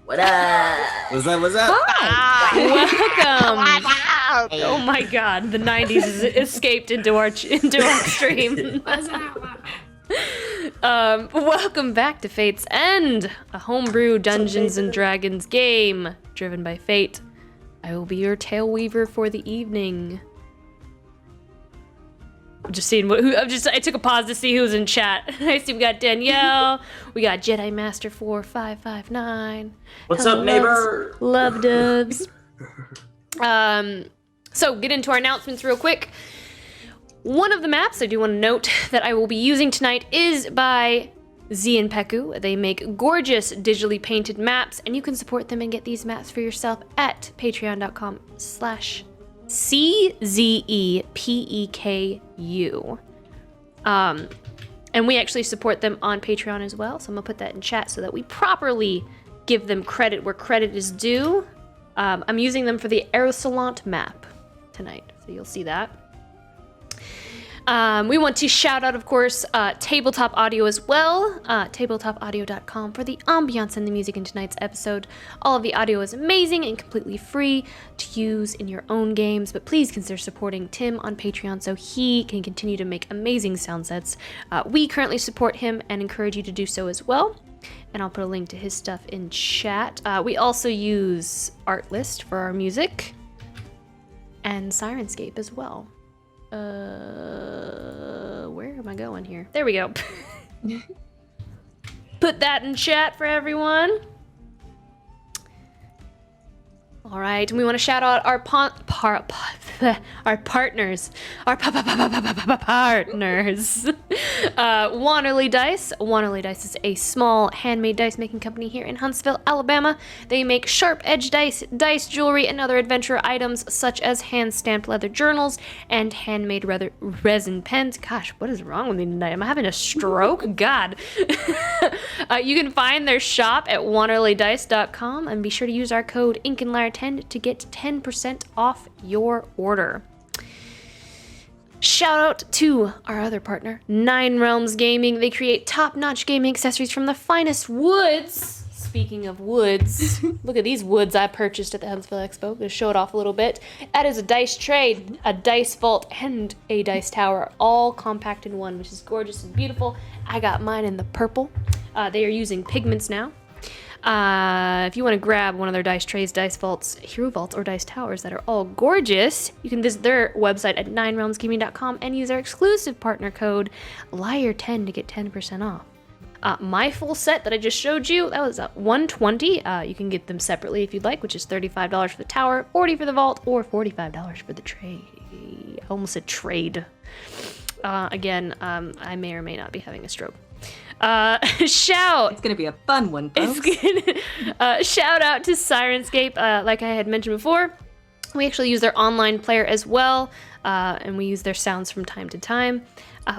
What up? What's up? Welcome. Oh my god, the 90s has escaped into our stream. Welcome back to Fate's End, a homebrew Dungeons and Dragons game driven by Fate. I will be your Taleweaver for the evening. I'm just seeing I took a pause to see who's in chat. I see we got Danielle, we got Jedi Master 4559. What's up, neighbor? Love dubs. So get into our announcements real quick. One of the maps I do want to note that I will be using tonight is by Z and Peku. They make gorgeous digitally painted maps, and you can support them and get these maps for yourself at patreon.com/CZEPEKU. And we actually support them on Patreon as well, so I'm gonna put that in chat so that we properly give them credit where credit is due. I'm using them for the Aerisolant map tonight, so you'll see that. We want to shout out, of course, Tabletop Audio as well, tabletopaudio.com for the ambiance and the music in tonight's episode. All of the audio is amazing and completely free to use in your own games, but please consider supporting Tim on Patreon so he can continue to make amazing sound sets. We currently support him and encourage you to do so as well, and I'll put a link to his stuff in chat. We also use Artlist for our music, and Sirenscape as well. Where am I going here? There we go. Put that in chat for everyone. All right, and we want to shout out our partners. Wanderly Dice. Wanderly Dice is a small handmade dice making company here in Huntsville, Alabama. They make sharp edge dice, dice jewelry, and other adventure items such as hand-stamped leather journals and handmade resin pens. Gosh, what is wrong with me tonight? Am I having a stroke? God. You can find their shop at wanderlydice.com, and be sure to use our code Ink&Lyre to get 10% off your order. Shout out to our other partner, Nine Realms Gaming. They create top-notch gaming accessories from the finest woods. Speaking of woods, look at these woods I purchased at the Huntsville Expo. I'm going to show it off a little bit. That is a dice tray, a dice vault, and a dice tower, all compact in one, which is gorgeous and beautiful. I got mine in the purple. They are using pigments now. If you want to grab one of their dice trays, dice vaults, hero vaults, or dice towers that are all gorgeous, you can visit their website at ninerealmsgaming.com and use our exclusive partner code LYRE10 to get 10% off. My full set that I just showed you, that was $120. You can get them separately if you'd like, which is $35 for the tower, $40 for the vault, or $45 for the tray. I almost said trade. Again, I may or may not be having a stroke. Shout! It's gonna be a fun one, folks. Shout out to Sirenscape. Like I had mentioned before, we actually use their online player as well, and we use their sounds from time to time.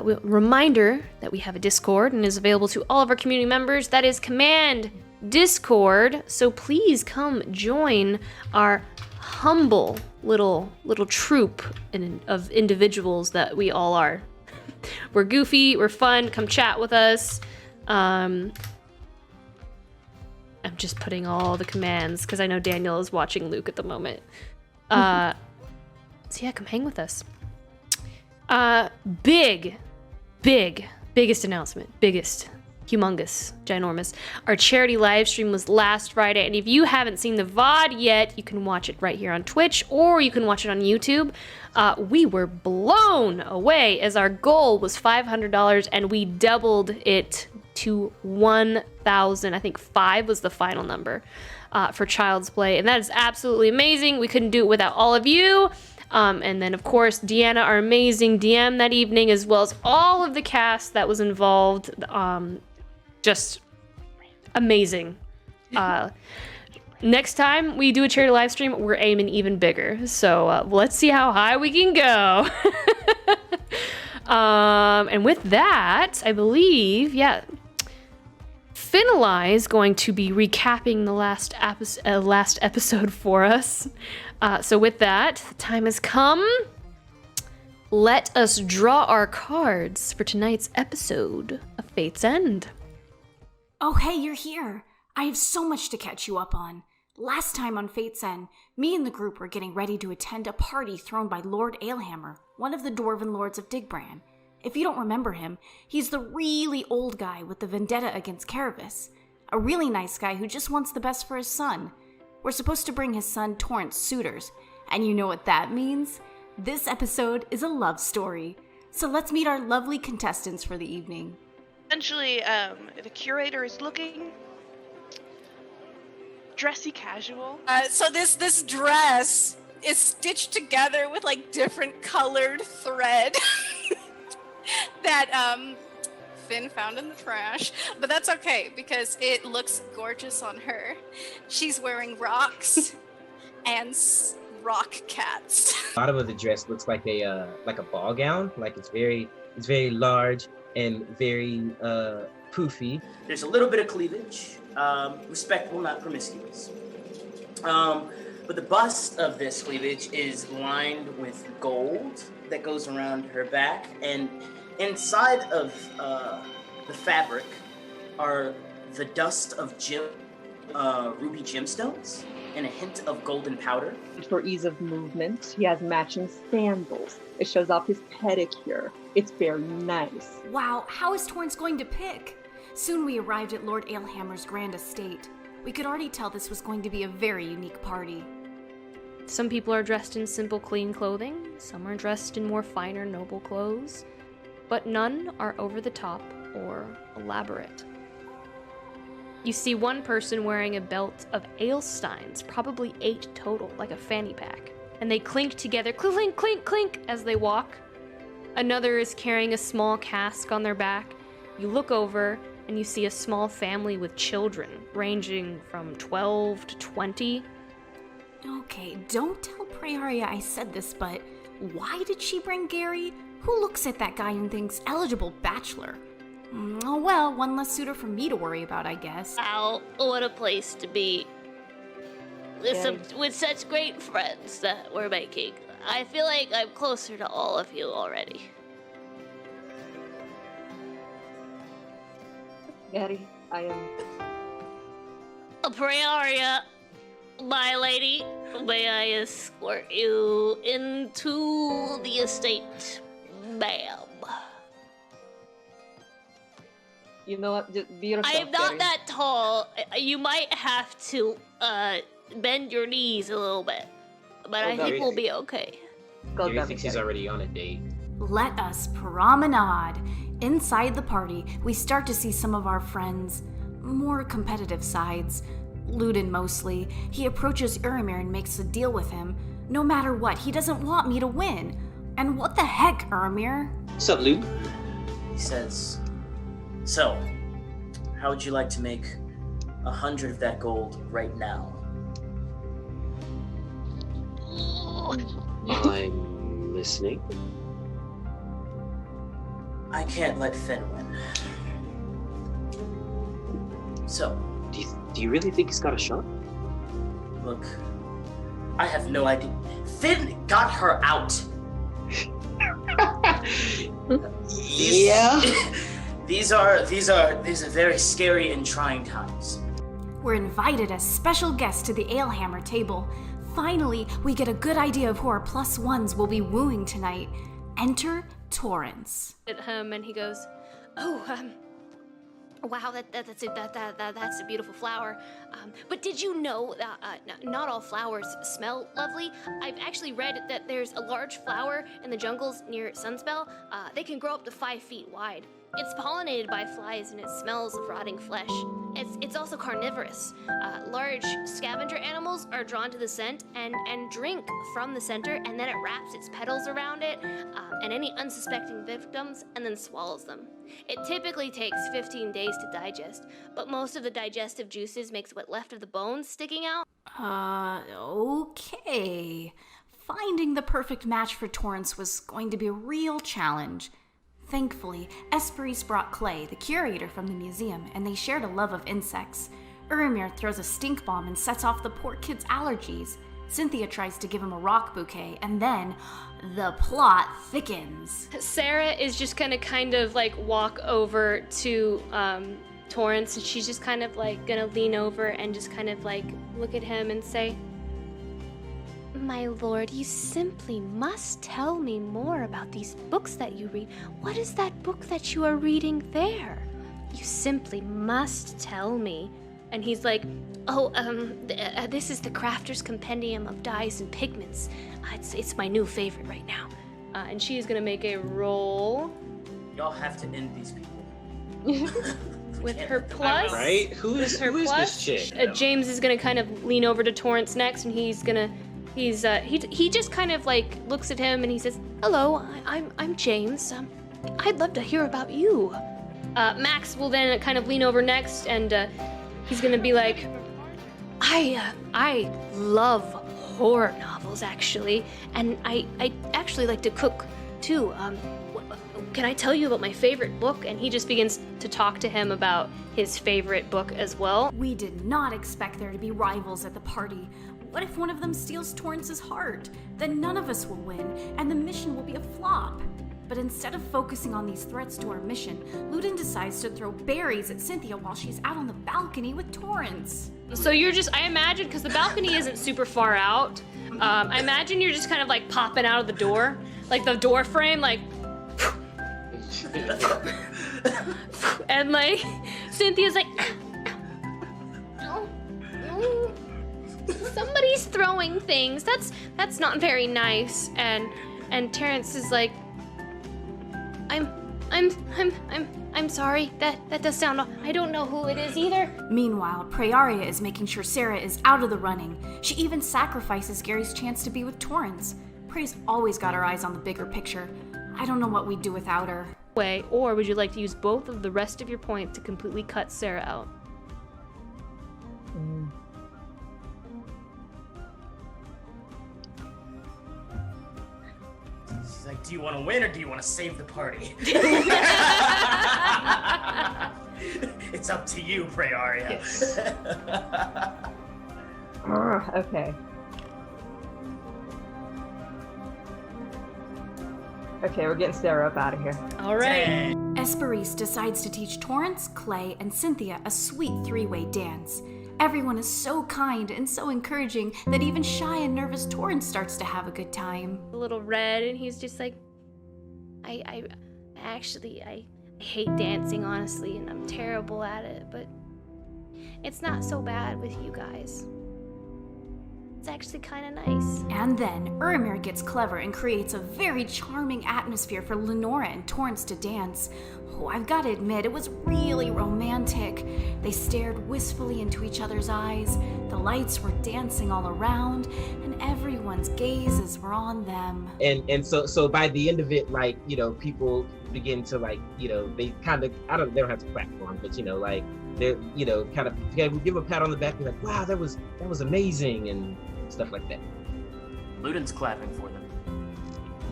Reminder that we have a Discord and is available to all of our community members. That is Command Discord. So please come join our humble little troop of individuals that we all are. We're goofy, we're fun, come chat with us. I'm just putting all the commands because I know Daniel is watching Luke at the moment. So yeah, come hang with us. Biggest announcement, humongous, ginormous. Our charity live stream was last Friday, and if you haven't seen the VOD yet, you can watch it right here on Twitch, or you can watch it on YouTube. We were blown away as our goal was $500, and we doubled it to 1,000. I think 5 was the final number for Child's Play, and that is absolutely amazing. We couldn't do it without all of you. And then, of course, Deanna, our amazing DM that evening, as well as all of the cast that was involved. Just amazing. Next time we do a charity live stream, we're aiming even bigger. So let's see how high we can go. And with that, I believe, Finali is going to be recapping the last episode for us. So with that, the time has come. Let us draw our cards for tonight's episode of Fate's End. Oh, hey, you're here. I have so much to catch you up on. Last time on Fate's End, me and the group were getting ready to attend a party thrown by Lord Aelhammer, one of the Dwarven Lords of Digbrand. If you don't remember him, he's the really old guy with the vendetta against Kareviss. A really nice guy who just wants the best for his son. We're supposed to bring his son Torrance suitors, and you know what that means? This episode is a love story. So let's meet our lovely contestants for the evening. Essentially, the curator is looking dressy casual. So this dress is stitched together with like different colored thread that Finn found in the trash, but that's okay because it looks gorgeous on her. She's wearing rocks and rock cats. The bottom of the dress looks like a ball gown. Like it's very large and very poofy. There's a little bit of cleavage, respectable, not promiscuous. But the bust of this cleavage is lined with gold that goes around her back, and inside of the fabric are the dust of ruby gemstones and a hint of golden powder. For ease of movement, he has matching sandals. It shows off his pedicure. It's very nice. Wow, how is Torrance going to pick? Soon we arrived at Lord Aelhammer's grand estate. We could already tell this was going to be a very unique party. Some people are dressed in simple, clean clothing. Some are dressed in more finer, noble clothes. But none are over the top or elaborate. You see one person wearing a belt of ale steins, probably 8 total, like a fanny pack. And they clink together, clink, clink, clink, as they walk. Another is carrying a small cask on their back. You look over, and you see a small family with children, ranging from 12 to 20. Okay, don't tell Praeria I said this, but why did she bring Gary? Who looks at that guy and thinks eligible bachelor? Oh well, one less suitor for me to worry about, I guess. Wow, what a place to be. With such great friends that we're making. I feel like I'm closer to all of you already. Gary, I am... Praeria, my lady, may I escort you into the estate, ma'am? You know what? Just be yourself, I am not Gary. that tall. You might have to bend your knees a little bit, but I think we'll be okay. Go Gary thinks he's already on a date. Let us promenade. Inside the party, we start to see some of our friends' more competitive sides. Ludin mostly. He approaches Urimir and makes a deal with him. No matter what, he doesn't want me to win. And what the heck, Urimir? What's up, Luke? He says, so, how would you like to make 100 of that gold right now? I'm listening. I can't let Finn win. So, Do you really think he's got a shot? look, I have no idea. Finn got her out. Yeah. These are very scary and trying times. We're invited as special guests to the Aelhammer table. Finally, we get a good idea of who our plus ones will be wooing tonight. Enter Torrance. At him, and he goes, "Oh, wow, that's a beautiful flower. But did you know that not all flowers smell lovely? I've actually read that there's a large flower in the jungles near Sunspell. They can grow up to 5 feet wide. It's pollinated by flies and it smells of rotting flesh. It's also carnivorous. Large scavenger animals are drawn to the scent and drink from the center, and then it wraps its petals around it and any unsuspecting victims and then swallows them. It typically takes 15 days to digest, but most of the digestive juices makes what's left of the bones sticking out. Okay. Finding the perfect match for Torrance was going to be a real challenge. Thankfully, Esperis brought Clay, the curator from the museum, and they shared a love of insects. Urimir throws a stink bomb and sets off the poor kid's allergies. Cynthia tries to give him a rock bouquet, and then the plot thickens. Sarah is just gonna kind of like walk over to Torrance, and she's just kind of like gonna lean over and just kind of like look at him and say, "My lord, you simply must tell me more about these books that you read. What is that book that you are reading there? You simply must tell me." And he's like, this is the Crafter's Compendium of Dyes and Pigments. It's my new favorite right now. And she is gonna make a roll. Y'all have to end these people. With her plus. Right? Who is this chick? James is gonna kind of lean over to Torrance next, and he just kind of like looks at him and he says, "Hello, I'm James. I'd love to hear about you." Max will then kind of lean over next, and he's gonna be like, I love horror novels, actually, and I actually like to cook too. Can I tell you about my favorite book? And he just begins to talk to him about his favorite book as well. We did not expect there to be rivals at the party. What if one of them steals Torrance's heart? Then none of us will win, and the mission will be a flop. But instead of focusing on these threats to our mission, Ludin decides to throw berries at Cynthia while she's out on the balcony with Torrance. So you're just, I imagine, because the balcony isn't super far out, I imagine you're just kind of like popping out of the door, like the door frame, like, and like, Cynthia's like, oh, somebody's throwing things. That's not very nice. And Terrence is like, I'm sorry. That does sound. I don't know who it is either. Meanwhile, Prearia is making sure Sarah is out of the running. She even sacrifices Gary's chance to be with Torrance. Pre's always got her eyes on the bigger picture. I don't know what we'd do without her. Or would you like to use both of the rest of your points to completely cut Sarah out? She's like, do you want to win or do you want to save the party? It's up to you, Prearia. Yes. Okay. Okay, we're getting Sarah up out of here. All right. Esperise decides to teach Torrance, Clay, and Cynthia a sweet three-way dance. Everyone is so kind and so encouraging that even shy and nervous Torrance starts to have a good time. A little red, and he's just like, I hate dancing, honestly, and I'm terrible at it, but it's not so bad with you guys. It's actually kind of nice. And then Urimir gets clever and creates a very charming atmosphere for Lenora and Torrance to dance. Oh, I've got to admit, it was really romantic. They stared wistfully into each other's eyes, the lights were dancing all around, and everyone's gazes were on them. And so by the end of it, like, you know, people begin to, like, you know, they kind of, they don't have to clap for them, but, you know, like, they're, you know, kind of give a pat on the back and like, wow, that was amazing, and stuff like that. Ludin's clapping for them.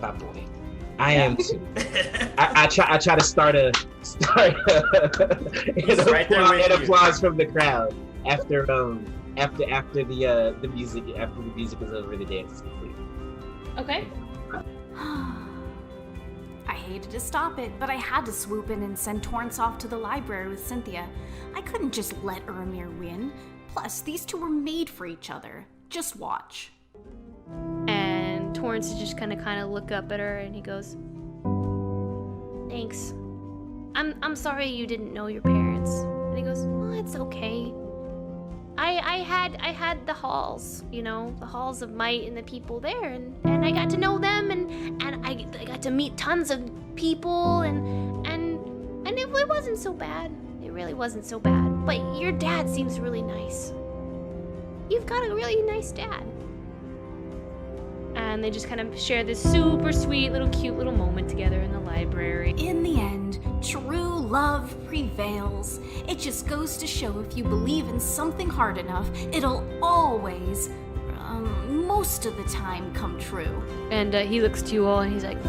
My boy. I am too. I try to start an applause from the crowd after the music is over, the dance is complete. Okay. I hated to stop it, but I had to swoop in and send Torrance off to the library with Cynthia. I couldn't just let Urimir win. Plus, these two were made for each other. Just watch. And Torrance is just gonna look up at her, and he goes, "Thanks. I'm sorry you didn't know your parents." And he goes, "Oh, it's okay. I had the halls, you know, the halls of might and the people there, and I got to know them, and I got to meet tons of people, and it wasn't so bad. It really wasn't so bad. But your dad seems really nice. You've got a really nice dad." And they just kind of share this super sweet little cute little moment together in the library. In the end, true love prevails. It just goes to show if you believe in something hard enough, it'll always, most of the time, come true. And he looks to you all and he's like,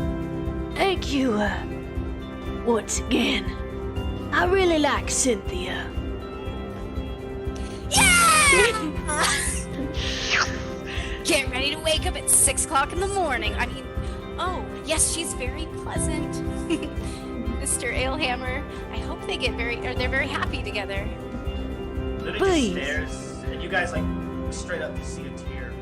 "Thank you, once again. I really like Cynthia." Yeah! Get ready to wake up at 6 o'clock in the morning. I mean, oh, yes, she's very pleasant. Mr. Alehammer, I hope hope they're very happy together. Lily Please. just stares, and you guys like straight up see a tear.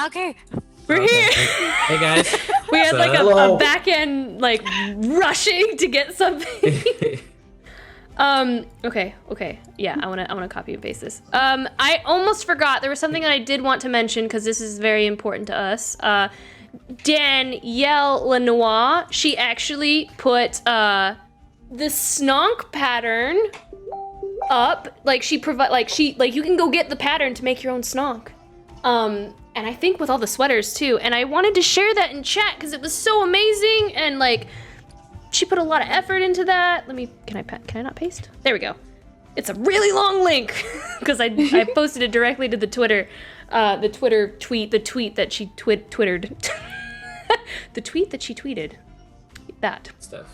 Okay. We're here. Hey guys. We had like a Hello. back end like rushing to get something. Okay. Yeah, I wanna copy and paste this. I almost forgot there was something that I did want to mention because this is very important to us. Danielle Lenoir, she actually put the snonk pattern up. Like you can go get the pattern to make your own snonk. And I think with all the sweaters too. And I wanted to share that in chat because it was so amazing and like she put a lot of effort into that. Can I not paste? There we go. It's a really long link because I posted it directly to the Twitter, the tweet that she twittered. The tweet that she tweeted. That Stuff.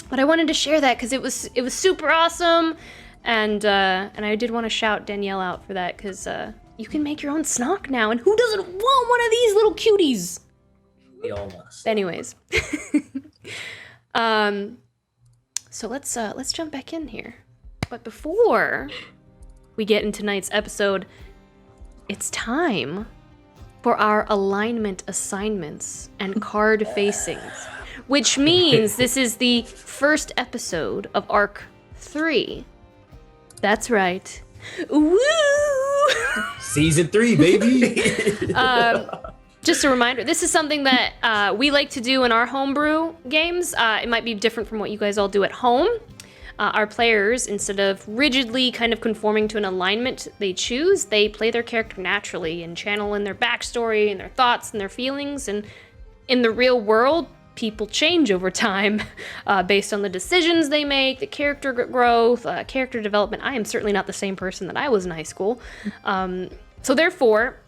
But I wanted to share that because it was super awesome, and I did want to shout Danielle out for that because you can make your own snock now, and who doesn't want one of these little cuties? We all must. Anyways, so let's jump back in here. But before we get into tonight's episode, it's time for our alignment assignments and card facings, which means this is the first episode of Arc 3. That's right. Woo! Season 3, baby. Just a reminder, this is something that we like to do in our homebrew games. It might be different from what you guys all do at home. Our players, instead of rigidly kind of conforming to an alignment they choose, they play their character naturally and channel in their backstory and their thoughts and their feelings. And in the real world, people change over time based on the decisions they make, the character growth, character development. I am certainly not the same person that I was in high school. So therefore,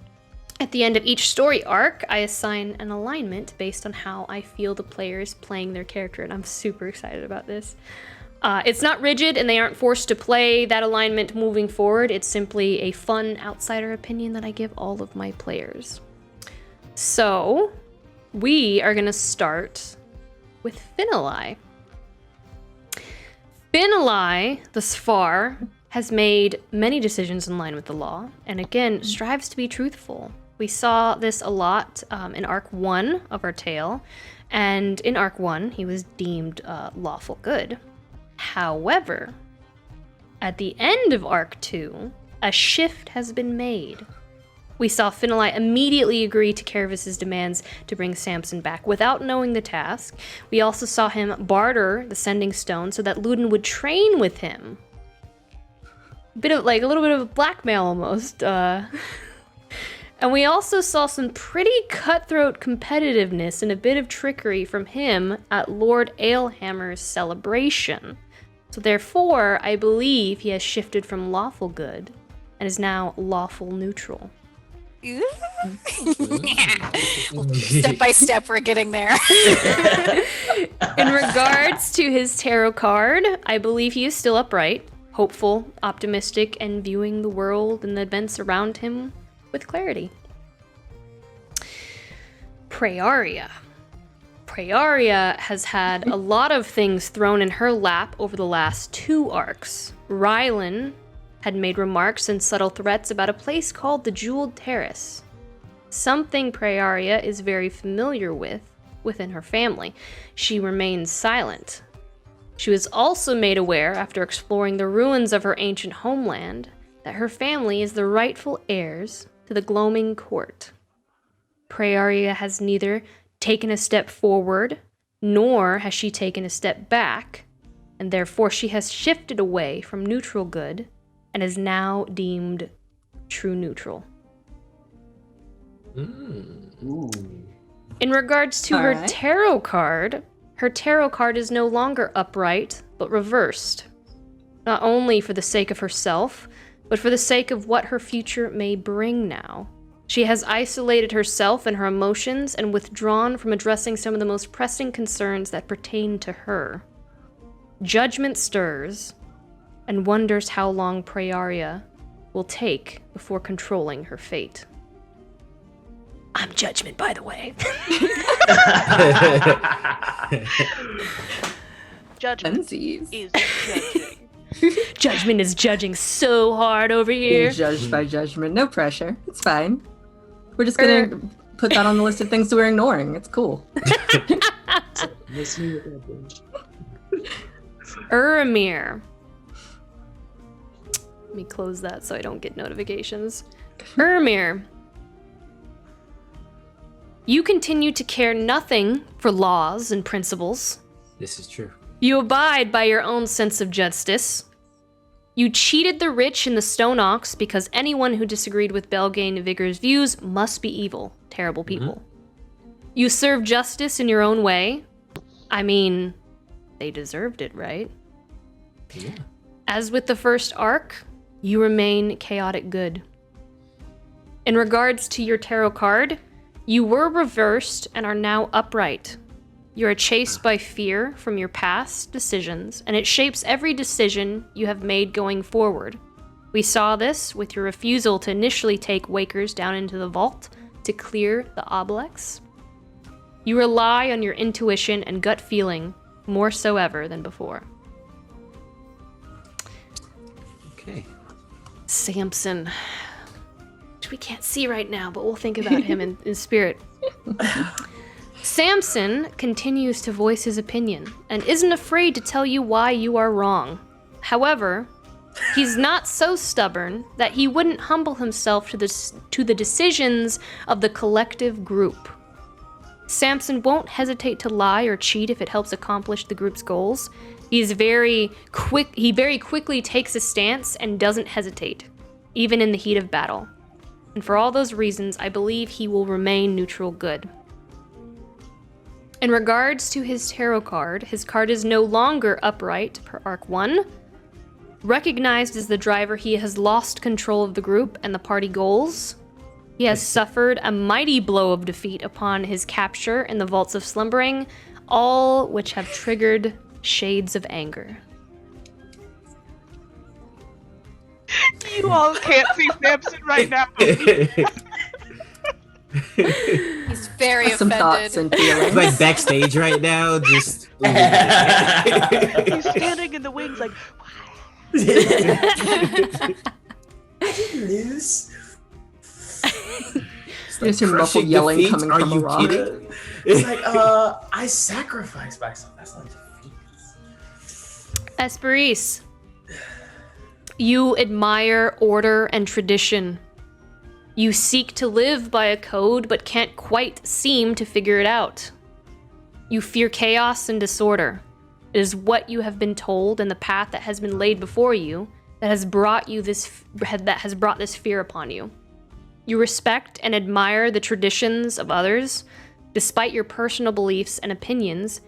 at the end of each story arc, I assign an alignment based on how I feel the player is playing their character, and I'm super excited about this. It's not rigid, and they aren't forced to play that alignment moving forward. It's simply a fun outsider opinion that I give all of my players. So, we are going to start with Ink&Lyre. Ink&Lyre, thus far, has made many decisions in line with the law, and again, strives to be truthful. We saw this a lot in Arc 1 of our tale, and in Arc 1, he was deemed lawful good. However, at the end of Arc 2, a shift has been made. We saw Finlay immediately agree to Kareviss' demands to bring Samson back without knowing the task. We also saw him barter the sending stone so that Ludin would train with him. A little bit of blackmail almost. And we also saw some pretty cutthroat competitiveness and a bit of trickery from him at Lord Alehammer's celebration. So therefore, I believe he has shifted from lawful good and is now lawful neutral. Step by step, we're getting there. In regards to his tarot card, I believe he is still upright, hopeful, optimistic, and viewing the world and the events around him with clarity. Praeria. Praeria has had a lot of things thrown in her lap over the last 2 arcs. Rylan had made remarks and subtle threats about a place called the Jeweled Terrace. Something Praeria is very familiar with within her family. She remains silent. She was also made aware, after exploring the ruins of her ancient homeland, that her family is the rightful heirs to the Gloaming Court. Praeria has neither taken a step forward, nor has she taken a step back, and therefore she has shifted away from neutral good and is now deemed true neutral. Ooh. In regards to her tarot card is no longer upright, but reversed. Not only for the sake of herself, but for the sake of what her future may bring now. She has isolated herself and her emotions and withdrawn from addressing some of the most pressing concerns that pertain to her. Judgment stirs, and wonders how long Praeria will take before controlling her fate. I'm Judgment, by the way. Judgment Funsies. is judging. Judgment is judging so hard over here. Being judged by Judgment. No pressure. It's fine. We're just gonna put that on the list of things we're ignoring. It's cool. Uramir. Let me close that so I don't get notifications. Uramir. You continue to care nothing for laws and principles. This is true. You abide by your own sense of justice. You cheated the rich in the Stone Ox because anyone who disagreed with Belgain Vigor's views must be evil, terrible people. You serve justice in your own way. I mean, they deserved it, right? Yeah. As with the first arc, you remain chaotic good. In regards to your tarot card, you were reversed and are now upright. You are chased by fear from your past decisions, and it shapes every decision you have made going forward. We saw this with your refusal to initially take Wakers down into the vault to clear the obelisk. You rely on your intuition and gut feeling more so ever than before. Okay. Samson, which we can't see right now, but we'll think about him in spirit. Samson continues to voice his opinion and isn't afraid to tell you why you are wrong. However, he's not so stubborn that he wouldn't humble himself to the decisions of the collective group. Samson won't hesitate to lie or cheat if it helps accomplish the group's goals. He very quickly takes a stance and doesn't hesitate, even in the heat of battle. And for all those reasons, I believe he will remain neutral good. In regards to his tarot card, his card is no longer upright per Arc 1. Recognized as the driver, he has lost control of the group and the party goals. He has suffered a mighty blow of defeat upon his capture in the Vaults of Slumbering, all which have triggered shades of anger. You all can't see Samson right now. He's very Some thoughts offended. and feelings. Like backstage right now, just. He's standing in the wings like, Lose. There's some muffled yelling defeat? coming Are from a you rock. kidding? It's like, I sacrificed myself. That's not defeat. Esperis, you admire order and tradition. You seek to live by a code, but can't quite seem to figure it out. You fear chaos and disorder. It is what you have been told and the path that has been laid before you that has brought this fear upon you. You respect and admire the traditions of others. Despite your personal beliefs and opinions,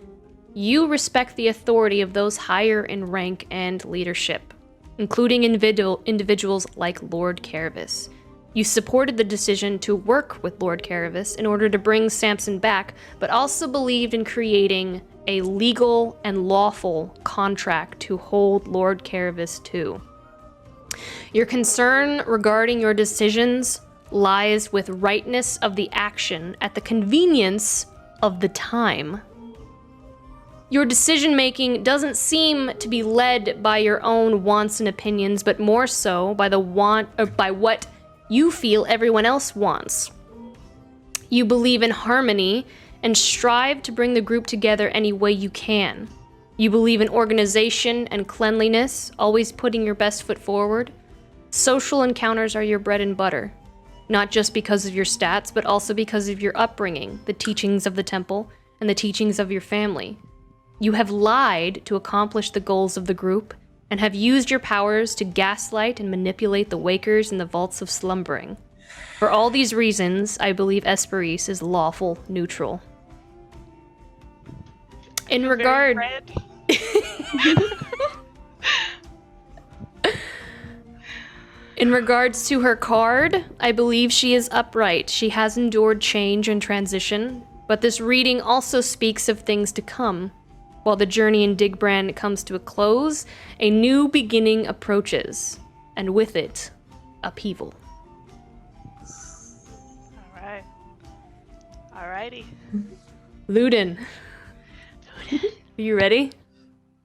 you respect the authority of those higher in rank and leadership, including individuals like Lord Kareviss. You supported the decision to work with Lord Kareviss in order to bring Samson back, but also believed in creating a legal and lawful contract to hold Lord Kareviss to. Your concern regarding your decisions lies with rightness of the action at the convenience of the time. Your decision-making doesn't seem to be led by your own wants and opinions, but more so by by what you feel everyone else wants. You believe in harmony and strive to bring the group together any way you can. You believe in organization and cleanliness, always putting your best foot forward. Social encounters are your bread and butter, not just because of your stats, but also because of your upbringing, the teachings of the temple, and the teachings of your family. You have lied to accomplish the goals of the group, and have used your powers to gaslight and manipulate the wakers in the vaults of slumbering. For all these reasons, I believe Esperis is lawful neutral. In regard... In regards to her card, I believe she is upright. She has endured change and transition, but this reading also speaks of things to come. While the journey in Digbrand comes to a close, a new beginning approaches, and with it, upheaval. Alright. Alrighty. Luden. Are you ready?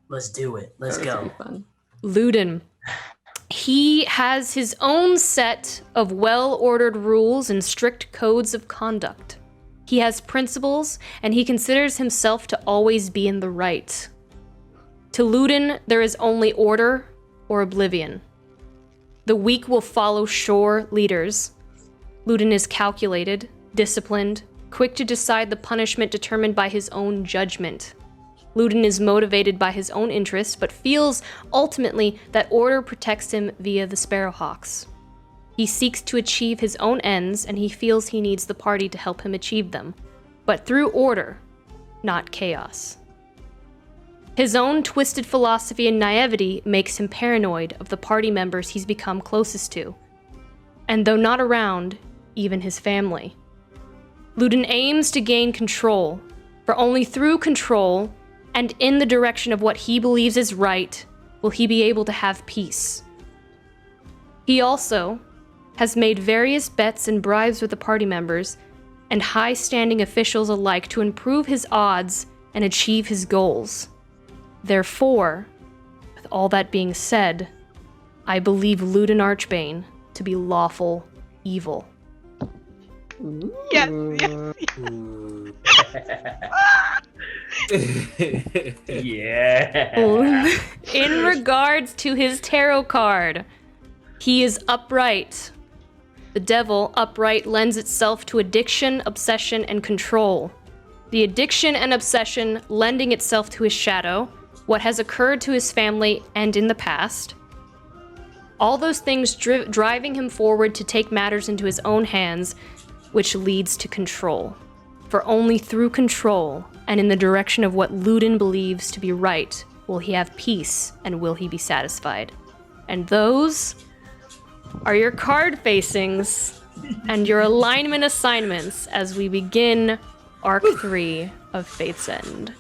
Let's do it. Let's go. Luden. He has his own set of well-ordered rules and strict codes of conduct. He has principles, and he considers himself to always be in the right. To Luden, there is only order or oblivion. The weak will follow sure leaders. Luden is calculated, disciplined, quick to decide the punishment determined by his own judgment. Luden is motivated by his own interests, but feels ultimately that order protects him via the Sparrowhawks. He seeks to achieve his own ends, and he feels he needs the party to help him achieve them, but through order, not chaos. His own twisted philosophy and naivety makes him paranoid of the party members he's become closest to, and though not around, even his family. Luden aims to gain control, for only through control and in the direction of what he believes is right will he be able to have peace. He also has made various bets and bribes with the party members and high-standing officials alike to improve his odds and achieve his goals. Therefore, with all that being said, I believe Luden Archbane to be lawful evil. Yes. Yeah. In regards to his tarot card, he is upright. The devil, upright, lends itself to addiction, obsession, and control. The addiction and obsession lending itself to his shadow, what has occurred to his family and in the past. All those things driving him forward to take matters into his own hands, which leads to control. For only through control, and in the direction of what Luden believes to be right, will he have peace and will he be satisfied. And those are your card facings and your alignment assignments as we begin Arc 3 of Fate's End.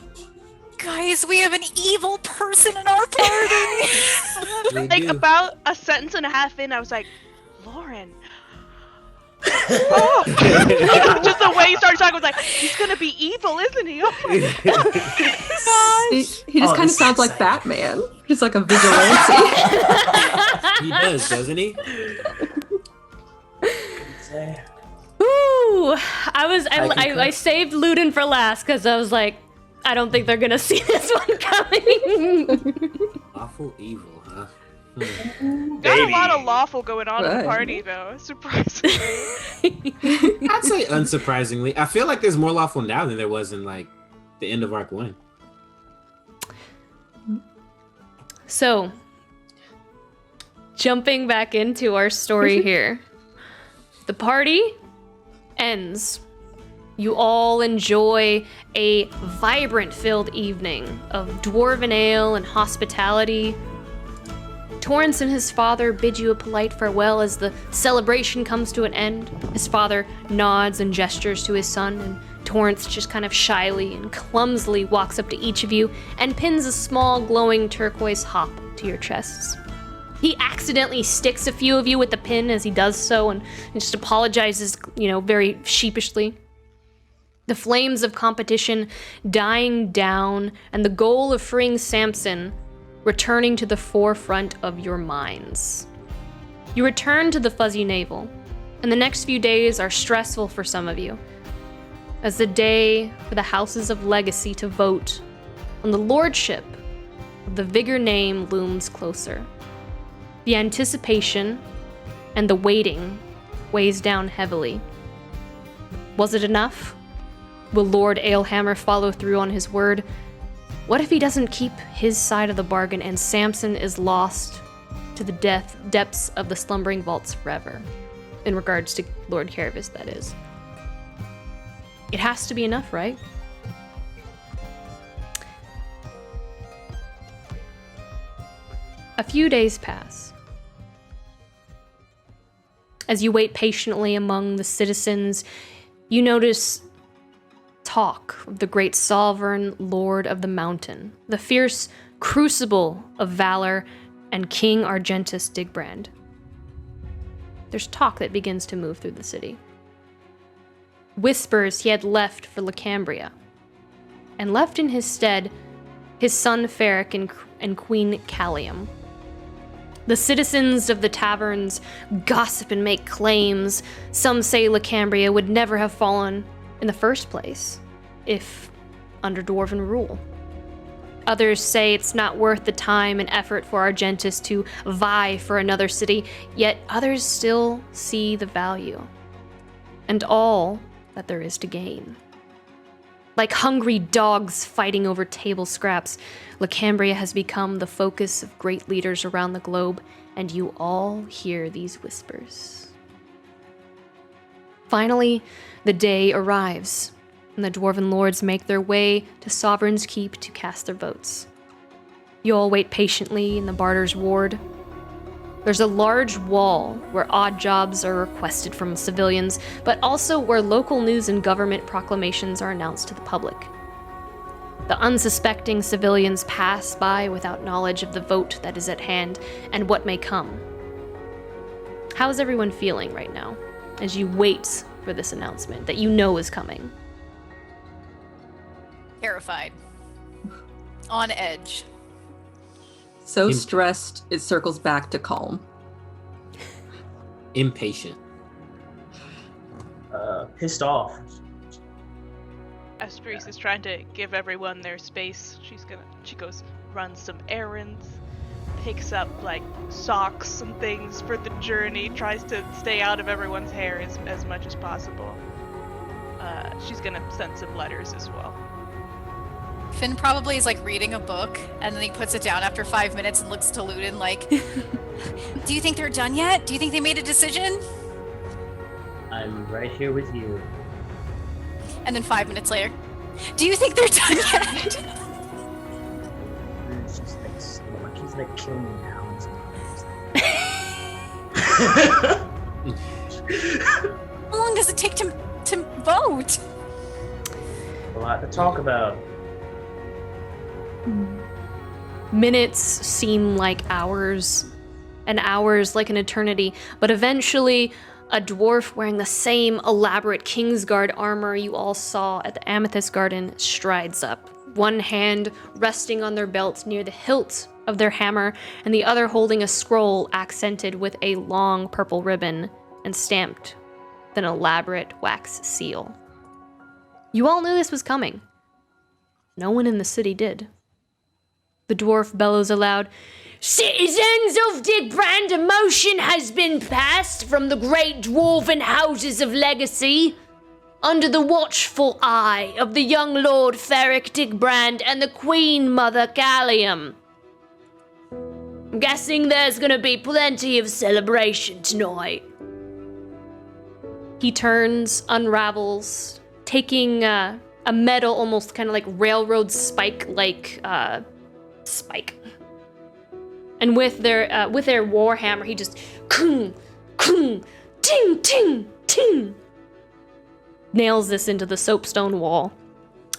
Guys, we have an evil person in our party! Like, about a sentence and a half in, I was like, Lauren. Oh. Just the way he started talking, I was like, he's gonna be evil, isn't he? Oh my gosh. He just kind of sounds like Batman. He's like a vigilante. He does, doesn't he? Ooh, I saved Luden for last because I was like, I don't think they're gonna see this one coming. Awful evil, huh? Got a lot of lawful going on in the Right. party, though. Surprisingly. I'd say unsurprisingly. I feel like there's more lawful now than there was in like the end of Arc 1. So, jumping back into our story here. The party ends. You all enjoy a vibrant-filled evening of dwarven ale and hospitality. Torrance and his father bid you a polite farewell as the celebration comes to an end. His father nods and gestures to his son, and Torrance just kind of shyly and clumsily walks up to each of you and pins a small glowing turquoise hop to your chests. He accidentally sticks a few of you with the pin as he does so and just apologizes, very sheepishly. The flames of competition dying down and the goal of freeing Samson returning to the forefront of your minds. You return to the Fuzzy Navel, and the next few days are stressful for some of you, as the day for the Houses of Legacy to vote on the lordship of the Vigor name looms closer. The anticipation and the waiting weighs down heavily. Was it enough? Will Lord Alehammer follow through on his word? What if he doesn't keep his side of the bargain and Samson is lost to the depths of the slumbering vaults forever? In regards to Lord Kareviss, that is. It has to be enough, right? A few days pass. As you wait patiently among the citizens, you notice talk of the great sovereign lord of the mountain, the fierce crucible of valor, and King Argentus Digbrand. There's talk that begins to move through the city. Whispers he had left for Lacambria, and left in his stead his son Ferric and Queen Callium. The citizens of the taverns gossip and make claims. Some say Lacambria would never have fallen in the first place, if under dwarven rule. Others say it's not worth the time and effort for Argentus to vie for another city, yet others still see the value, and all that there is to gain. Like hungry dogs fighting over table scraps, Lacambria has become the focus of great leaders around the globe, and you all hear these whispers. Finally, the day arrives, and the Dwarven Lords make their way to Sovereign's Keep to cast their votes. You all wait patiently in the Barter's Ward. There's a large wall where odd jobs are requested from civilians, but also where local news and government proclamations are announced to the public. The unsuspecting civilians pass by without knowledge of the vote that is at hand and what may come. How is everyone feeling right now as you wait for this announcement that you know is coming? Terrified. On edge. So stressed, it circles back to calm. Impatient. Pissed off. Astris is trying to give everyone their space. She goes, runs some errands, picks up like socks and things for the journey, tries to stay out of everyone's hair as much as possible. She's gonna send some letters as well. Finn probably is like reading a book and then he puts it down after 5 minutes and looks to Ludin like, do you think they're done yet? Do you think they made a decision? I'm right here with you. And then 5 minutes later, do you think they're done yet? He's like killing me now. How long does it take to vote? A lot to talk about. Minutes seem like hours, and hours like an eternity, but eventually a dwarf wearing the same elaborate Kingsguard armor you all saw at the Amethyst Garden strides up, one hand resting on their belt near the hilt of their hammer, and the other holding a scroll accented with a long purple ribbon and stamped with an elaborate wax seal. You all knew this was coming. No one in the city did. The dwarf bellows aloud, Citizens of Digbrand, a motion has been passed from the great dwarven houses of legacy, under the watchful eye of the young Lord Ferric Digbrand and the Queen Mother Gallium. I'm guessing there's gonna be plenty of celebration tonight. He turns, unravels, taking a metal, almost kind of like railroad spike-like spike. And with their warhammer, he just kung, kung, ting, ting, ting, nails this into the soapstone wall.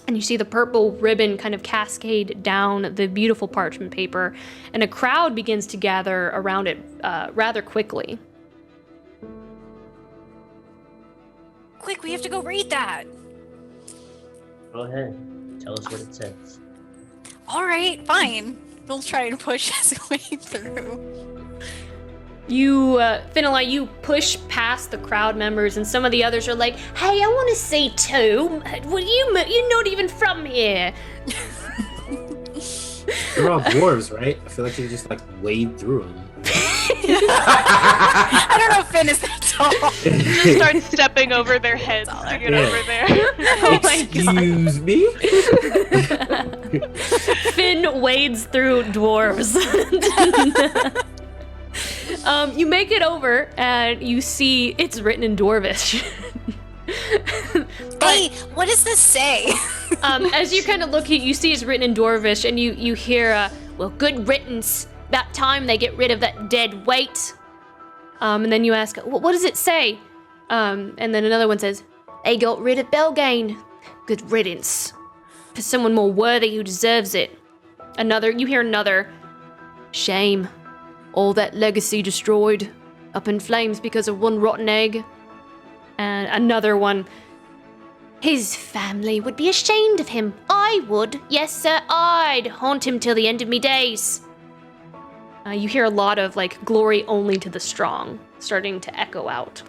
And you see the purple ribbon kind of cascade down the beautiful parchment paper, and a crowd begins to gather around it rather quickly. Quick, we have to go read that. Go ahead. Tell us what it says. All right, fine. We'll try and push his way through. You, Finali, you push past the crowd members, and some of the others are like, "Hey, I want to see too. Well, you're not even from here." They're all dwarves, right? I feel like you just like wade through them. I don't know if Finn is that tall. Just start stepping over their heads to get over there. Oh my Excuse me? Finn wades through dwarves. You make it over, and you see it's written in Dwarvish. Hey, what does this say? As you kind of look, you see it's written in Dwarvish, and you hear, well, good riddance. That time they get rid of that dead weight. And then you ask, what does it say? And then another one says, they got rid of Belgain. Good riddance. For someone more worthy who deserves it. You hear another, shame. All that legacy destroyed. Up in flames because of one rotten egg. And another one, his family would be ashamed of him. I would. Yes, sir, I'd haunt him till the end of me days. You hear a lot of, like, glory only to the strong starting to echo out.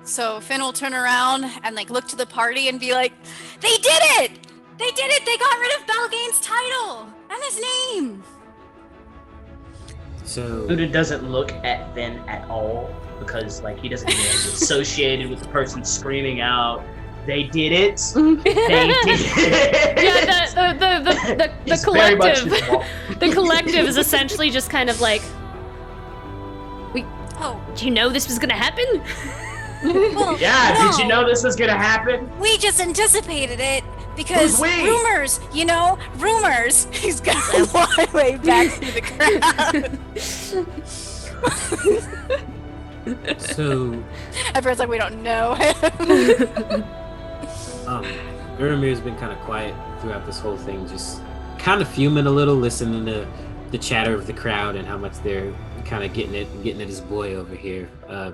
So Finn will turn around and, like, look to the party and be like, they did it! They did it! They got rid of Belgain's title and his name! So Buddha doesn't look at Finn at all because, like, he doesn't even get associated with the person screaming out, "They did it! They did it!" Yeah, the He's very much collective. involved. The collective is essentially just kind of like, do you know this was gonna happen? Well, Yeah, no, did you know this was gonna happen? we just anticipated it because Who's we? rumors, rumors. He's gonna fly way back through the crowd. So Everyone's like, we don't know him. Uramir's been kind of quiet throughout this whole thing, just kind of fuming a little, listening to the chatter of the crowd and how much they're kind of getting at his boy over here,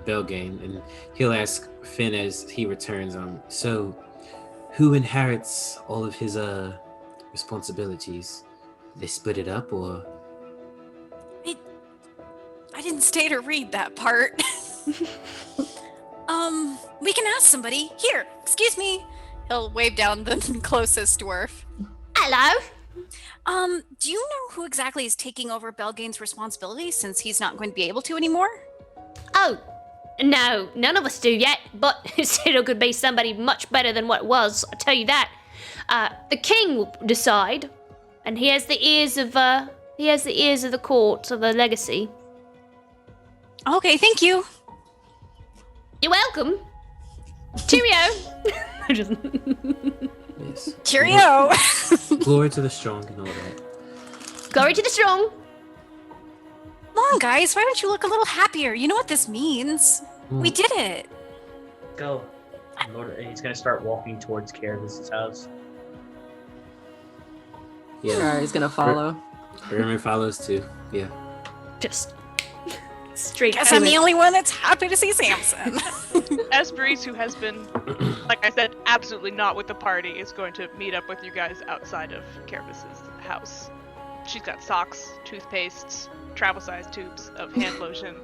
Belgain, and he'll ask Finn as he returns, so who inherits all of his responsibilities? They split it up, or? I didn't stay to read that part. We can ask somebody. Here, excuse me. He'll wave down the closest dwarf. Hello. Do you know who exactly is taking over Belgain's responsibilities since he's not going to be able to anymore? Oh, no, none of us do yet, but it could be somebody much better than what it was, I'll tell you that. The king will decide, and he has the ears of the court of the legacy. Okay, thank you. You're welcome. Cheerio. Yes. Cheerio. Glory to the strong and all that. Glory to the strong. Come on, guys. Why don't you look a little happier? You know what this means. We did it. Go. He's gonna start walking towards Kareviss' house. Yeah, he's gonna follow. Uramir follows too. Yeah. Just straight. Guess I'm the only one that's happy to see Samson. As Breeze, who has been, like I said, absolutely not with the party, is going to meet up with you guys outside of Kareviss' house. She's got socks, toothpastes, travel-sized tubes of hand lotion.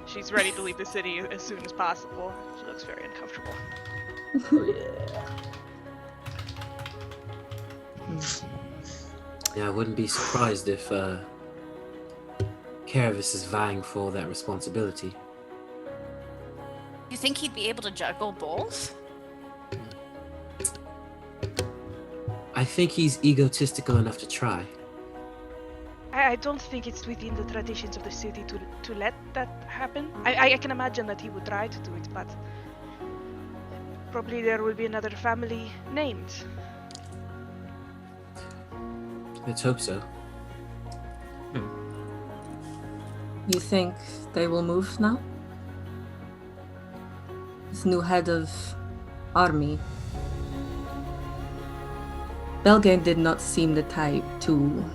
She's ready to leave the city as soon as possible. She looks very uncomfortable. Oh yeah. Yeah, I wouldn't be surprised if Kareviss is vying for that responsibility. You think he'd be able to juggle both? I think he's egotistical enough to try. I don't think it's within the traditions of the city to let that happen. I can imagine that he would try to do it, but probably there will be another family named. Let's hope so. You think they will move now? This new head of army. Belgain did not seem the type to...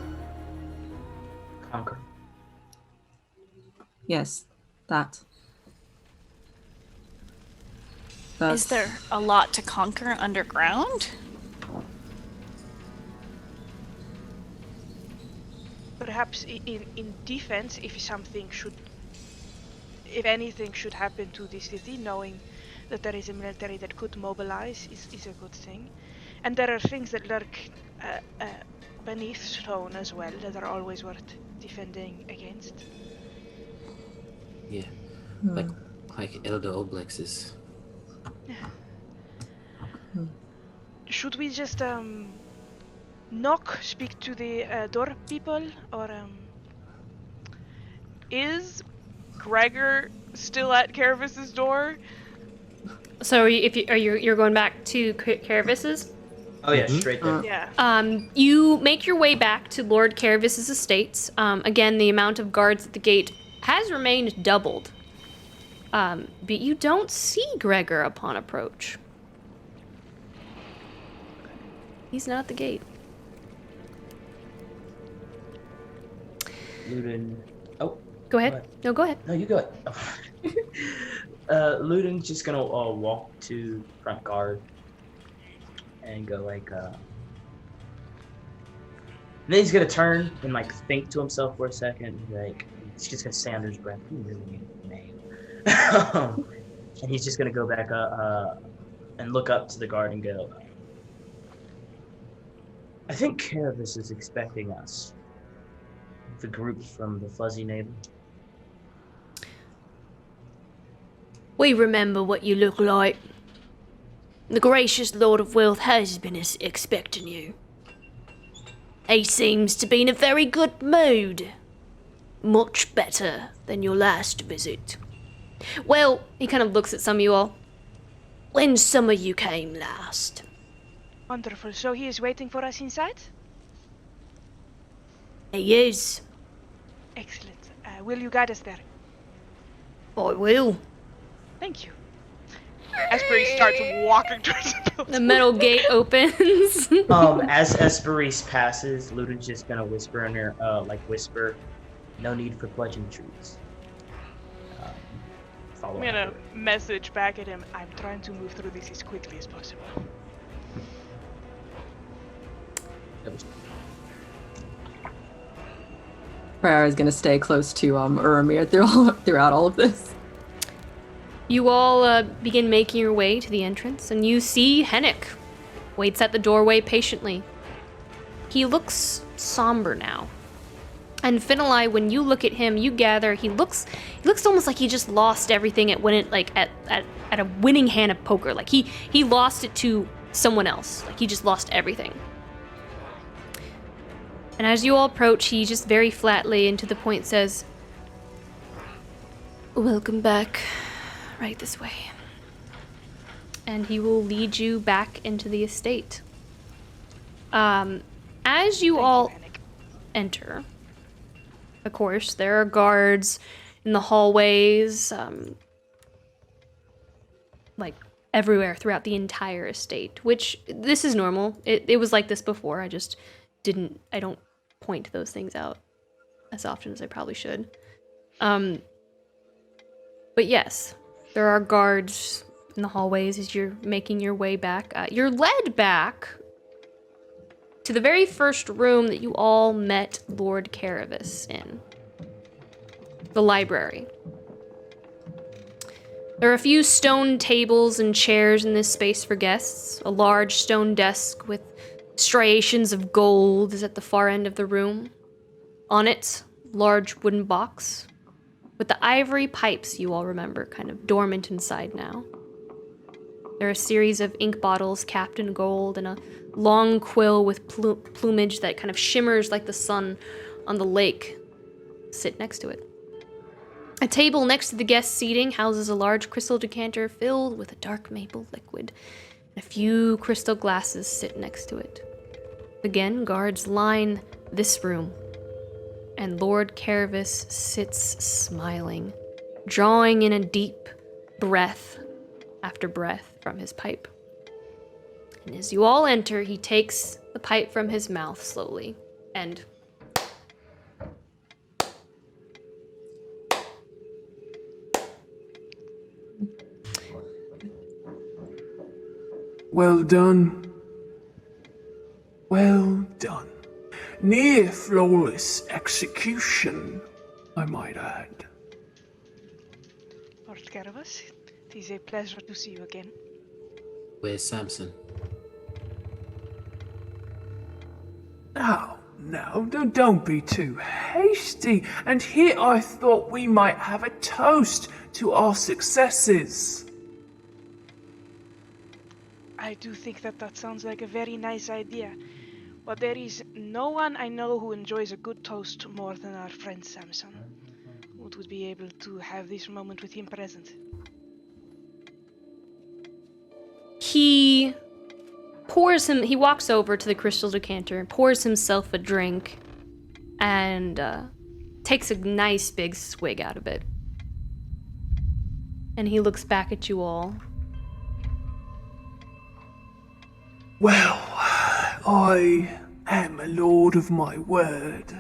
Conquer. Yes, that. But Is there a lot to conquer underground? Perhaps in defense, if anything should happen to the city, knowing that there is a military that could mobilize is a good thing. And there are things that lurk beneath stone as well that are always worth defending against. Yeah, like Elder Oblex's. Should we just speak to the door people, or is Gregor still at Karaviss's door? So you're going back to Karaviss's? Oh yeah, straight there. Yeah. You make your way back to Lord Karaviss's estates. Again, the amount of guards at the gate has remained doubled. But you don't see Gregor upon approach. He's not at the gate. Ludin. Oh. Go ahead. No, go ahead. No, you go ahead. Ludin's just gonna walk to front guard and go like. And then he's gonna turn and like think to himself for a second. Like he's just gonna say under his breath, "You really need a name." And he's just gonna go back and look up to the guard and go. I think Kareviss is expecting us. The group from the Fuzzy Neighbor. We remember what you look like. The gracious Lord of Wealth has been expecting you. He seems to be in a very good mood. Much better than your last visit. Well, he kind of looks at some of you all. When some of you came last. Wonderful. So he is waiting for us inside? He is. Excellent. Will you guide us there? I will. Thank you. Espery starts walking towards the building. The metal gate opens. As Esperise passes, Ludin's just gonna whisper in her, whisper, "No need for pleasantries." I'm gonna message back at him. I'm trying to move through this as quickly as possible. Farah is going to stay close to Uramir throughout all of this. You all begin making your way to the entrance, and you see Hennick waits at the doorway patiently. He looks somber now. And Finalai, when you look at him, you gather he looks almost like he just lost everything at a winning hand of poker. Like he lost it to someone else. Like he just lost everything. And as you all approach, he just very flatly and to the point says, "Welcome back. Right this way." And he will lead you back into the estate. As you all enter, of course, there are guards in the hallways, everywhere throughout the entire estate, which this is normal. It was like this before. I don't point those things out as often as I probably should. But yes, there are guards in the hallways as you're making your way back. You're led back to the very first room that you all met Lord Kareviss in. The library. There are a few stone tables and chairs in this space for guests. A large stone desk with striations of gold is at the far end of the room. On it, large wooden box with the ivory pipes you all remember kind of dormant inside now. There are a series of ink bottles capped in gold and a long quill with plumage that kind of shimmers like the sun on the lake sit next to it. A table next to the guest seating houses a large crystal decanter filled with a dark maple liquid. A few crystal glasses sit next to it. Again, guards line this room, and Lord Kareviss sits smiling, drawing in a deep breath after breath from his pipe. And as you all enter, he takes the pipe from his mouth slowly and well done. Well done. Near flawless execution, I might add. Lord Kareviss, it is a pleasure to see you again. Where's Samson? Now, don't be too hasty. And here I thought we might have a toast to our successes. I do think that sounds like a very nice idea. But there is no one I know who enjoys a good toast more than our friend Samson. Who would be able to have this moment with him present. he walks over to the crystal decanter and pours himself a drink and takes a nice big swig out of it. And he looks back at you all. Well, I am a lord of my word.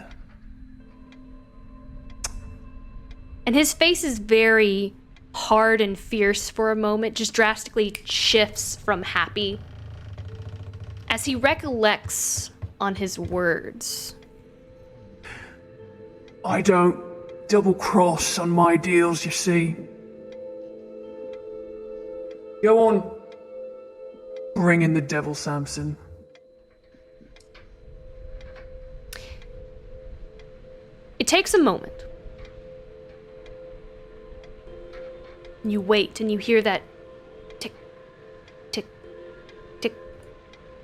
And his face is very hard and fierce for a moment, just drastically shifts from happy as he recollects on his words. I don't double-cross on my deals, you see. Go on. Bring in the devil, Samson. It takes a moment. You wait and you hear that tick, tick, tick,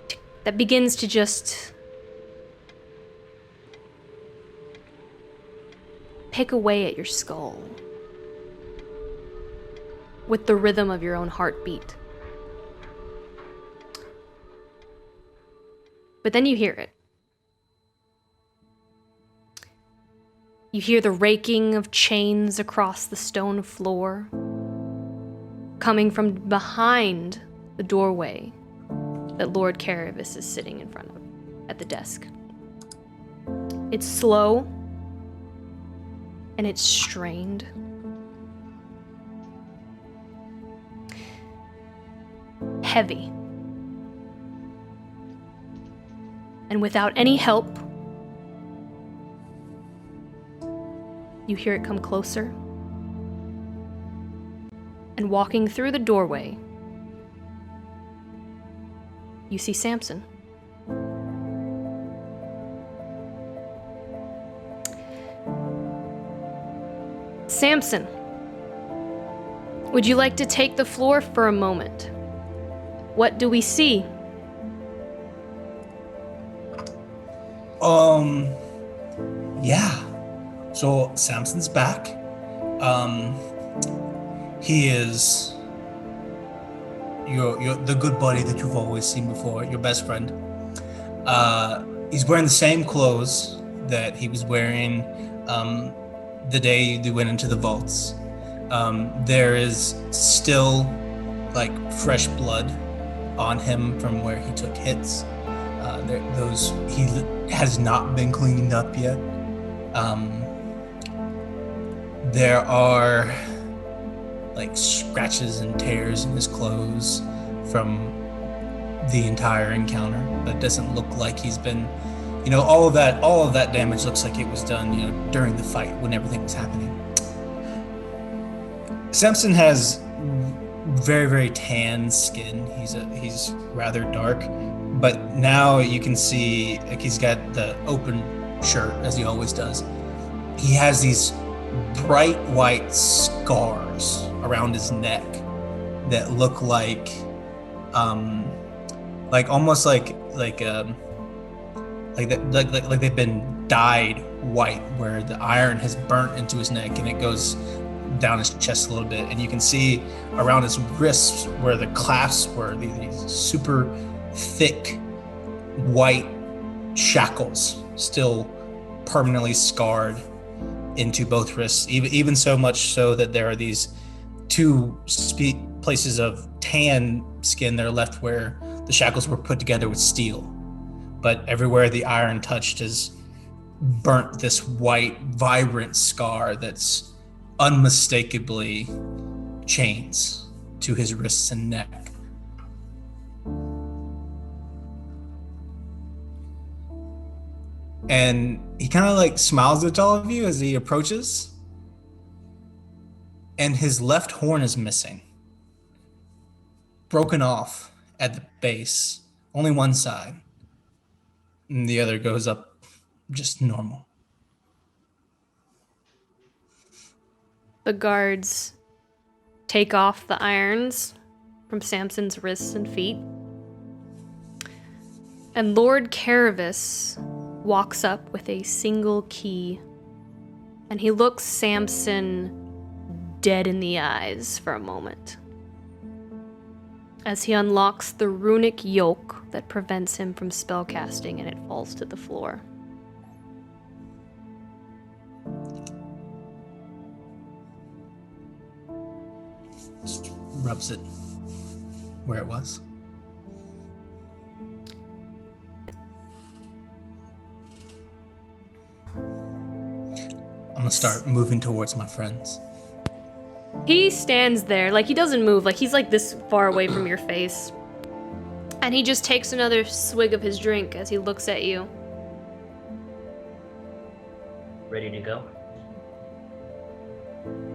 tick that begins to just pick away at your skull with the rhythm of your own heartbeat. But then you hear it. You hear the raking of chains across the stone floor, coming from behind the doorway that Lord Kareviss is sitting in front of at the desk. It's slow, and it's strained. Heavy. And without any help, you hear it come closer. And walking through the doorway, you see Samson. Samson, would you like to take the floor for a moment? What do we see? Yeah. So Samson's back. He is your the good buddy that you've always seen before, your best friend. He's wearing the same clothes that he was wearing the day they went into the vaults. There is still like fresh blood on him from where he took hits. He has not been cleaned up yet. There are like scratches and tears in his clothes from the entire encounter, but it doesn't look like he's been, all of that damage looks like it was done, during the fight when everything was happening. Samson has very, very tan skin. He's rather dark, but now you can see like he's got the open shirt as he always does. he has these bright white scars around his neck that look like almost like they've been dyed white, where the iron has burnt into his neck and it goes down his chest a little bit, and you can see around his wrists where the clasps were these super thick white shackles still permanently scarred into both wrists, even so much so that there are these two places of tan skin that are left where the shackles were put together with steel, but everywhere the iron touched has burnt this white vibrant scar that's unmistakably chains to his wrists and neck. And he kind of like smiles at all of you as he approaches, and his left horn is missing, broken off at the base, only one side, and the other goes up just normal. The guards take off the irons from Samson's wrists and feet, and Lord Kareviss walks up with a single key, and he looks Samson dead in the eyes for a moment as he unlocks the runic yoke that prevents him from spellcasting, and it falls to the floor. Just rubs it where it was. I'm gonna start moving towards my friends. He stands there, like he doesn't move, like he's like this far away from your face. And he just takes another swig of his drink as he looks at you. Ready to go?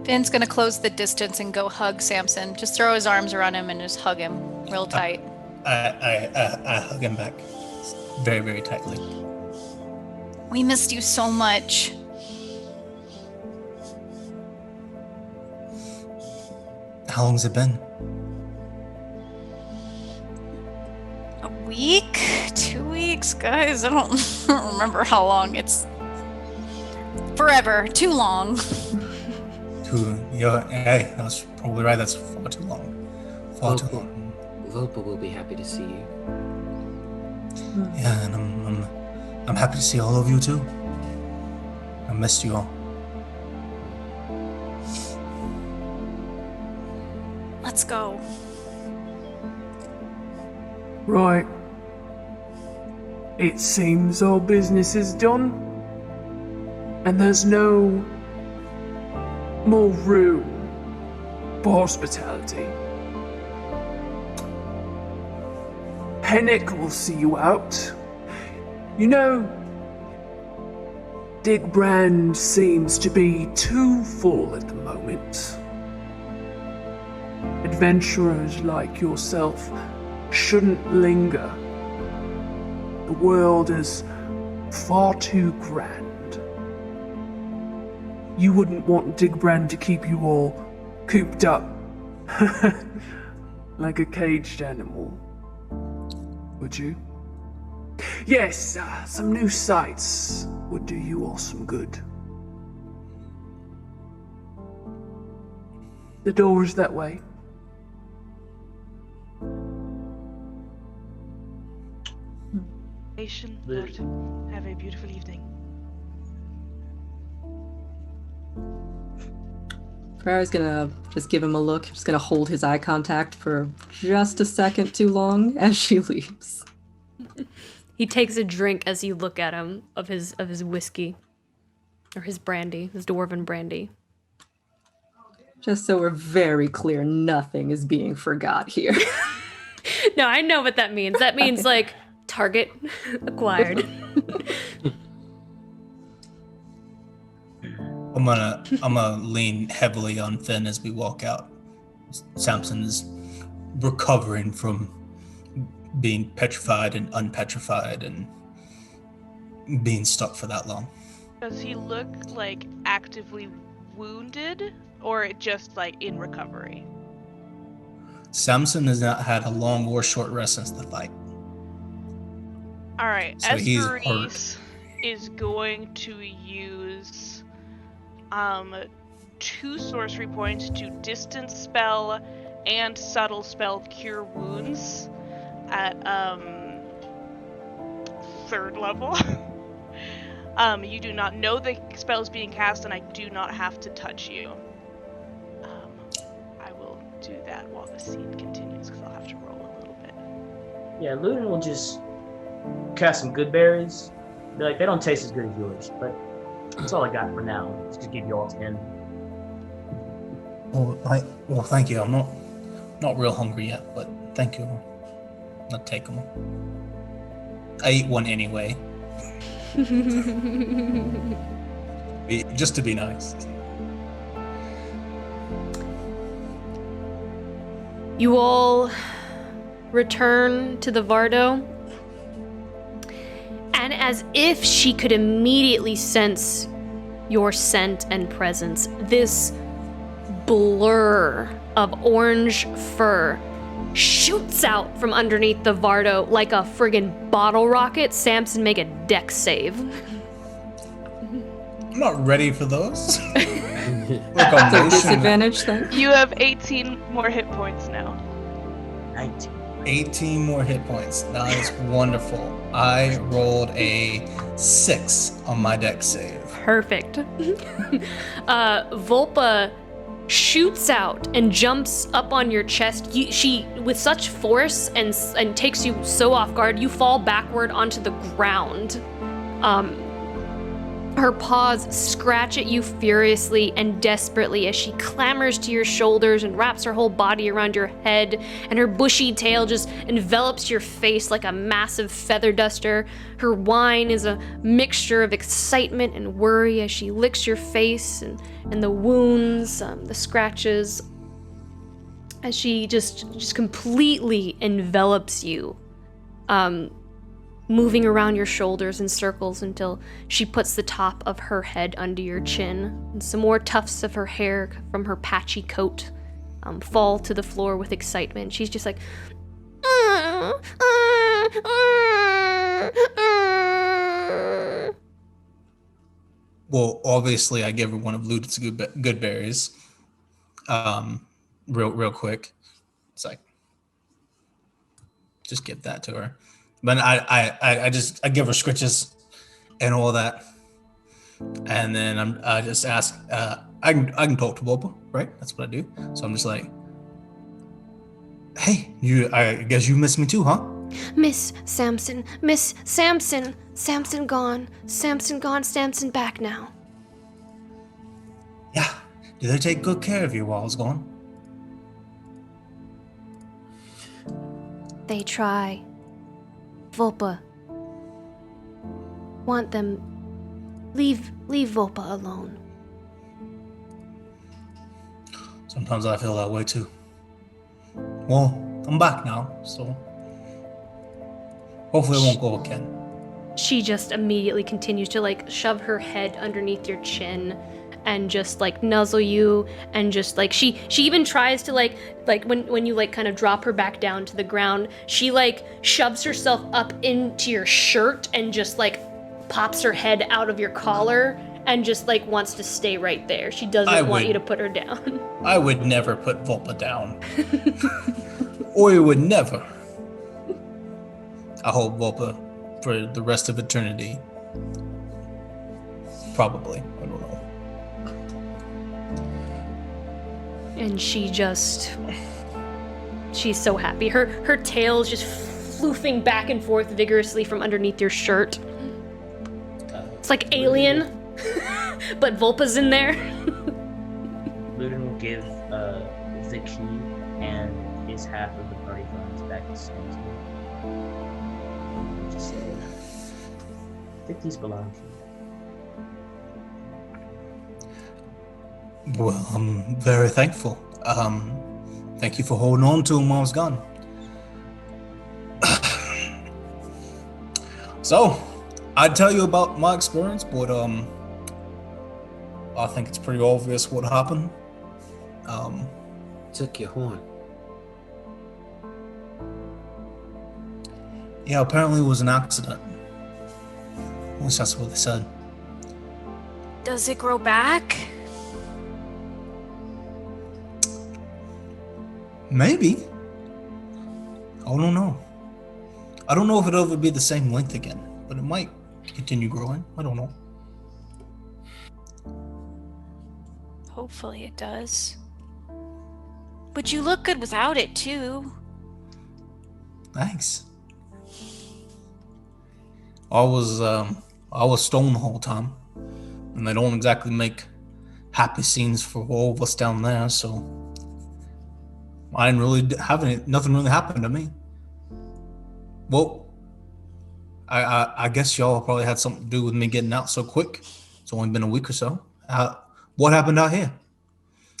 Finn's gonna close the distance and go hug Samson. Just throw his arms around him and just hug him real tight. I hug him back very, very tightly. We missed you so much. How long's it been? A week? 2 weeks? Guys, I don't remember how long. It's forever. Too long. Hey, that's probably right. That's far too long. Far too long. Vopa will be happy to see you. Yeah, and I'm happy to see all of you too. I missed you all. Let's go. Right. It seems our business is done, and there's no more room for hospitality. Hennick will see you out. You know, Digbrand seems to be too full at the moment. Adventurers like yourself shouldn't linger. The world is far too grand. You wouldn't want Digbrand to keep you all cooped up like a caged animal, would you? Yes, some new sights would do you all some good. The door is that way. Lord, have a beautiful evening. Farrah's gonna just give him a look. Just gonna hold his eye contact for just a second too long as she leaves. He takes a drink as you look at him of his whiskey. Or his brandy, his dwarven brandy. Just so we're very clear, nothing is being forgot here. No, I know what that means. That means like target acquired. I'm gonna lean heavily on Finn as we walk out. Samson is recovering from being petrified and unpetrified and being stuck for that long. Does he look like actively wounded or just like in recovery? Samson has not had a long or short rest since the fight. Alright, So he's hurt. Esperise is going to use 2 sorcery points to distance spell and subtle spell cure wounds at 3rd level. You do not know the spell is being cast, and I do not have to touch you. I will do that while the scene continues, because I'll have to roll a little bit. Yeah, Ludin will just cast some good berries. Be like, they don't taste as good as yours, but that's all I got for now. Just to give you all 10. Well, thank you. I'm not real hungry yet, but thank you. I'll take them. I ate one anyway. Just to be nice. You all return to the Vardo, and as if she could immediately sense your scent and presence, this blur of orange fur shoots out from underneath the Vardo like a friggin' bottle rocket. Samson, make a dex save. I'm not ready for those. It's a disadvantage thing. You have 18 more hit points now. 19. 18 more hit points. That is wonderful. I rolled a 6 on my dex save. Perfect. Volpa shoots out and jumps up on your chest. She, with such force and takes you so off guard, you fall backward onto the ground. Her paws scratch at you furiously and desperately as she clambers to your shoulders and wraps her whole body around your head, and her bushy tail just envelops your face like a massive feather duster. Her whine is a mixture of excitement and worry as she licks your face and the wounds, the scratches, as she just completely envelops you. Moving around your shoulders in circles until she puts the top of her head under your chin, and some more tufts of her hair from her patchy coat fall to the floor with excitement. She's just like, Well, obviously, I give her one of Ludin's good berries. Real quick. It's like, just give that to her. But I give her scritches and all that, and then I just ask. I can talk to Boba, right? That's what I do. So I'm just like, hey, I guess you miss me too, huh? Miss Samson, Samson gone, Samson back now. Yeah. Did they take good care of you while I was gone? They try. Volpa. Want them. Leave Volpa alone. Sometimes I feel that way too. Well, I'm back now, so hopefully it won't go again. she just immediately continues to shove her head underneath your chin and just nuzzle you, and just she even tries to when you kind of drop her back down to the ground, she shoves herself up into your shirt and just pops her head out of your collar and just wants to stay right there. She doesn't want you to put her down. I would never put Volpa down. Or you would never. I hold Volpa for the rest of eternity. Probably. I don't know. And she's so happy. Her tail's just floofing back and forth vigorously from underneath your shirt. It's like Alien, but Volpa's in there. Ludin will give the key and his half of the party funds back to Samson. Just say, I think these belong to you. Well, I'm very thankful. Thank you for holding on to him while I was gone. So, I'd tell you about my experience, but I think it's pretty obvious what happened. Took your horn. Yeah, apparently it was an accident. At least that's what they said. Does it grow back? Maybe. I don't know. I don't know if it'll ever be the same length again, but it might continue growing. I don't know. Hopefully it does. But you look good without it, too. Thanks. I was stoned the whole time, and they don't exactly make happy scenes for all of us down there, so I didn't really have nothing really happened to me. Well, I guess y'all probably had something to do with me getting out so quick. It's only been a week or so. What happened out here?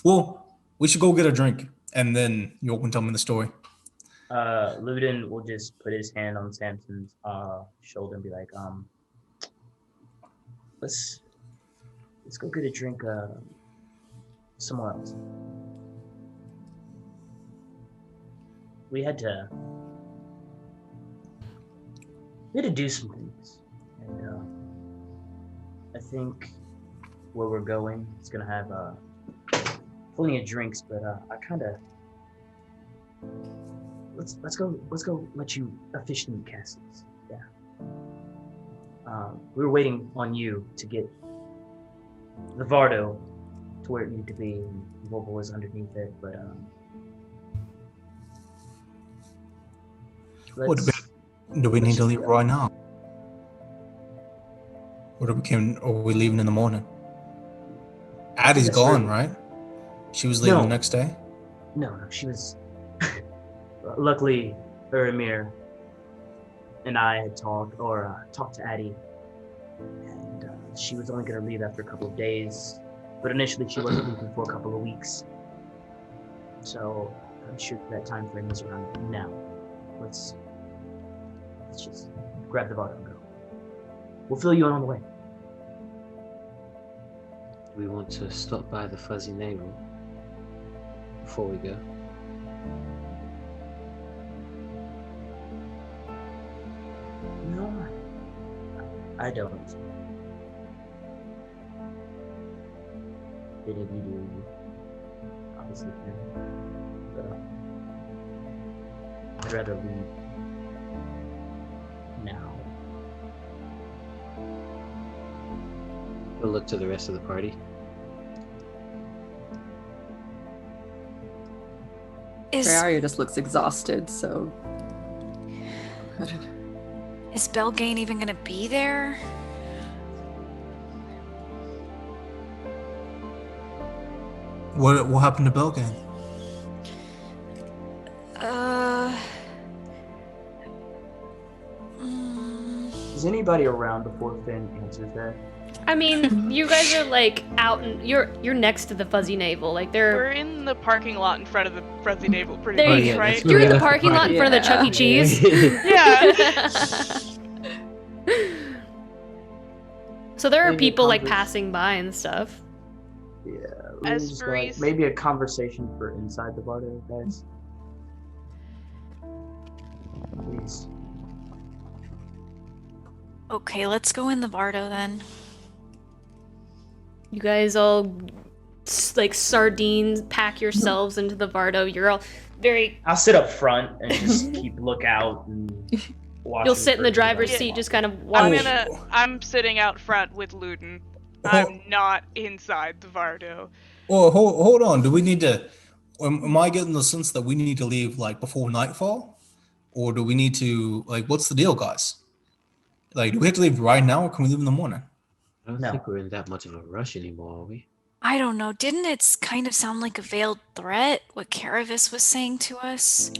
Well, we should go get a drink, and then you can tell me the story. Ludin will just put his hand on Samson's shoulder and be like, let's go get a drink somewhere else. We had to do some things, and I think where we're going, it's gonna have plenty of drinks, but I kind of let's go let you officially cast this. Yeah. We were waiting on you to get the Vardo to where it needed to be, and Volvo was underneath it, but do we need to leave right now? Or are we leaving in the morning? Addie's gone, right? She was leaving the next day? No, she was... Luckily, Erimir and I had talked to Addie, and she was only going to leave after a couple of days, but initially she wasn't leaving for a couple of weeks. So I'm sure that time frame is around now. Let's just grab the bottle and go. We'll fill you in on the way. We want to stop by the Fuzzy Navel before we go. No, I don't. Did you do? Obviously, but I'd rather leave now. We'll look to the rest of the party. Arya just looks exhausted, so... Is Belgain even gonna be there? What happened to Belgain? Is anybody around before Finn answers that? I mean, you guys are like out and you're next to the Fuzzy Navel. Like We're in the parking lot in front of the Fuzzy Navel, pretty There much, you go. right? You're in the parking lot in front of the Chuck E. Cheese. Yeah. So there are Maybe a people like passing by and stuff. Yeah. As just Breeze- maybe a conversation for inside the bar, guys. Please. Okay, let's go in the Bardo then. You guys all like sardines pack yourselves into the Vardo. You're all very. I'll sit up front and just keep look out and watch. You'll sit in the driver's seat, just kind of watch. I'm sitting out front with Ludin. I'm not inside the Vardo. Oh, hold on. Do we need to? Am I getting the sense that we need to leave like before nightfall, or do we need to like? What's the deal, guys? Like, do we have to leave right now, or can we leave in the morning? I don't think we're in that much of a rush anymore, are we? I don't know. Didn't it kind of sound like a veiled threat, what Kareviss was saying to us?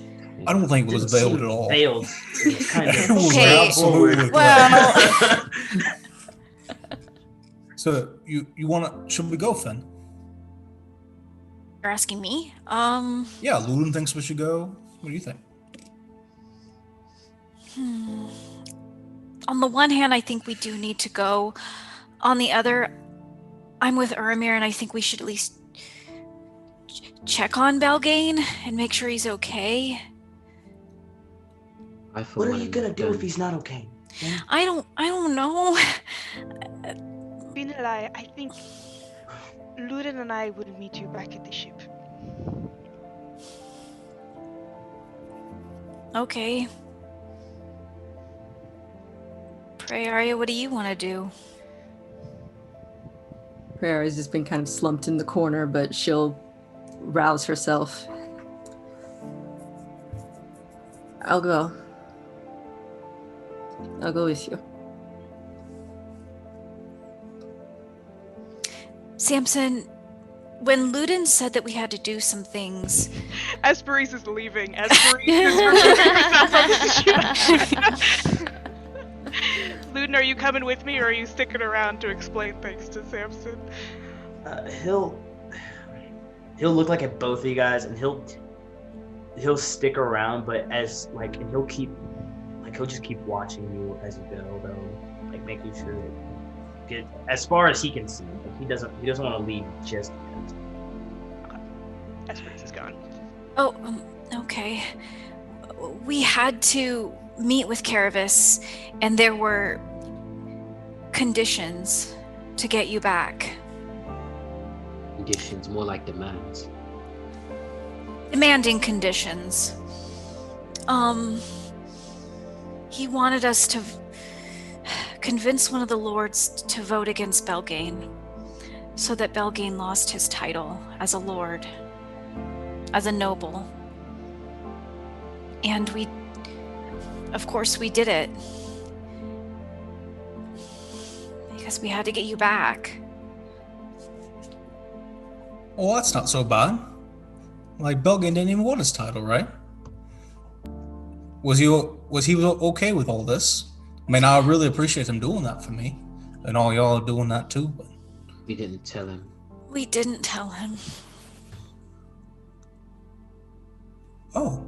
I don't think it was veiled at all. Veiled. Kind of. Okay. Well. So you wanna? Should we go, Finn? You're asking me? Yeah, Ludin thinks we should go. What do you think? On the one hand, I think we do need to go. On the other, I'm with Uramir, and I think we should at least check on Belgain and make sure he's okay. What are you gonna do if he's not okay? Yeah? I don't know. Binalai, I think Luden and I will meet you back at the ship. Okay. Praeria, what do you want to do? Prairia's just been kind of slumped in the corner, but she'll rouse herself. I'll go with you. Samson, when Luden said that we had to do some things... Esperise is leaving. Esperise is removing herself from the ship. Luden, are you coming with me, or are you sticking around to explain things to Samson? He'll look like at both of you guys, and he'll stick around, but and he'll just keep watching you as you go, though, like making sure that get as far as he can see. Like he doesn't want to leave just yet. Okay. Esperance is gone. Oh, okay. We had to meet with Kareviss, and there were conditions to get you back. Conditions, more like demands. Demanding conditions. He wanted us to convince one of the lords to vote against Belgain, so that Belgain lost his title as a lord, as a noble. And of course we did it. Because we had to get you back. Well, that's not so bad. Like, Belgain didn't even want his title, right? Was he okay with all this? I mean, I really appreciate him doing that for me. And all y'all are doing that too, but... We didn't tell him. We didn't tell him. Oh.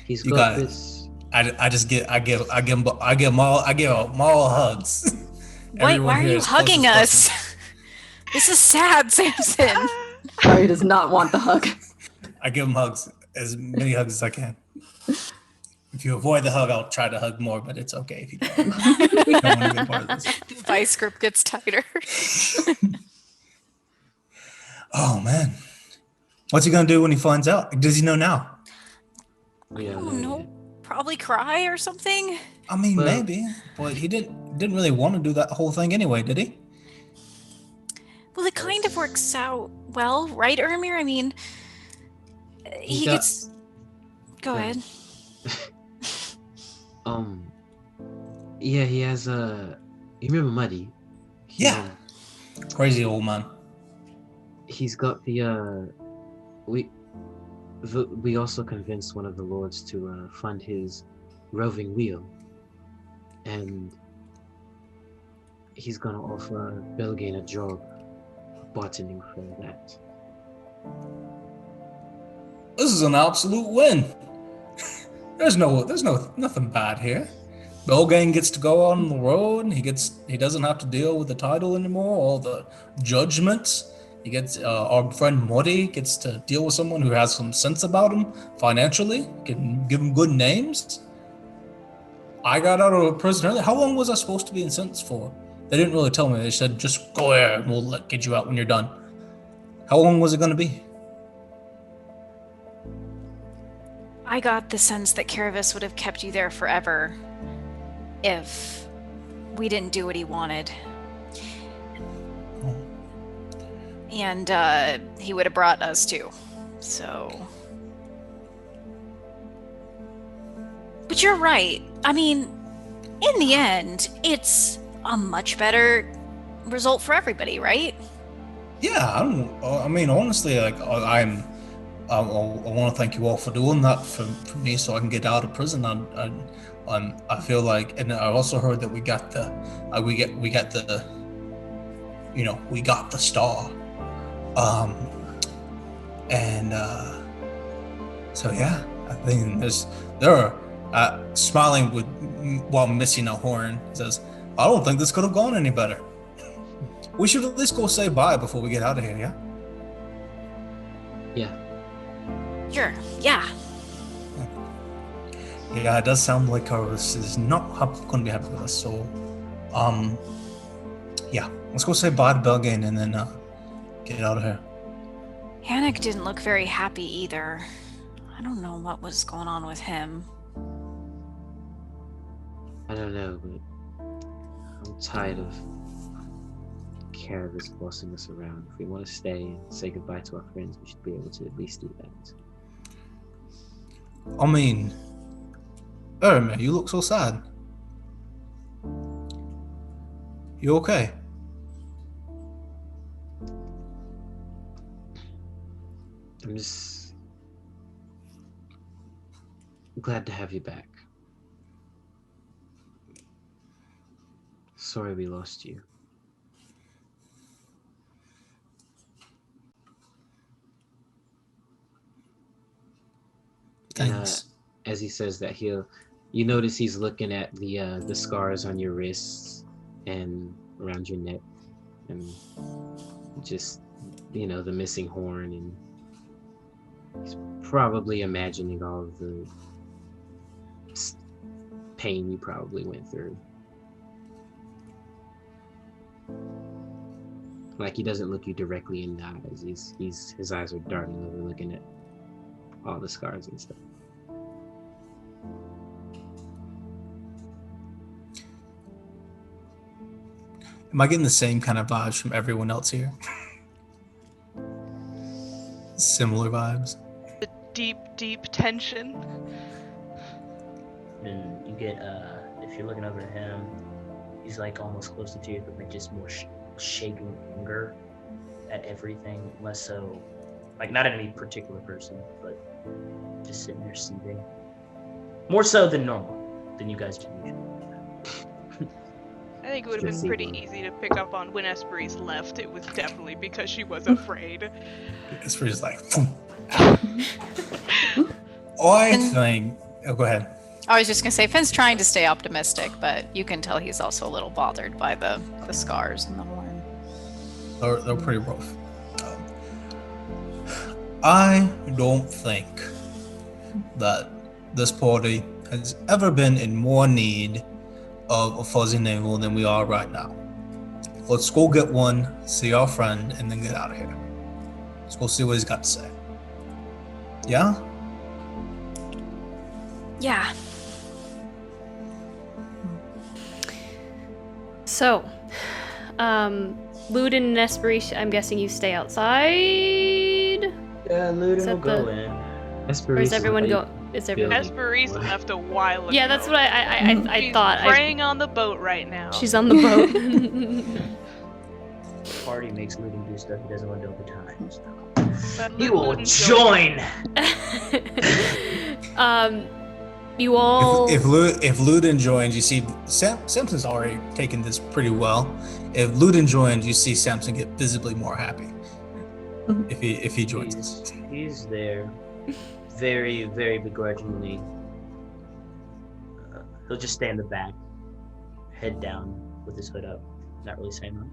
He's got this. I give them all hugs. Why are you hugging us? This is sad, Samson. He does not want the hug. I give him hugs, as many hugs as I can. If you avoid the hug, I'll try to hug more, but it's okay if you don't. You don't want to be part of this. The vice grip gets tighter. Oh, man. What's he going to do when he finds out? Does he know now? I don't know. Probably cry or something? I mean, maybe. But he didn't really want to do that whole thing anyway, did he? Well, it kind of works out well, right, Uramir? I mean, he gets... Go ahead. Yeah, he has you remember Muddy? Yeah. Crazy old man. He's got we also convinced one of the lords to fund his roving wheel, and he's gonna offer Belgain a job bartending for that. This is an absolute win. There's nothing bad here. Belgain gets to go on the road. He doesn't have to deal with the title anymore, all the judgments. He gets our friend Marty gets to deal with someone who has some sense about him financially, can give him good names. I got out of prison early. How long was I supposed to be in sentence for? They didn't really tell me. They said, just go here and we'll get you out when you're done. How long was it going to be? I got the sense that Kareviss would have kept you there forever if we didn't do what he wanted. And he would have brought us too. So... But you're right. I mean, in the end, it's a much better result for everybody, right? Yeah, I mean, honestly, like, I want to thank you all for doing that for me, so I can get out of prison. I feel like, and I also heard that we got the star, so yeah, I think there are smiling while missing a horn, says, I don't think this could have gone any better. We should at least go say bye before we get out of here, yeah? Yeah. Sure, yeah. Yeah, it does sound like Kareviss is not going to be happy with us, so, yeah. Let's go say bye to Belgain and then, get out of here. Yannick didn't look very happy either. I don't know what was going on with him. I don't know, but I'm tired of Kareviss bossing us around. If we want to stay and say goodbye to our friends, we should be able to at least do that. I mean, man, you look so sad. You okay? I'm just glad to have you back. Sorry we lost you. Thanks. As he says that, you notice he's looking at the scars on your wrists and around your neck, and just the missing horn, and he's probably imagining all of the pain you probably went through. Like, he doesn't look you directly in the eyes. His eyes are darting over, looking at all the scars and stuff. Am I getting the same kind of vibes from everyone else here? Similar vibes. The deep tension. And you get, if you're looking over at him, he's like almost close to tears, but like just more shaking anger at everything, less so, like not at any particular person, but just sitting there seething. More so than normal, than you guys do usually. I think it would have been pretty easy to pick up on when Esperie's left. It was definitely because she was afraid. Esperie's like, I think. Oh, go ahead. I was just gonna say, Finn's trying to stay optimistic, but you can tell he's also a little bothered by the scars and the horn. They're pretty rough. I don't think that this party has ever been in more need of a fuzzy navel than we are right now. Let's go get one, see our friend, and then get out of here. Let's go see what he's got to say. Yeah? Yeah. So, Ludin and Esperie, I'm guessing you stay outside? Yeah, Ludin will go in. Or is everyone go? Is everyone? Esperie's left a while ago. Yeah, that's what I thought. She's praying on the boat right now. She's on the boat. The party makes Ludin do stuff he doesn't want to do all the time. So. You will join! You all... If Ludin joins, you see Samson's already taken this pretty well. If Ludin joins, you see Samson get visibly more happy. If he joins us. He's there. Very, very begrudgingly. He'll just stay in the back, head down with his hood up, not really saying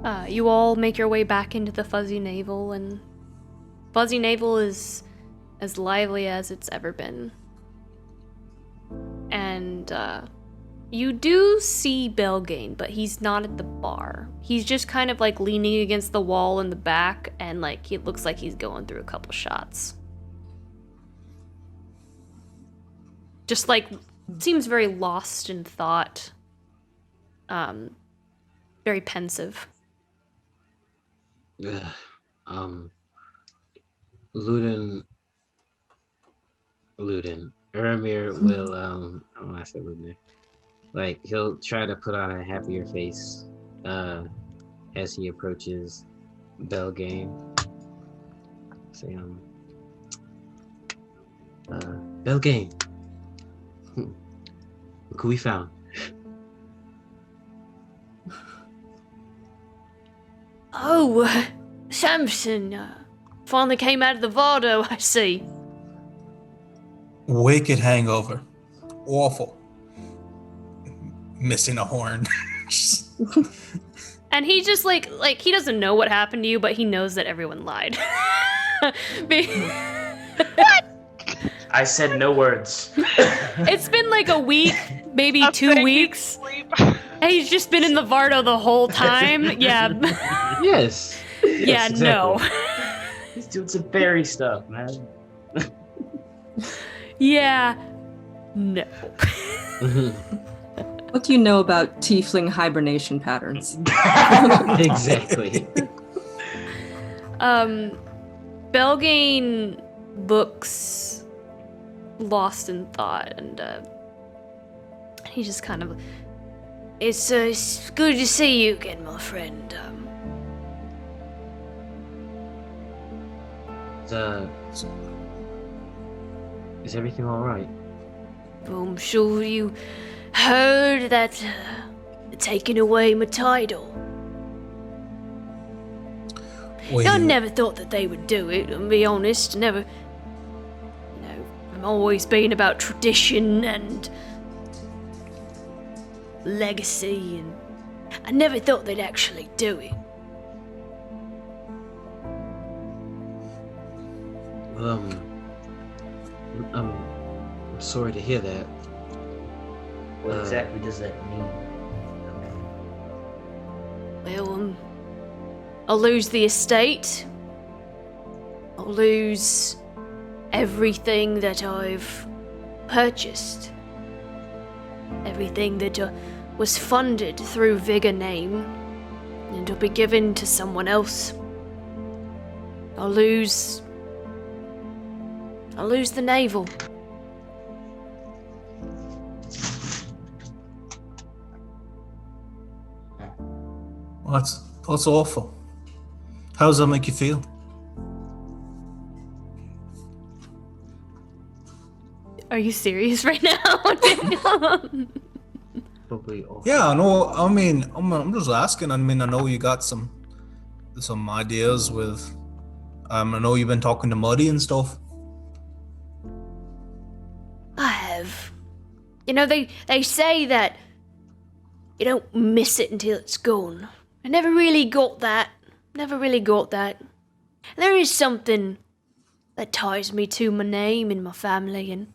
much. You all make your way back into the Fuzzy Navel, and Fuzzy Navel is as lively as it's ever been. And you do see Belgain, but he's not at the bar. He's just kind of like leaning against the wall in the back, and like it looks like he's going through a couple shots. Just like seems very lost in thought. Very pensive. Ludin, Eramir will, I said Ludin. Like, he'll try to put on a happier face, as he approaches Belgain. Say, Belgain, look who we found. Oh, Samson, finally came out of the Vardo, I see. Wicked hangover. Awful. missing a horn. And he just like he doesn't know what happened to you, but he knows that everyone lied. What? I said no words. It's been like a week, maybe 2 weeks. And he's just been in the Vardo the whole time. Yeah. Yes. Yeah, Yes, no. He's doing some fairy stuff, man. Yeah. No. What do you know about tiefling hibernation patterns? Exactly. Belgain looks lost in thought, and he just kind of... It's good to see you again, my friend. Is everything all right? I'm sure you heard that they're taking away my title. I never thought that they would do it, to be honest. Never. You know, I'm always been about tradition and legacy, and I never thought they'd actually do it. Well, I'm sorry to hear that. What exactly does that mean? Well, I'll lose the estate. I'll lose everything that I've purchased. Everything that was funded through Vigor name, and it'll be given to someone else. I'll lose the navel. Well, that's awful. How does that make you feel? Are you serious right now? Probably awful. Yeah, I know. I mean, I'm just asking. I mean, I know you got some ideas with. I know you've been talking to Muddy and stuff. I have. You know, they say that you don't miss it until it's gone. I never really got that. There is something that ties me to my name and my family, and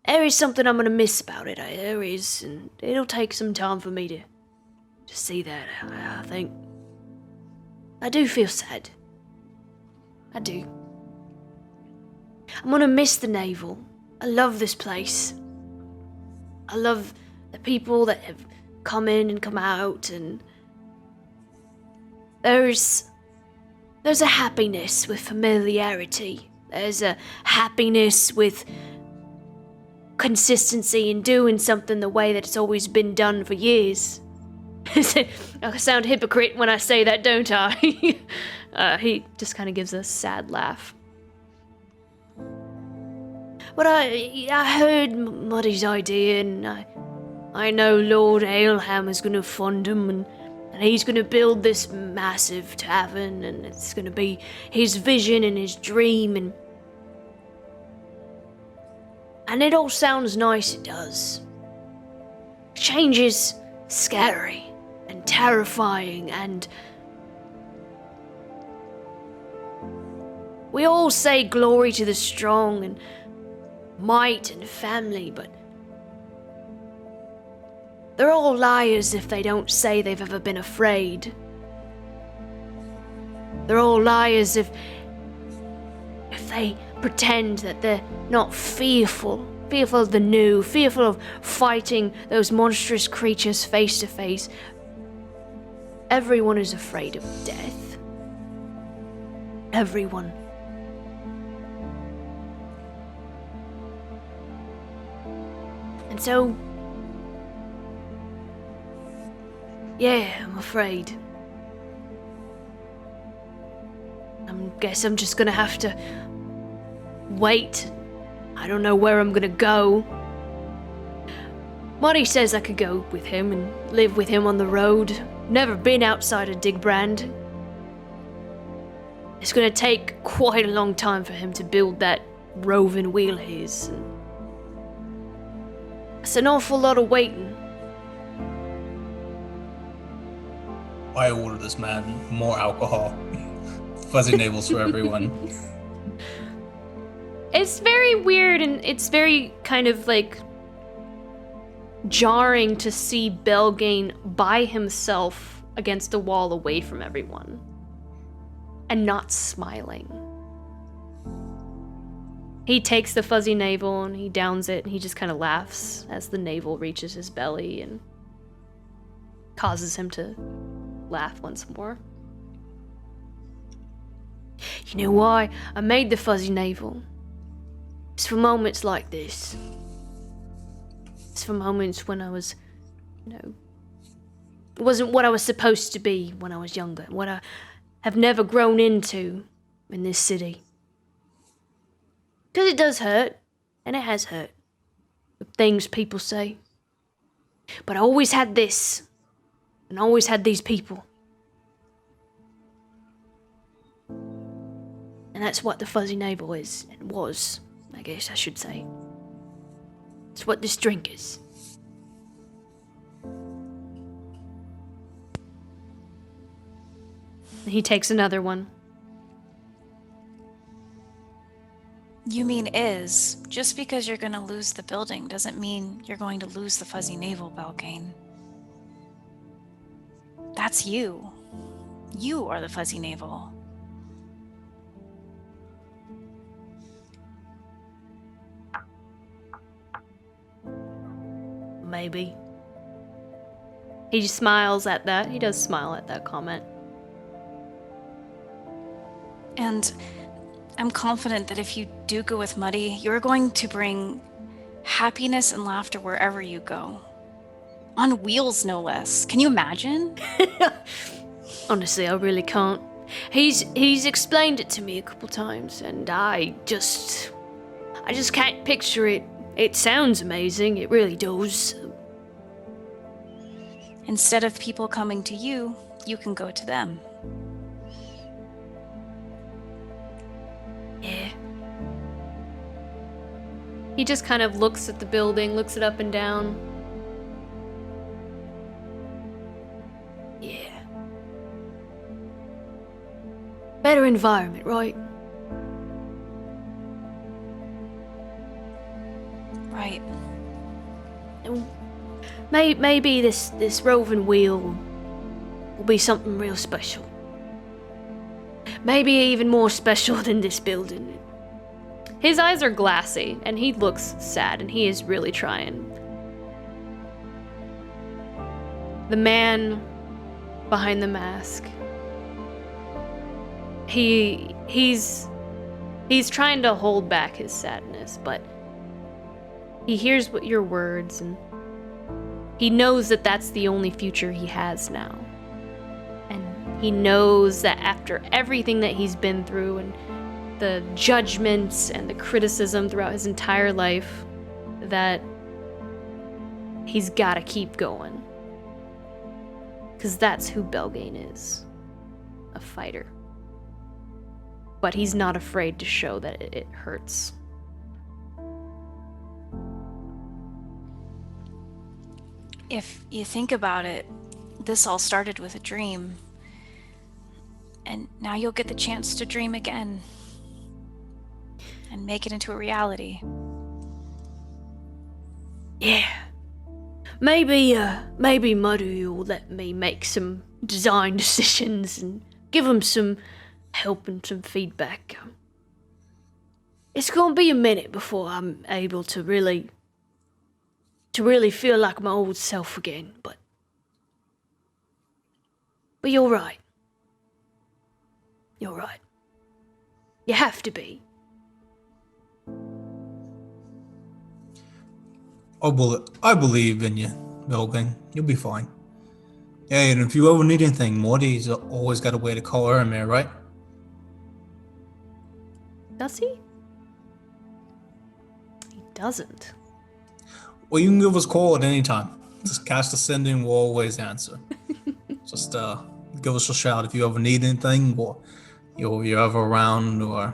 there is something I'm gonna miss about it. There is, and it'll take some time for me to see that. I think I do feel sad. I do. I'm gonna miss the navel. I love this place. I love the people that have come in and come out, and there's a happiness with familiarity. There's a happiness with consistency in doing something the way that it's always been done for years. I sound hypocrite when I say that, don't I? He just kind of gives a sad laugh. But I heard Muddy's idea, and I know Lord Aelhammer's gonna fund him, and he's gonna build this massive tavern, and it's gonna be his vision and his dream, and it all sounds nice, it does. Change is scary and terrifying, and we all say glory to the strong and might and family, but they're all liars if they don't say they've ever been afraid. They're all liars if they pretend that they're not fearful of the new, fearful of fighting those monstrous creatures face to face. Everyone is afraid of death. Everyone. And so, yeah, I'm afraid. I guess I'm just gonna have to wait. I don't know where I'm gonna go. Marty says I could go with him and live with him on the road. Never been outside of Digbrand. It's gonna take quite a long time for him to build that roving wheel of his. That's an awful lot of waiting. I order this man more alcohol. Fuzzy navels for everyone. It's very weird, and it's very kind of like jarring to see Belgain by himself against a wall away from everyone and not smiling. He takes the fuzzy navel and he downs it, and he just kind of laughs as the navel reaches his belly and causes him to laugh once more. You know why I made the fuzzy navel? It's for moments like this. It's for moments when I was, it wasn't what I was supposed to be when I was younger, what I have never grown into in this city. Because it does hurt, and it has hurt, the things people say. But I always had this, and I always had these people. And that's what the fuzzy navel is, and was, I guess I should say. It's what this drink is. He takes another one. You mean is. Just because you're going to lose the building doesn't mean you're going to lose the fuzzy navel, Belgain. That's you. You are the fuzzy navel. Maybe. He just smiles at that. He does smile at that comment. And I'm confident that if you do go with Muddy, you're going to bring happiness and laughter wherever you go. On wheels, no less. Can you imagine? Honestly, I really can't. He's explained it to me a couple times, and I just can't picture it. It sounds amazing, it really does. Instead of people coming to you, you can go to them. Yeah. He just kind of looks at the building, looks it up and down. Yeah. Better environment, right? Right. Maybe this roving wheel will be something real special. Maybe even more special than this building. His eyes are glassy, and he looks sad, and he is really trying. The man behind the mask. He's trying to hold back his sadness, but he hears what your words, and he knows that that's the only future he has now. And he knows that after everything that he's been through, and the judgments and the criticism throughout his entire life, that he's gotta keep going. Because that's who Belgain is. A fighter. But he's not afraid to show that it hurts. If you think about it, this all started with a dream. And now you'll get the chance to dream again. And make it into a reality. Yeah. Maybe Muddy will let me make some design decisions and give him some help and some feedback. It's gonna be a minute before I'm able to really feel like my old self again, but you're right. You're right. You have to be. I believe in you, Belgain. You'll be fine. Hey, and if you ever need anything, Morty's always got a way to call Aramir, right? Does he? He doesn't. Well, you can give us a call at any time. Just cast ascending, we'll always answer. Just give us a shout if you ever need anything, or you're ever around, or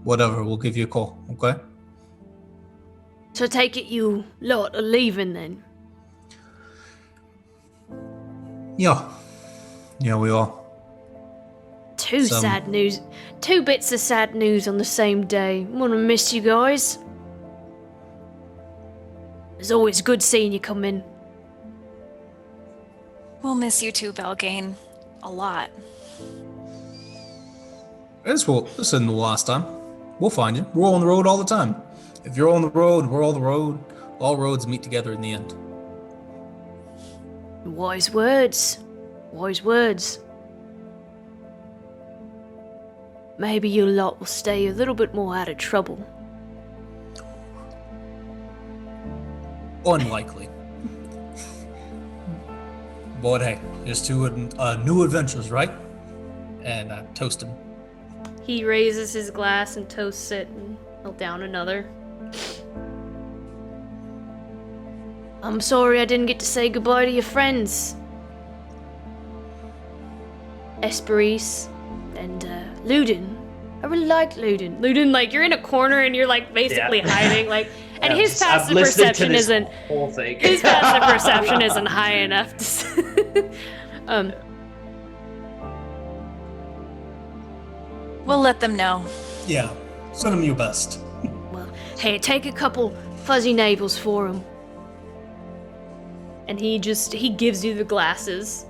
whatever. We'll give you a call, okay? So I take it you lot are leaving then? Yeah. Yeah, we are. Two bits of sad news on the same day. Wanna miss you guys. It's always good seeing you come in. We'll miss you too, Belgain. A lot. This isn't the last time. We'll find you. We're all on the road all the time. If you're on the road, we're on the road. All roads meet together in the end. Wise words. Wise words. Maybe you lot will stay a little bit more out of trouble. Unlikely. But hey, here's two new adventures, right? And I toast him. He raises his glass and toasts it, and he'll down another. I'm sorry I didn't get to say goodbye to your friends. Esperis and Ludin. I really liked Ludin. Ludin, like, you're in a corner and you're, like, basically hiding, like, and his passive I've listened perception to this isn't... whole thing. His passive perception isn't high enough to... We'll let them know. Yeah, send them your best. Well, hey, take a couple fuzzy navels for him. And he gives you the glasses.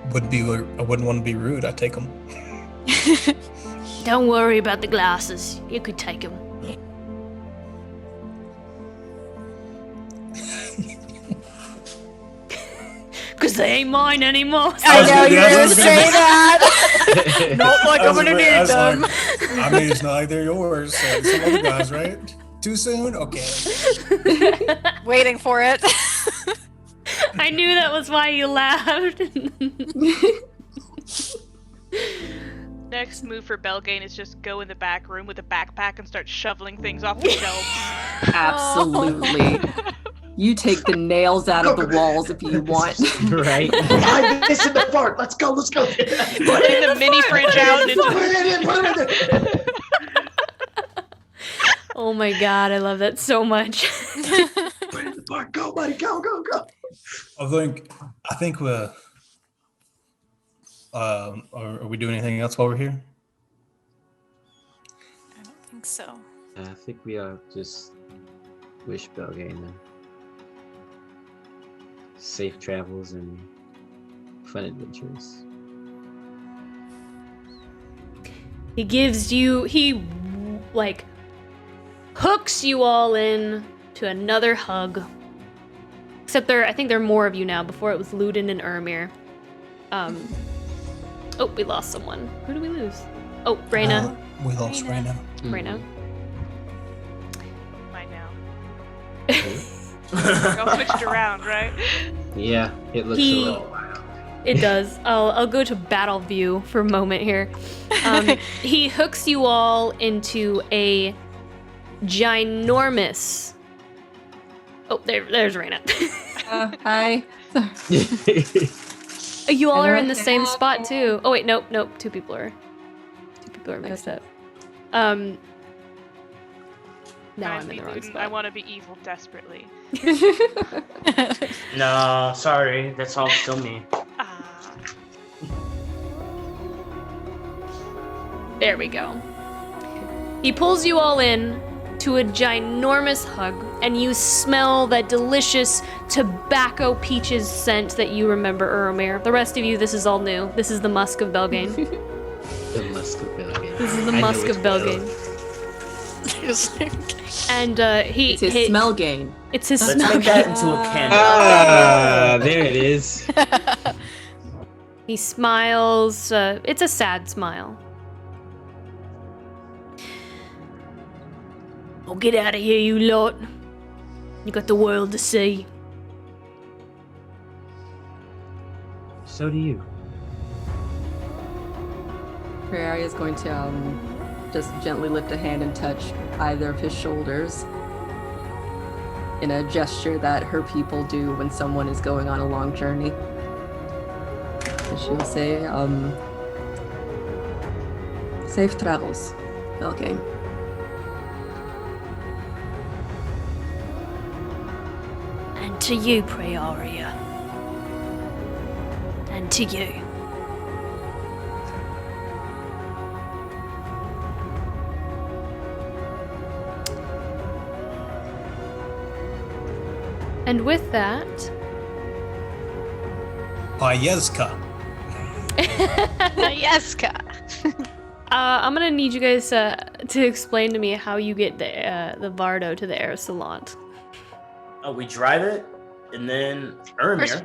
I wouldn't want to be rude. I'd take them. Don't worry about the glasses. You could take them. Because they ain't mine anymore. I know you're gonna say that. Not like I'm gonna need them. I mean, it's neither yours. So it's some other guys, right? Too soon? Okay. Waiting for it. I knew that was why you laughed. Next move for Belgain is just go in the back room with a backpack and start shoveling things off the shelves. Absolutely. You take the nails out of the walls if you want. Right? Hide this in the fart. Let's go. Putting the mini fridge out and Put it in there. Oh my god, I love that so much. Put it in the fart. Go, buddy. Go. I think we're. Are we doing anything else while we're here? I don't think so. I think we are just wish Belgain safe travels and fun adventures. He like hooks you all in to another hug. Except I think there are more of you now. Before it was Ludin and Ermir. Oh, we lost someone. Who did we lose? Oh, Reyna. We lost Reyna. Reyna. Mine now. It all switched around, right? Yeah, it looks a little wild. It does. I'll go to battle view for a moment here. He hooks you all into a ginormous... Oh, there's Reyna. Hi. You all are in the same spot too. Oh wait, nope. Two people are mixed up. Now I'm in the wrong spot. I want to be evil desperately. No, sorry. That's all still me. There we go. He pulls you all in to a ginormous hug, and you smell that delicious tobacco peaches scent that you remember, Eromir. The rest of you, this is all new. This is the musk of Belgain. The musk of Belgain. This is the musk of Belgain. And it's his smell gain. It's his Let's smell make that gain. into a candle. There it is. He smiles. It's a sad smile. Oh, get out of here, you lot. You got the world to see. So do you. Prairie is going to just gently lift a hand and touch either of his shoulders in a gesture that her people do when someone is going on a long journey. And she'll say, safe travels. Belgain. And to you, Praeria. And to you. And with that, Payeska. Yeska. I'm gonna need you guys to explain to me how you get the Vardo to the Aerisolant. Oh, we drive it, and then Ermir.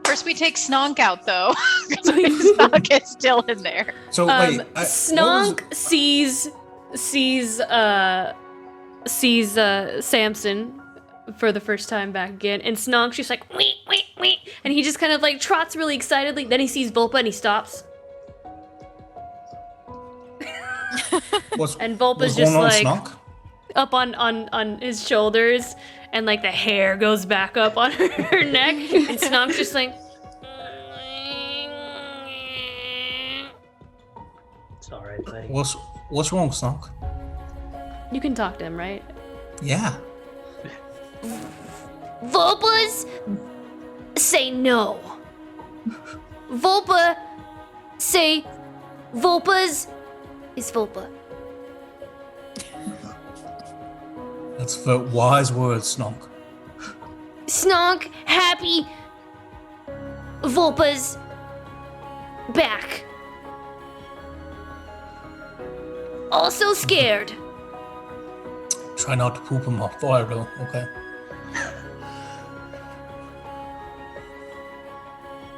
First we take Snonk out, though. Snonk is still in there. So wait, Snonk sees Samson for the first time back again, and Snonk's just like wee wee wee, and he just kind of like trots really excitedly. Then he sees Volpa and he stops. And Volpa's just like Snonk? up on his shoulders, and like the hair goes back up on her neck, and Snonk's just like. It's all right, buddy. What's wrong, Snonk? You can talk to him, right? Yeah. Volpas say no. Volpa say Volpas is Volpa. That's the wise words, Snonk. Snonk happy. Volpa's back. Also scared. Try not to poop him off fire, though, okay?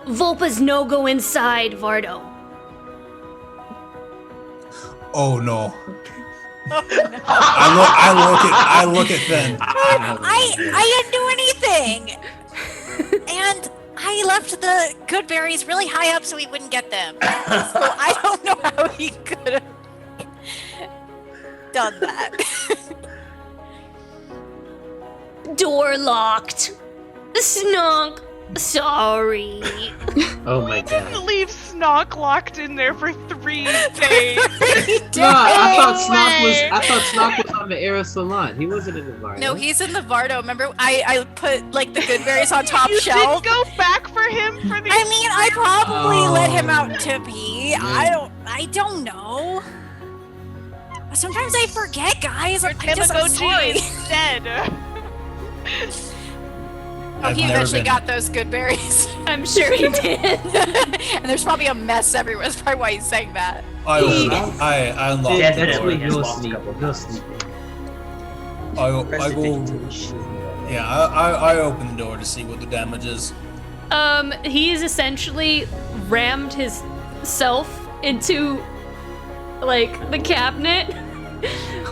Volpa's no go inside, Vardo. Oh no. I look at Ben. I didn't do anything. And I left the good berries really high up so he wouldn't get them. So I don't know how he could have done that. Door locked. Snonk. Sorry. Oh my god. Didn't leave Snonk locked in there for 3 days. No, I thought Snonk was on the Aerisolant. He wasn't in the Vardo. No, he's in the Vardo. Remember, I put like the good berries on top You shelf. did go back for him for the. I mean, I probably let him out to pee. I don't know. Sometimes I forget, guys. I'm Tamagotchi sorry. instead. Oh, he eventually got those good berries. I'm sure he did. And there's probably a mess everywhere. That's probably why he's saying that. I unlocked Yeah, the that's door. what He'll sleep. He'll sleep. I go. Yeah, I open the door to see what the damage is. He's essentially rammed his self into like the cabinet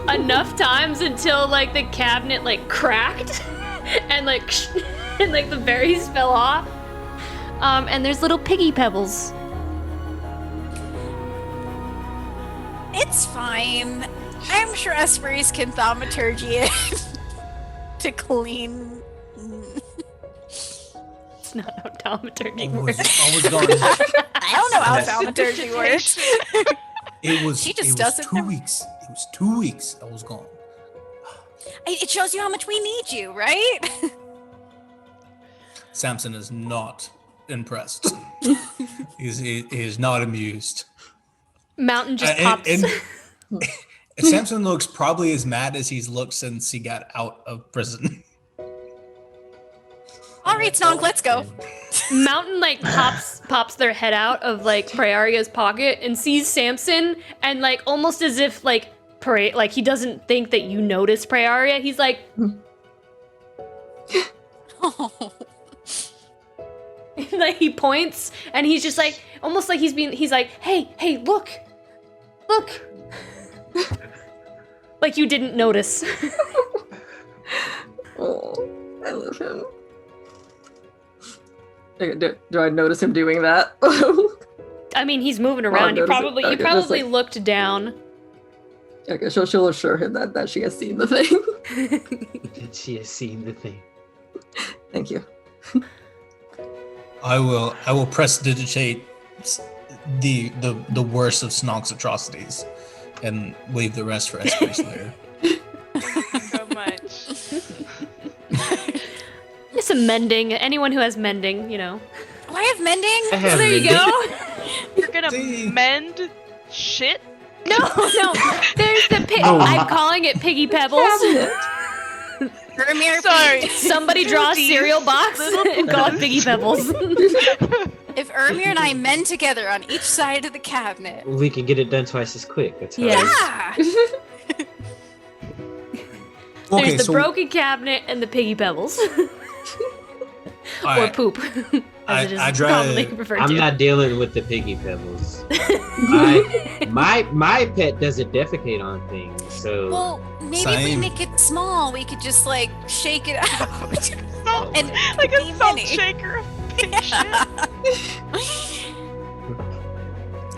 enough times until like the cabinet like cracked and like and like the berries fell off. And there's little piggy pebbles. It's fine. I'm sure Esprit can thaumaturgy it to clean. It's not how thaumaturgy I works. was going. I don't know how thaumaturgy works. It was. She just it was doesn't 2 know. weeks. It was 2 weeks. I was gone. It shows you how much we need you, right? Samson is not impressed. He is not amused. Mountain just pops. And Samson looks probably as mad as he's looked since he got out of prison. All right, Snonk, let's go. Mountain like pops their head out of like Praeria's pocket and sees Samson, and like almost as if like like he doesn't think that you notice Praeria. He's like, like he points and he's just like almost like he's like, hey, look. Like you didn't notice. Oh, I love him. Do I notice him doing that? I mean, he's moving around. You probably like, looked down. Okay, she'll assure him that she has seen the thing. That she has seen the thing. Thank you. I will prestidigitate the worst of Snonk's atrocities and leave the rest for Esper's later. So much. Just some mending. Anyone who has mending, you know. Oh, I have mending? I have There you mending. go. You're gonna mend shit? No. There's the pig. No. I'm calling it Piggy Pebbles. Vermeer, Sorry. Somebody draw a cereal box and call it Piggy Pebbles. If Ermir and I mend together on each side of the cabinet. We can get it done twice as quick. That's how Yes. it is. Yeah. There's Okay, the so broken cabinet and the Piggy Pebbles. Or Alright, poop, as it is I drive- commonly referred I'm to. not dealing with the piggy pebbles. my pet doesn't defecate on things, so Well, maybe if we Same. make it small, we could just like shake it out. Salt, And like be a salt mini. shaker of pig shit.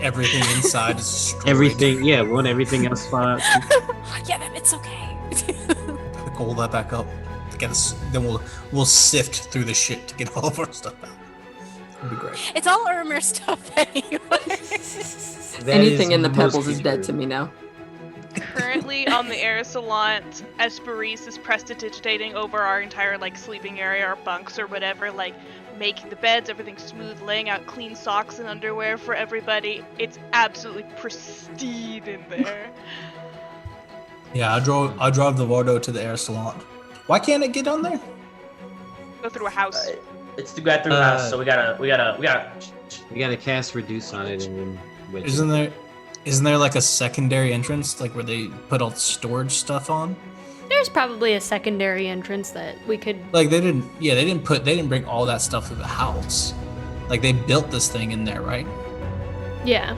everything inside is destroyed. everything. Yeah, won't everything else fall out? Yeah, but it's okay. Pick all that back up. Get us, then we'll sift through the shit to get all of our stuff out. It'll be great. It's all Ermir stuff anyway. That Anything is in the pebbles mostly is dead true. to me now. Currently on the Aerisolant, Esperis is prestidigitating over our entire like sleeping area, our bunks or whatever, like making the beds, everything smooth, laying out clean socks and underwear for everybody. It's absolutely pristine in there. Yeah, I drove the Vardo to the Aerisolant. Why can't it get on there? Go through a house. It's to go through the house, so we gotta. We gotta cast reduce on it, and then with Isn't there like a secondary entrance, like where they put all the storage stuff on? There's probably a secondary entrance that we could. Like they didn't bring all that stuff to the house. Like they built this thing in there, right? Yeah.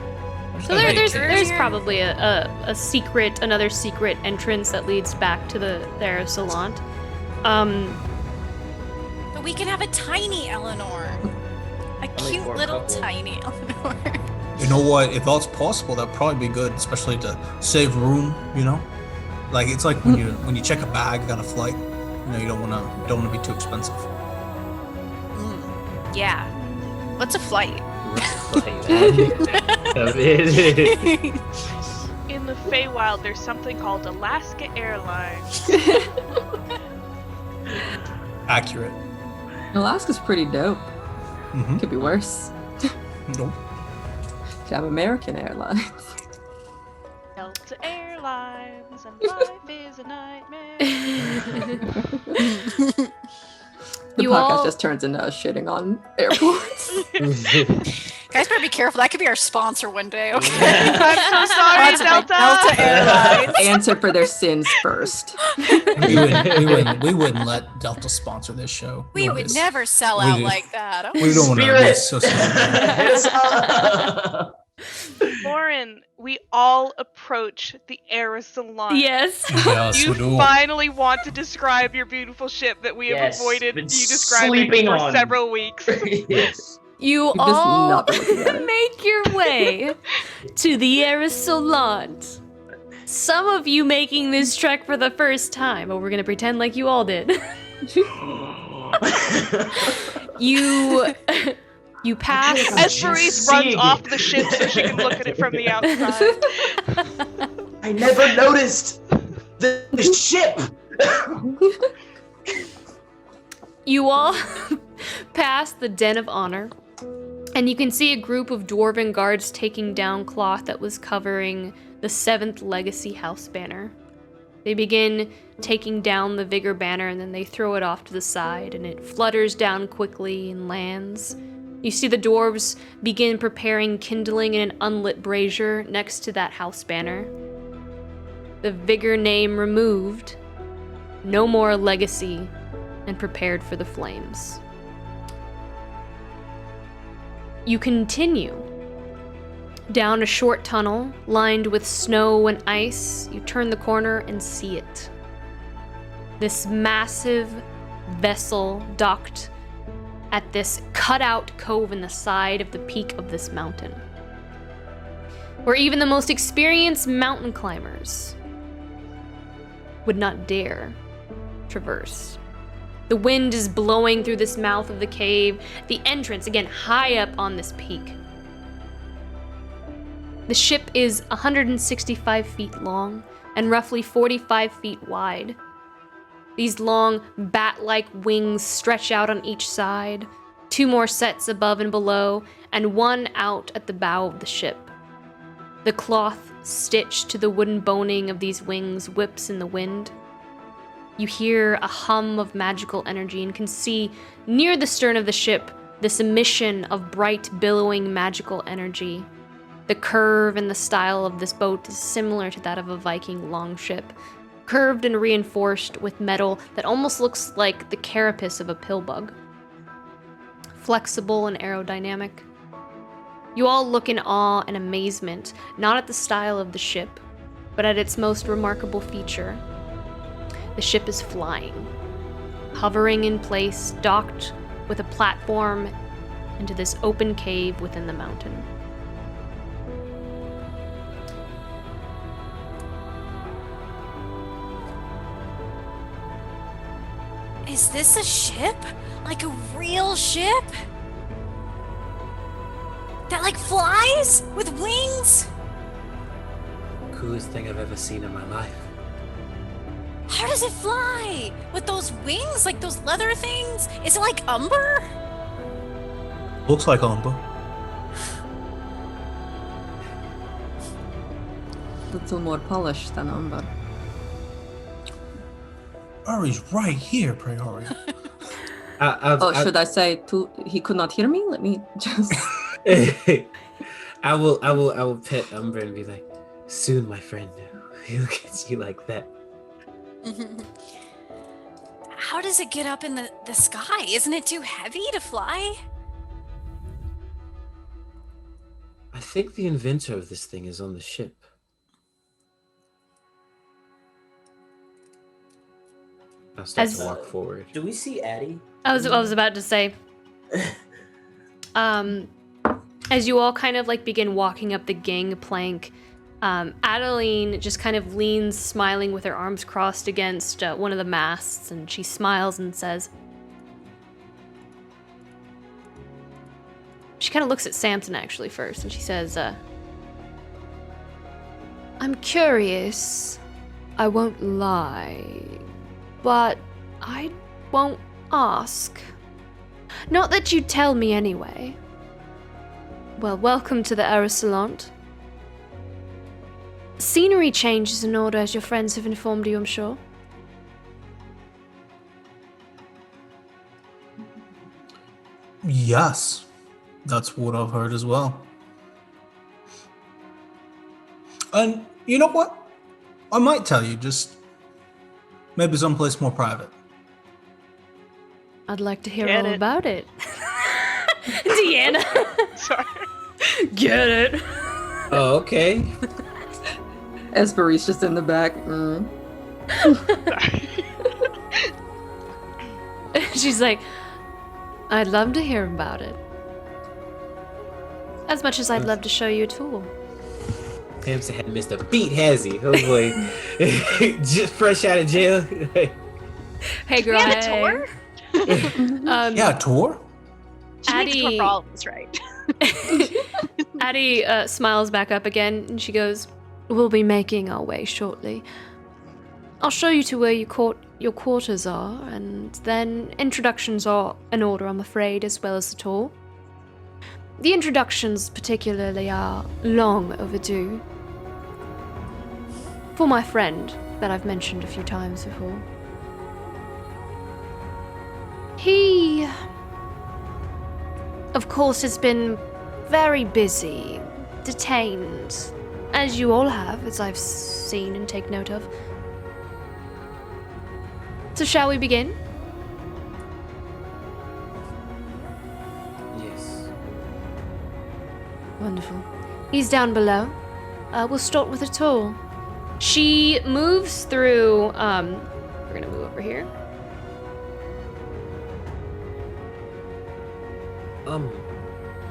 So Okay, there's probably another secret entrance that leads back to the Aerisolant. But we can have a tiny Eleanor. A cute for a little couple? tiny Eleanor. You know what? If that's possible, that'd probably be good, especially to save room. You know, like it's like when you check a bag on a flight. You know, you don't wanna be too expensive. Yeah. What's a flight? In the Feywild, there's something called Alaska Airlines. Accurate. Alaska's pretty dope. Mm-hmm. Could be worse. Nope. Could have American Airlines. Delta Airlines, and life is a nightmare. The You podcast all- just turns into us shitting on airports. Guys, better be careful. That could be our sponsor one day. Okay. I'm so sorry, Delta. Airlines. Answer for their sins first. We wouldn't let Delta sponsor this show. We would Because never sell we out do- like that. We don't want to be Spirit. associated. Lauren, we all approach the Aerisolant. Yes. Yes, You we do. finally want to describe your beautiful ship that we have Yes, avoided been you describing sleeping for on. several weeks. Yes. You You've just all not been looking at it. make your way to the Aerisolant. Some of you making this trek for the first time, but we're gonna pretend like you all did. You pass. Esperis runs off the ship so she can look at it from the outside. I never noticed the ship. You all pass the Den of Honor, and you can see a group of dwarven guards taking down cloth that was covering the 7th Legacy House banner. They begin taking down the Vigor banner, and then they throw it off to the side, and it flutters down quickly and lands. You see the dwarves begin preparing kindling in an unlit brazier next to that house banner. The Vigor name removed, no more Legacy, and prepared for the flames. You continue down a short tunnel lined with snow and ice. You turn the corner and see it. This massive vessel docked at this cutout cove in the side of the peak of this mountain, where even the most experienced mountain climbers would not dare traverse. The wind is blowing through this mouth of the cave, the entrance, again, high up on this peak. The ship is 165 feet long and roughly 45 feet wide. These long, bat-like wings stretch out on each side, 2 more sets above and below, and 1 out at the bow of the ship. The cloth stitched to the wooden boning of these wings whips in the wind. You hear a hum of magical energy and can see, near the stern of the ship, this emission of bright, billowing magical energy. The curve and the style of this boat is similar to that of a Viking longship, curved and reinforced with metal that almost looks like the carapace of a pillbug. Flexible and aerodynamic. You all look in awe and amazement, not at the style of the ship, but at its most remarkable feature. The ship is flying, hovering in place, docked with a platform into this open cave within the mountain. Is this a ship? Like a real ship? That like flies with wings? Coolest thing I've ever seen in my life. How does it fly? With those wings? Like those leather things? Is it like umber? Looks like umber. Little more polished than umber. Ari's right here, pray hurry. Should I say he could not hear me? Let me just. I will pet Umber and be like, soon, my friend. He'll get you like that. How does it get up in the sky? Isn't it too heavy to fly? I think the inventor of this thing is on the ship. I'll start to walk forward. Do we see Addie? I was about to say, as you all kind of like begin walking up the gangplank, Adeline just kind of leans smiling with her arms crossed against one of the masts, and she smiles and says, she kind of looks at Samson actually first, and she says, I'm curious, I won't lie, but I won't ask. Not that you'd tell me anyway. Well, welcome to the Aerisolant. Scenery change is in order, as your friends have informed you, I'm sure. Yes, that's what I've heard as well. And you know what? I might tell you, just maybe someplace more private. I'd like to hear Get all it. about it. Deanna. Sorry. Get it. Oh, okay. Espere's just in the back. She's like, I'd love to hear about it. As much as I'd love to show you a tool. Samson hadn't missed a beat, has he? Oh boy. Just fresh out of jail. Hey girl. We have a tour? Yeah, a tour? She makes more problems, right? Addie smiles back up again, and she goes, we'll be making our way shortly. I'll show you to where your quarters are, and then introductions are in order, I'm afraid, as well as the tour. The introductions particularly are long overdue. For my friend that I've mentioned a few times before. He, of course, has been very busy, detained, as you all have, as I've seen and take note of. So shall we begin? Yes. Wonderful. He's down below. We'll start with a tour. She moves through, we're gonna move over here.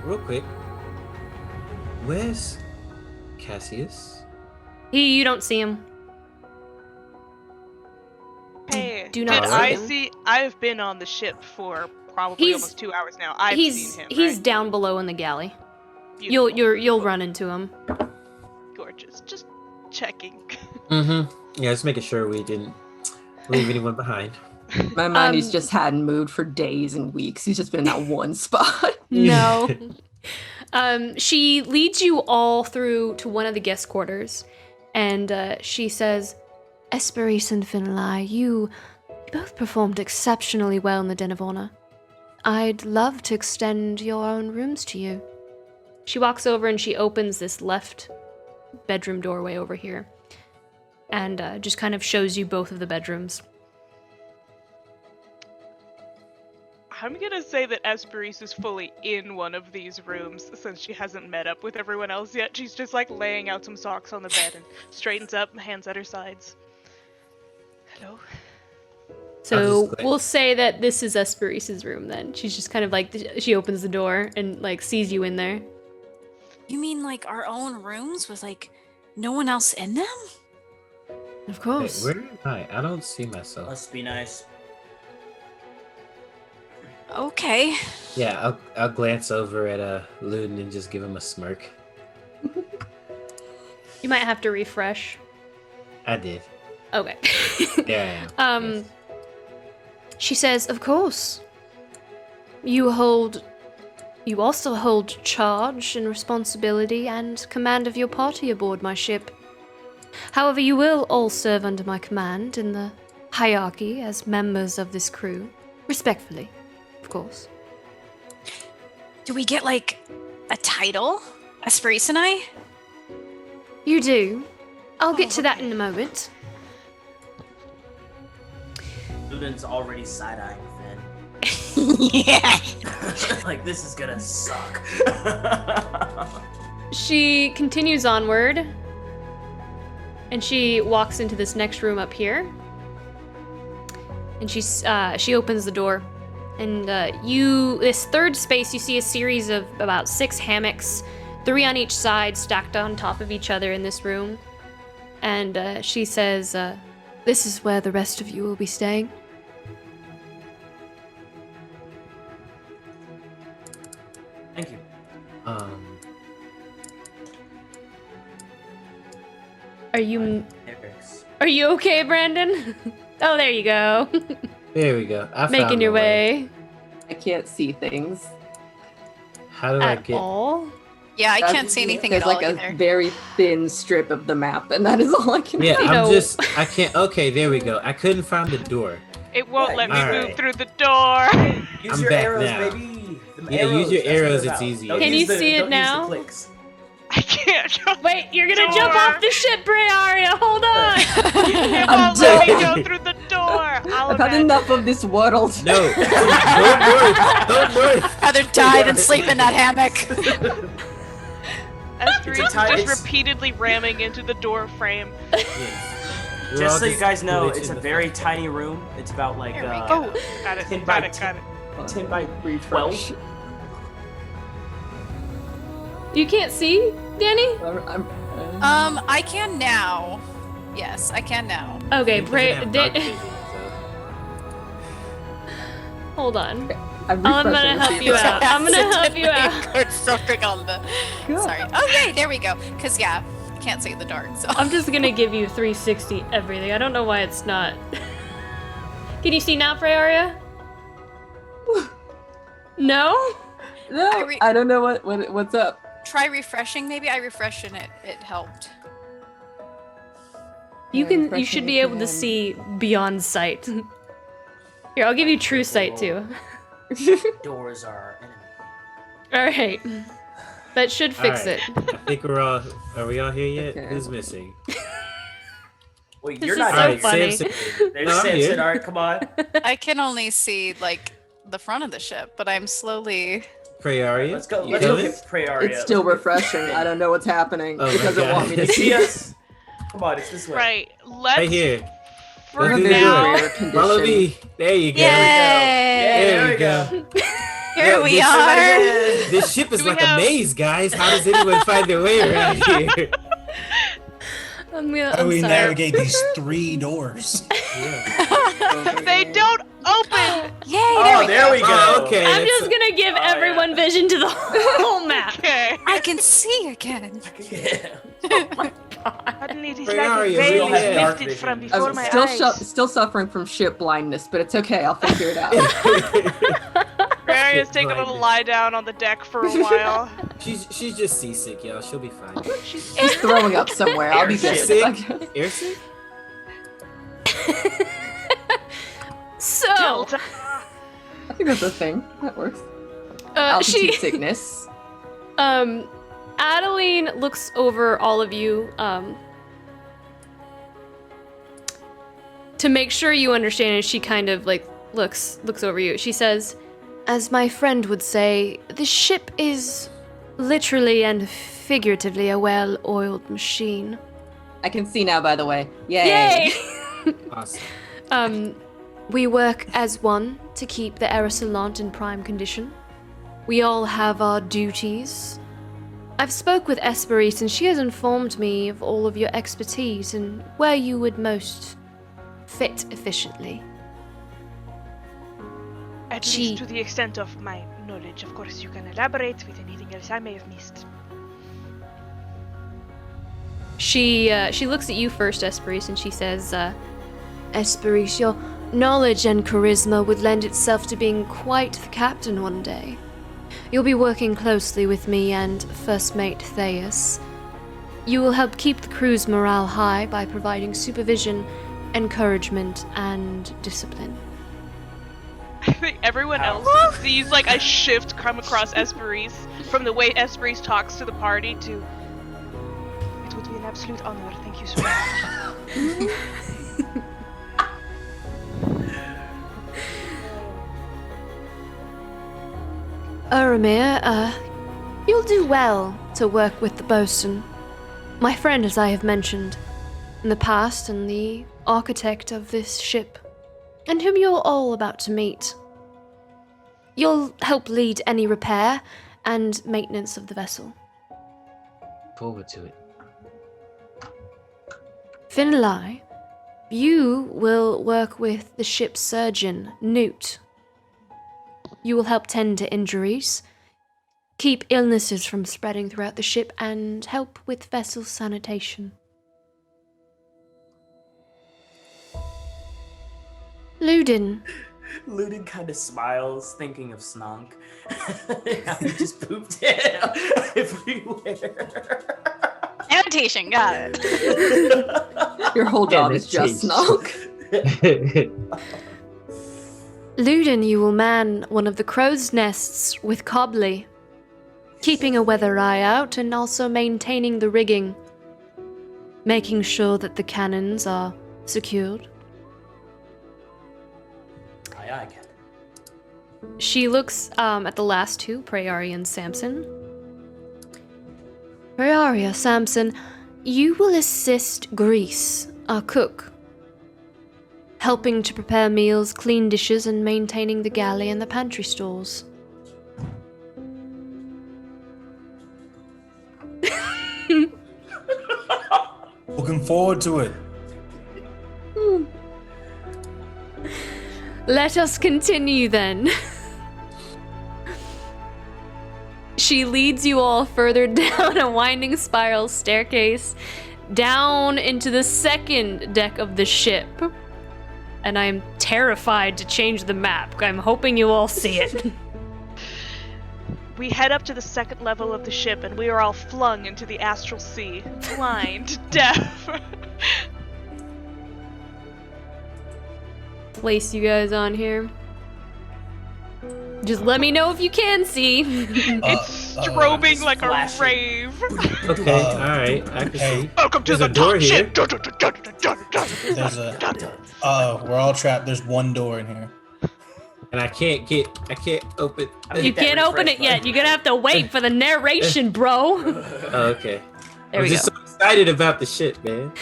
Real quick. Where's Cassius? You don't see him. Hey, Do not see him. I've been on the ship for probably almost 2 hours now. I've seen him. He's right? down below in the galley. Beautiful. You'll run into him. torches. Just checking. Mm-hmm. Yeah, just making sure we didn't leave anyone behind. My mind, he's just hadn't moved for days and weeks. He's just been in that one spot. No. She leads you all through to one of the guest quarters, and she says, Esperis and Ink&Lyre, you both performed exceptionally well in the Den of Honor. I'd love to extend your own rooms to you. She walks over and she opens this left bedroom doorway over here, and just kind of shows you both of the bedrooms. I'm gonna say that Esperis is fully in one of these rooms since she hasn't met up with everyone else yet. She's just like laying out some socks on the bed and straightens up, hands at her sides. Hello? So we'll say that this is Esperis' room then. She's just kind of like, she opens the door and like sees you in there. You mean like our own rooms with like no one else in them? Of course. Wait, where am I? I don't see myself. Must be nice. Okay. Yeah, I'll glance over at Luden and just give him a smirk. You might have to refresh. I did. Okay. There I am. Yes. She says, of course. You also hold charge and responsibility and command of your party aboard my ship. However, you will all serve under my command in the hierarchy as members of this crew. Respectfully, of course. Do we get like a title? Esperis and I? You do. I'll get to that in a moment. Luden's already side-eyeing Finn. Yeah. Like, this is gonna suck. She continues onward, and she walks into this next room up here. And she opens the door, and this third space, you see a series of about 6 hammocks, 3 on each side, stacked on top of each other in this room. And she says, "This is where the rest of you will be staying." Thank you. Are you okay, Brandon? Oh, there you go. There we go. I Making found your my way. I can't see things. How do I At get? all? Yeah, I can't see anything at There's all like either. a very thin strip of the map, and that is all I can Yeah, see. I can't. Okay, there we go. I couldn't find the door. It won't let me Alright. move through the door. Use I'm your back arrows, now. baby. The Yeah, use your that's what they're arrows, it's about. easier. Don't Can use you the- see it don't use the now? clicks. I can't jump. Wait, you're gonna Door. jump off the ship, Bray Aria. Hold on. It I'm won't let me dead. go through the door. I'll I've had enough of this world. No, don't worry. Rather die than sleep in that hammock. Esperis is it's- just repeatedly ramming into the door frame. We're all Just so you guys know, glitching it's a the very fuck. tiny room. It's about like There we go. Oh, got it, 10 got by it, got it. 10 by 12. You can't see, Danny? I can now. Yes, I can now. Okay, It doesn't Bray. have dark vision, Hold on. I'm I'm gonna help you out. I'm gonna help you out. Good. Sorry. Oh, yay, there we go. Because, yeah, I can't see in the dark, so. I'm just gonna give you 360 everything. I don't know why it's not. Can you see now, Freyaria? No? No, I don't know what's up. Try refreshing, maybe? I refreshed and it helped. You Yeah, can. You should be able to see beyond sight. Here, I'll give you true sight too. Doors are enemy. All right. That should fix Alright, it. I think we're all. Are we all here yet? Okay. Who's missing? Wait, This you're is not so here. Alright, funny. Samson. There's No, I'm Samson. here. All right, come on. I can only see, like, the front of the ship, but I'm slowly... Prayaria. Let's go. You Let's go coming? get Prayaria. It's still Let's go get- refreshing. I don't know what's happening. Oh it my doesn't God. want me to You see see us? Come on, it's this way. Right, let's Right here. for Go through the now. door. Follow me. There you go. Yay! There we go. Here Yo, we this- are! This ship is Do we like have- a maze, guys. How does anyone find their way around here? I'm How do I'm we sorry. navigate these 3 doors? They don't open! Yay, Oh, there we go. Okay. I'm just gonna give everyone vision to the whole map. Okay. I can see again. Suddenly it is Where like are a you? veil We all have is dark lifted from vision. before I'm my still eyes. still suffering from ship blindness, but it's okay. I'll figure it out. Maria's taking a little lie down on the deck for a while. She's just seasick, y'all. She'll be fine. She's throwing up somewhere. I'll be good. Airsick? Airsick? So, Delta. I think that's a thing. That works. she Altitude sickness. Adeline looks over all of you to make sure you understand, and she kind of like looks over you. She says, "As my friend would say, this ship is literally and figuratively a well-oiled machine." I can see now, by the way. Yay! Awesome. We work as one to keep the Aerisolant in prime condition. We all have our duties. I've spoke with Esperise, and she has informed me of all of your expertise and where you would most fit efficiently. At least to the extent of my knowledge. Of course, you can elaborate with anything else I may have missed. She looks at you first, Esperise, and she says, Esperise, your knowledge and charisma would lend itself to being quite the captain one day. You'll be working closely with me and First Mate Theus. You will help keep the crew's morale high by providing supervision, encouragement, and discipline. I think everyone else sees like a shift come across Esperise from the way Esperise talks to the party to, "It would be an absolute honor, thank you so much." Uramir, you'll do well to work with the bosun. My friend, as I have mentioned in the past, and the architect of this ship, and whom you're all about to meet. You'll help lead any repair and maintenance of the vessel. Forward to it. Ink&Lyre, you will work with the ship's surgeon, Newt. You will help tend to injuries, keep illnesses from spreading throughout the ship, and help with vessel sanitation. Ludin. Ludin kind of smiles, thinking of Snonk. How he just pooped it everywhere. Annotation, got it. Your whole job is just Snog. Ludin, you will man one of the crow's nests with Cobley, keeping a weather eye out and also maintaining the rigging, making sure that the cannons are secured. Aye, aye, Captain. She looks at the last two, Prearia and Samson. Prearia, Samson, you will assist Grease, our cook, helping to prepare meals, clean dishes, and maintaining the galley and the pantry stores. Looking forward to it. Let us continue then. She leads you all further down a winding spiral staircase, down into the second deck of the ship. And I'm terrified to change the map. I'm hoping you all see it. We head up to the second level of the ship and we are all flung into the astral sea, blind, deaf. Place you guys on here. Just let me know if you can see. It's strobing like a rave. Okay, alright, I can see. Welcome to There's the a door top here. ship. There's a. We're all trapped. There's one door in here. And I can't open. You can't open it yet. You're gonna have to wait for the narration, bro. Oh, okay. There I'm we just go. so excited about the shit, man.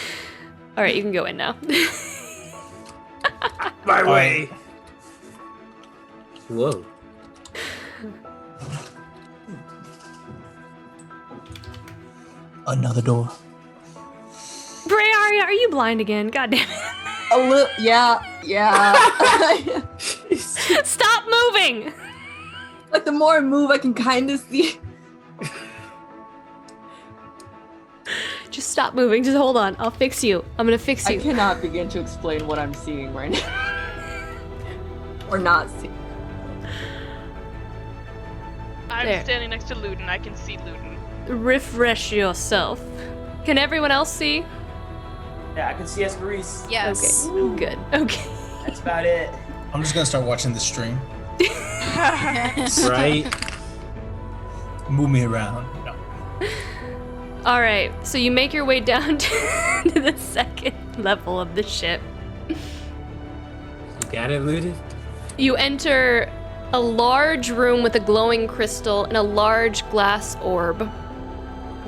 All right, you can go in now. My way. Whoa. Another door. Prearia, are you blind again? God damn it. A little, yeah. Stop moving! Like the more I move, I can kind of see. Just stop moving. Just hold on. I'll fix you. I'm gonna fix you. I cannot begin to explain what I'm seeing right now. Or not seeing. I'm There. standing next to Luden. I can see Luden. Refresh yourself. Can everyone else see? Yeah, I can see Esperise. Yes. Okay. Good. Okay. That's about it. I'm just gonna start watching the stream. Right? Move me around. No. All right. So you make your way down to the second level of the ship. You got it, Luden? You enter a large room with a glowing crystal and a large glass orb.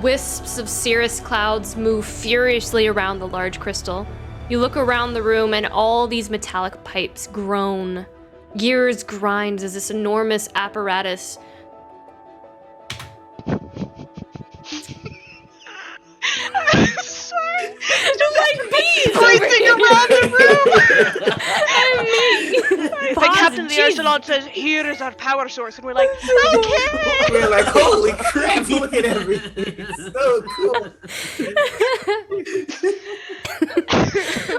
Wisps of cirrus clouds move furiously around the large crystal. You look around the room and all these metallic pipes groan. Gears grind as this enormous apparatus I'm sorry. just like bees Pointing around the room. Pause, Captain the jeez. Aerisolant says, "Here is our power source," and we're like, "Okay." We're like, holy crap, look at everything. It's so cool.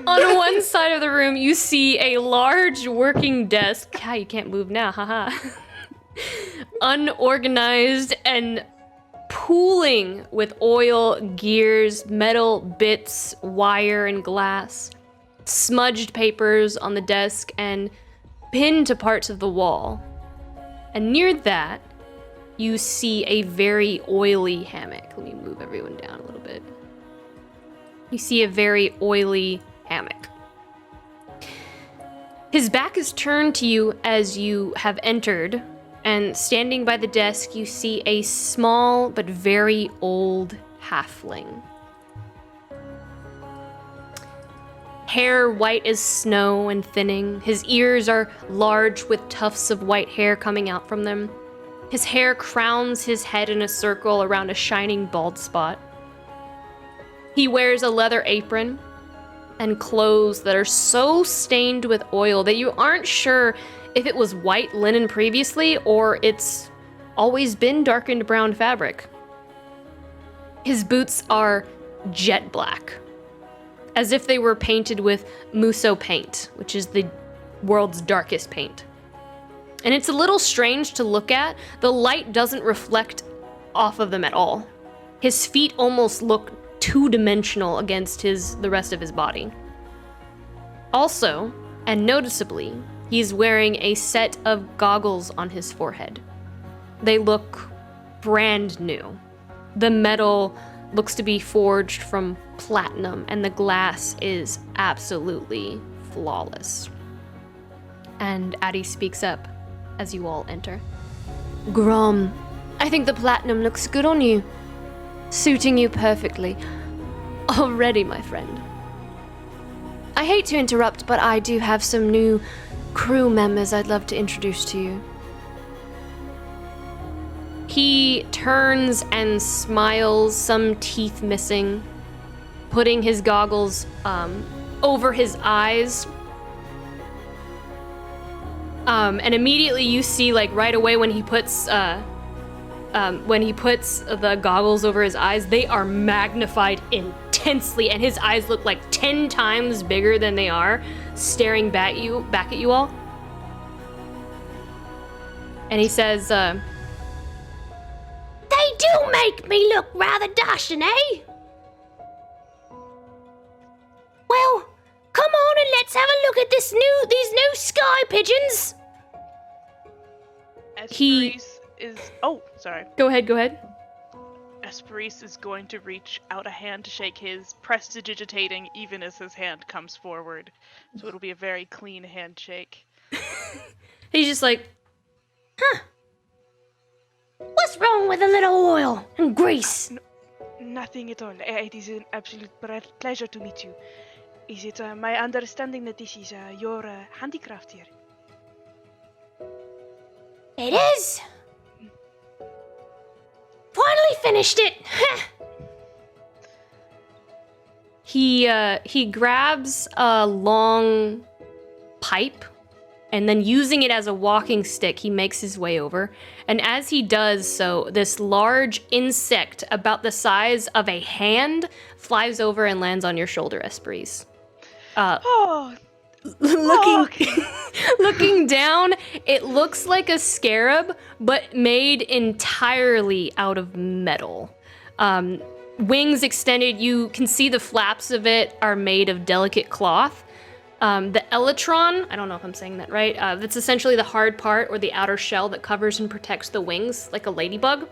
On one side of the room, you see a large working desk. Ha, you can't move now, haha. Unorganized and pooling with oil, gears, metal bits, wire, and glass. Smudged papers on the desk and pinned to parts of the wall. And near that, you see a very oily hammock. Let me move everyone down a little bit. You see a very oily hammock. His back is turned to you as you have entered, and standing by the desk, you see a small but very old halfling. Hair white as snow and thinning. His ears are large with tufts of white hair coming out from them. His hair crowns his head in a circle around a shining bald spot. He wears a leather apron and clothes that are so stained with oil that you aren't sure if it was white linen previously or it's always been darkened brown fabric. His boots are jet black, as if they were painted with Muso paint, which is the world's darkest paint. And it's a little strange to look at. The light doesn't reflect off of them at all. His feet almost look two-dimensional against the rest of his body. Also, and noticeably, he's wearing a set of goggles on his forehead. They look brand new. The metal looks to be forged from platinum, and the glass is absolutely flawless. And Addie speaks up as you all enter. Grom, I think the platinum looks good on you. Suiting you perfectly. Already, my friend. I hate to interrupt, but I do have some new crew members I'd love to introduce to you. He turns and smiles, some teeth missing, putting his goggles over his eyes. And immediately you see, like, right away when he puts the goggles over his eyes, they are magnified intensely, and his eyes look like 10 times bigger than they are, staring back at you all. And he says, They do make me look rather dashing, eh? Well, come on and let's have a look at these new sky pigeons. Esperise is. Oh, sorry. Go ahead. Esperise is going to reach out a hand to shake his, prestidigitating even as his hand comes forward. So it'll be a very clean handshake. He's just like, What's wrong with a little oil and grease? Nothing at all. It is an absolute pleasure to meet you. Is it my understanding that this is your handicraft here? It is. Finally finished it. He grabs a long pipe, and then using it as a walking stick, he makes his way over. And as he does so, this large insect about the size of a hand flies over and lands on your shoulder, Esprit. Looking down, it looks like a scarab, but made entirely out of metal. Wings extended, you can see the flaps of it are made of delicate cloth. The elytron, I don't know if I'm saying that right, that's essentially the hard part or the outer shell that covers and protects the wings, like a ladybug,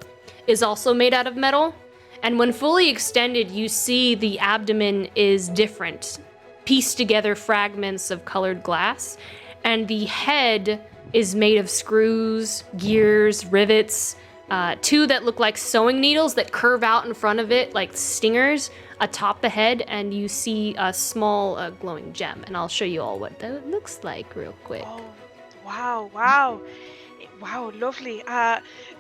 is also made out of metal. And when fully extended, you see the abdomen is different, pieced together fragments of colored glass, and the head is made of screws, gears, rivets, two that look like sewing needles that curve out in front of it like stingers atop the head, and you see a small glowing gem. And I'll show you all what that looks like real quick. Oh, wow. Wow, lovely.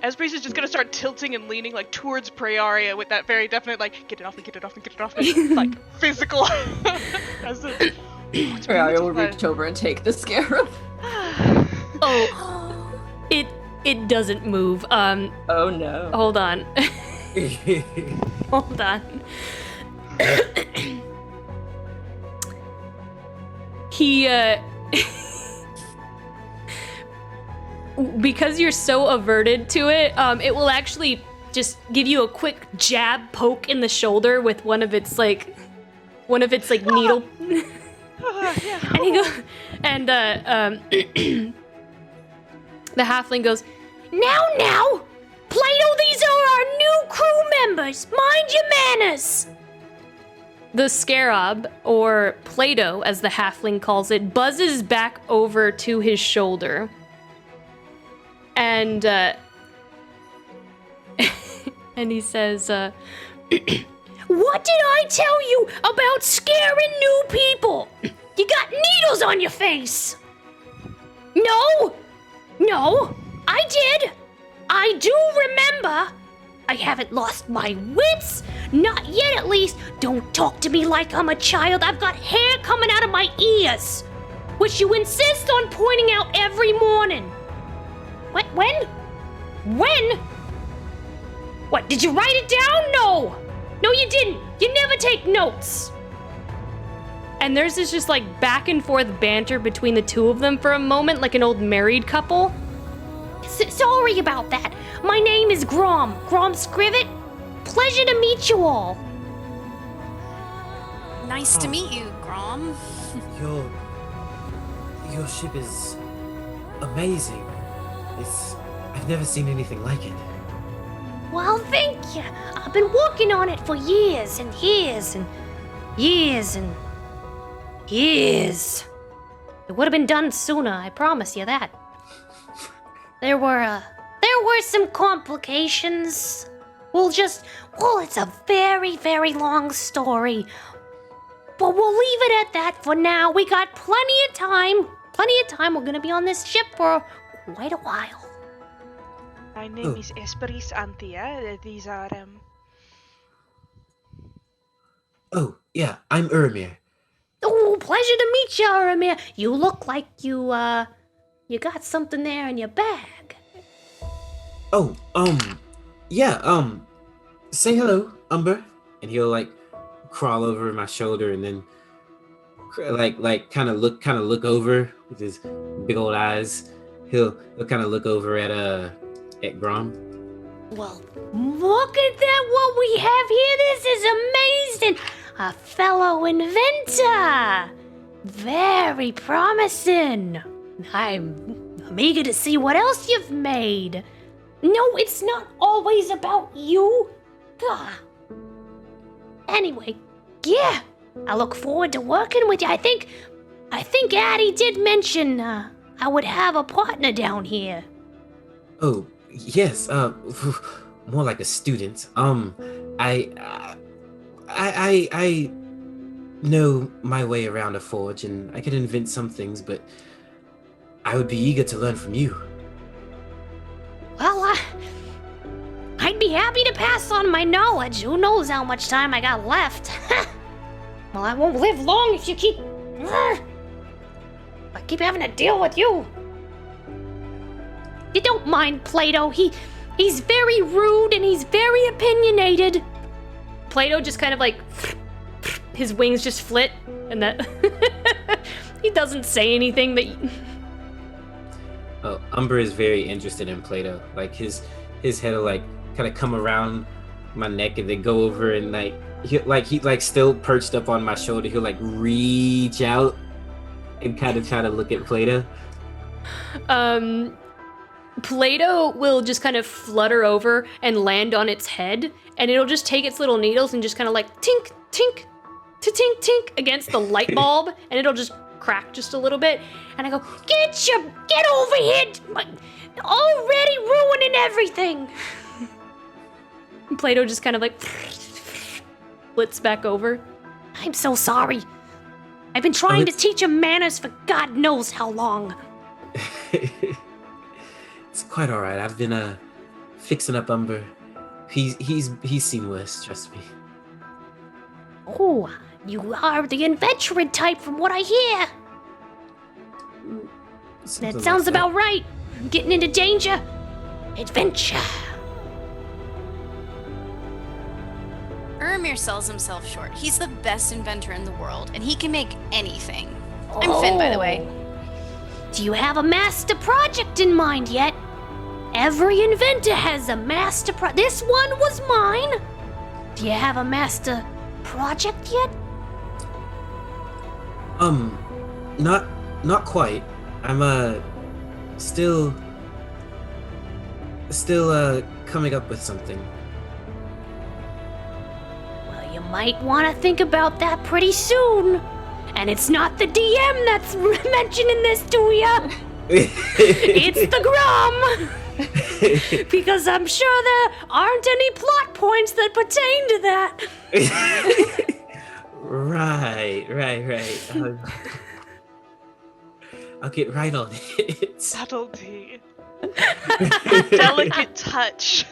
Esprit is just gonna start tilting and leaning like towards Praeria with that very definite like, get it off me, like physical. Praeria will reach over and take the scarab. It doesn't move. Oh no. Hold on. Hold on. He because you're so averted to it, it will actually just give you a quick jab poke in the shoulder with one of its needle. And he goes, and the halfling goes, Now, Plato, these are our new crew members. Mind your manners. The scarab, or Plato as the halfling calls it, buzzes back over to his shoulder. And and he says, What did I tell you about scaring new people? You got needles on your face. No, I did. I do remember. I haven't lost my wits. Not yet, at least. Don't talk to me like I'm a child. I've got hair coming out of my ears, which you insist on pointing out every morning. When? What, did you write it down? No, you didn't. You never take notes. And there's this just like back and forth banter between the two of them for a moment, like an old married couple. Sorry about that. My name is Grom Scrivet. Pleasure to meet you all. Nice to meet you, Grom. Your ship is amazing. I've never seen anything like it. Well, thank you. I've been working on it for years and years and years and years. It would have been done sooner, I promise you that. There were some complications. Well, it's a very, very long story. But we'll leave it at that for now. We got plenty of time. We're gonna be on this ship for quite a while. My name is Esprit Antia. These are Oh, yeah, I'm Urmir. Oh, pleasure to meet you, Aramir. You look like you got something there in your bag. Oh, yeah, say hello, Umber. And he'll like crawl over my shoulder and then like kind of look over with his big old eyes. He'll kind of look over at Grom. Well, look at that, what we have here. This is amazing. A fellow inventor. Very promising. I'm eager to see what else you've made. No, it's not always about you. Gah. Anyway, yeah, I look forward to working with you. I think Addie did mention I would have a partner down here. Oh, yes, more like a student. I know my way around a forge, and I could invent some things, but I would be eager to learn from you. Well, I'd be happy to pass on my knowledge. Who knows how much time I got left? Well, I won't live long if you keep... I keep having to deal with you. You don't mind Plato. He's very rude and he's very opinionated. Plato just kind of like... His wings just flit, and that... He doesn't say anything that... Oh, Umber is very interested in Plato. Like, his head will, like, kind of come around my neck and then go over and, like... He still perched up on my shoulder. He'll, like, reach out and kind of try to look at Plato. Plato will just kind of flutter over and land on its head, and it'll just take its little needles and just kind of like tink, tink, tink, tink against the light bulb, and it'll just crack just a little bit. And I go, get over here, already ruining everything. And Plato just kind of like flits back over. I'm so sorry. I've been trying to teach him manners for God knows how long. It's quite all right. I've been fixing up Umber. He's seen worse, trust me. Oh, you are the adventuring type from what I hear. Something That sounds like about right. Getting into danger. Adventure. Ermir sells himself short. He's the best inventor in the world, and he can make anything. I'm Finn, by the way. Do you have a master project in mind yet? Every inventor has a master This one was mine. Do you have a master project yet? Not quite. I'm still coming up with something. Well, you might want to think about that pretty soon. And it's not the DM that's mentioning this to ya. It's the Grum. Because I'm sure there aren't any plot points that pertain to that. Right. I'll get right on it. Subtlety. Delicate touch.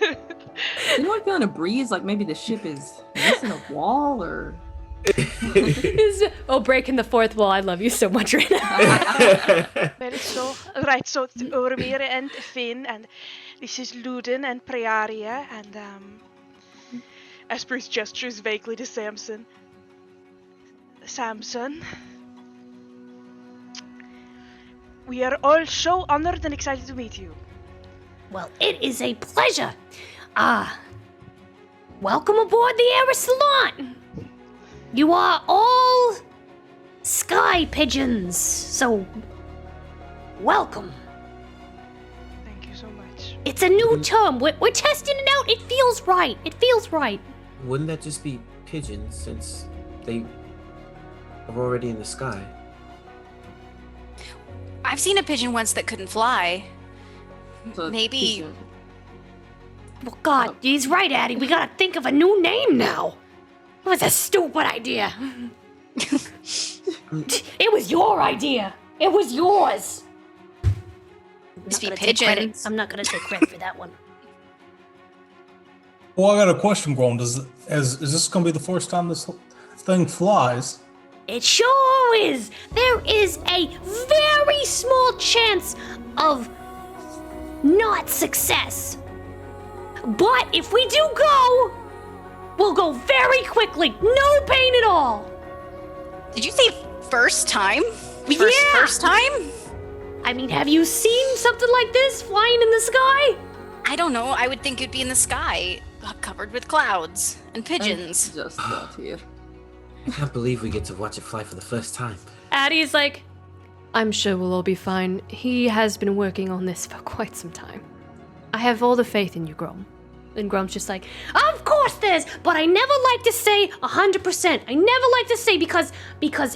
Anyone feeling a breeze? Like maybe the ship is missing a wall or... breaking the fourth wall. I love you so much right now. So it's Ormir and Finn, and this is Luden and Prearia, and Esper's gestures vaguely to Samson. Samson, we are all so honored and excited to meet you. Well, it is a pleasure. Welcome aboard the Aerisolant. You are all sky pigeons, so welcome. Thank you so much. It's a new term. We're testing it out. It feels right. Wouldn't that just be pigeons since they are already in the sky? I've seen a pigeon once that couldn't fly. So Maybe. pigeon. Well, God, he's right, Addie. We gotta think of a new name now. It was a stupid idea. It was your idea. It was yours. Must be pigeon. I'm not gonna take credit for that one. Well, I got a question, Grom. Is this going to be the first time this thing flies? It sure is. There is a very small chance of not success. But if we do go, we'll go very quickly. No pain at all. Did you say first time? Yeah. First time? I mean, have you seen something like this flying in the sky? I don't know. I would think it'd be in the sky, covered with clouds and pigeons. Just love here. I can't believe we get to watch it fly for the first time. Addie's like, I'm sure we'll all be fine. He has been working on this for quite some time. I have all the faith in you, Grom. And Grom's just like, Of course there's, but I never like to say 100%. I never like to say because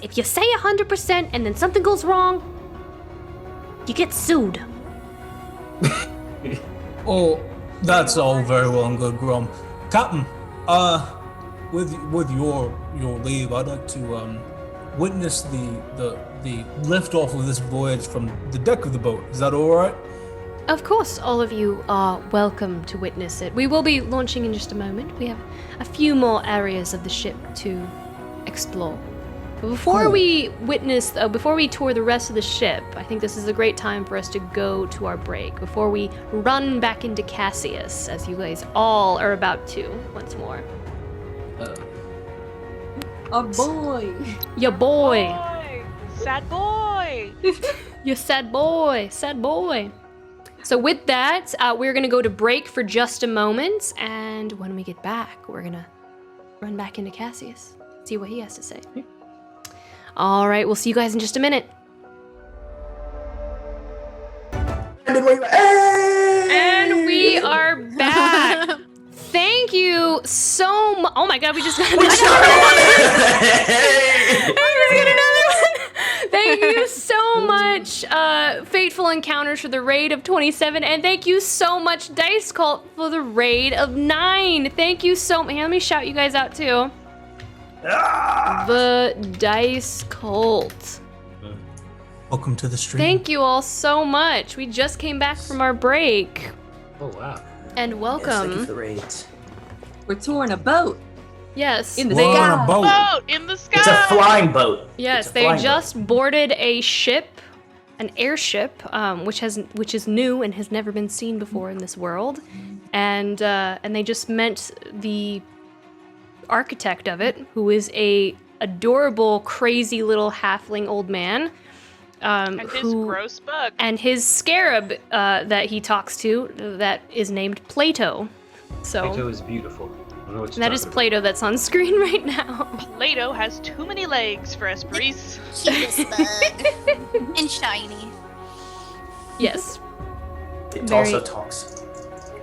if you say 100% and then something goes wrong, you get sued. Oh, that's all very well and good, Grom. Captain, with your leave, I'd like to witness the lift off of this voyage from the deck of the boat. Is that all right? of course, all of you are welcome to witness it. We will be launching in just a moment. We have a few more areas of the ship to explore. Before we tour the rest of the ship, I think this is a great time for us to go to our break. Before we run back into Cassius, as you guys all are about to once more. A boy. Ya boy. Sad boy. You sad boy. Sad boy. So with that, we're going to go to break for just a moment. And when we get back, we're going to run back into Cassius. See what he has to say. All right, we'll see you guys in just a minute. And we are back. Thank you so much. Oh my god, we just got another one. Thank you so much, Fateful Encounters for the raid of 27. And thank you so much, Dice Cult, for the raid of 9. Thank you so much. Let me shout you guys out too. The Dice Cult. Welcome to the stream. Thank you all so much. We just came back from our break. Oh, wow. And welcome. Yes, thank you for the raids. We're touring a boat. Yes. In the Whoa, sky. on a boat. Boat in the sky. It's a flying boat. Yes, It's a they flying just boat. boarded a ship, an airship, which is new and has never been seen before in this world, and they just met the architect of it, who is a adorable, crazy little halfling old man. And his gross bug. And his scarab that he talks to, that is named Plato. So Plato is beautiful. I don't know what you're that is talking Plato that's on screen right now. Plato has too many legs for Espris. Cutest bug. And shiny. Yes. It Very- also talks.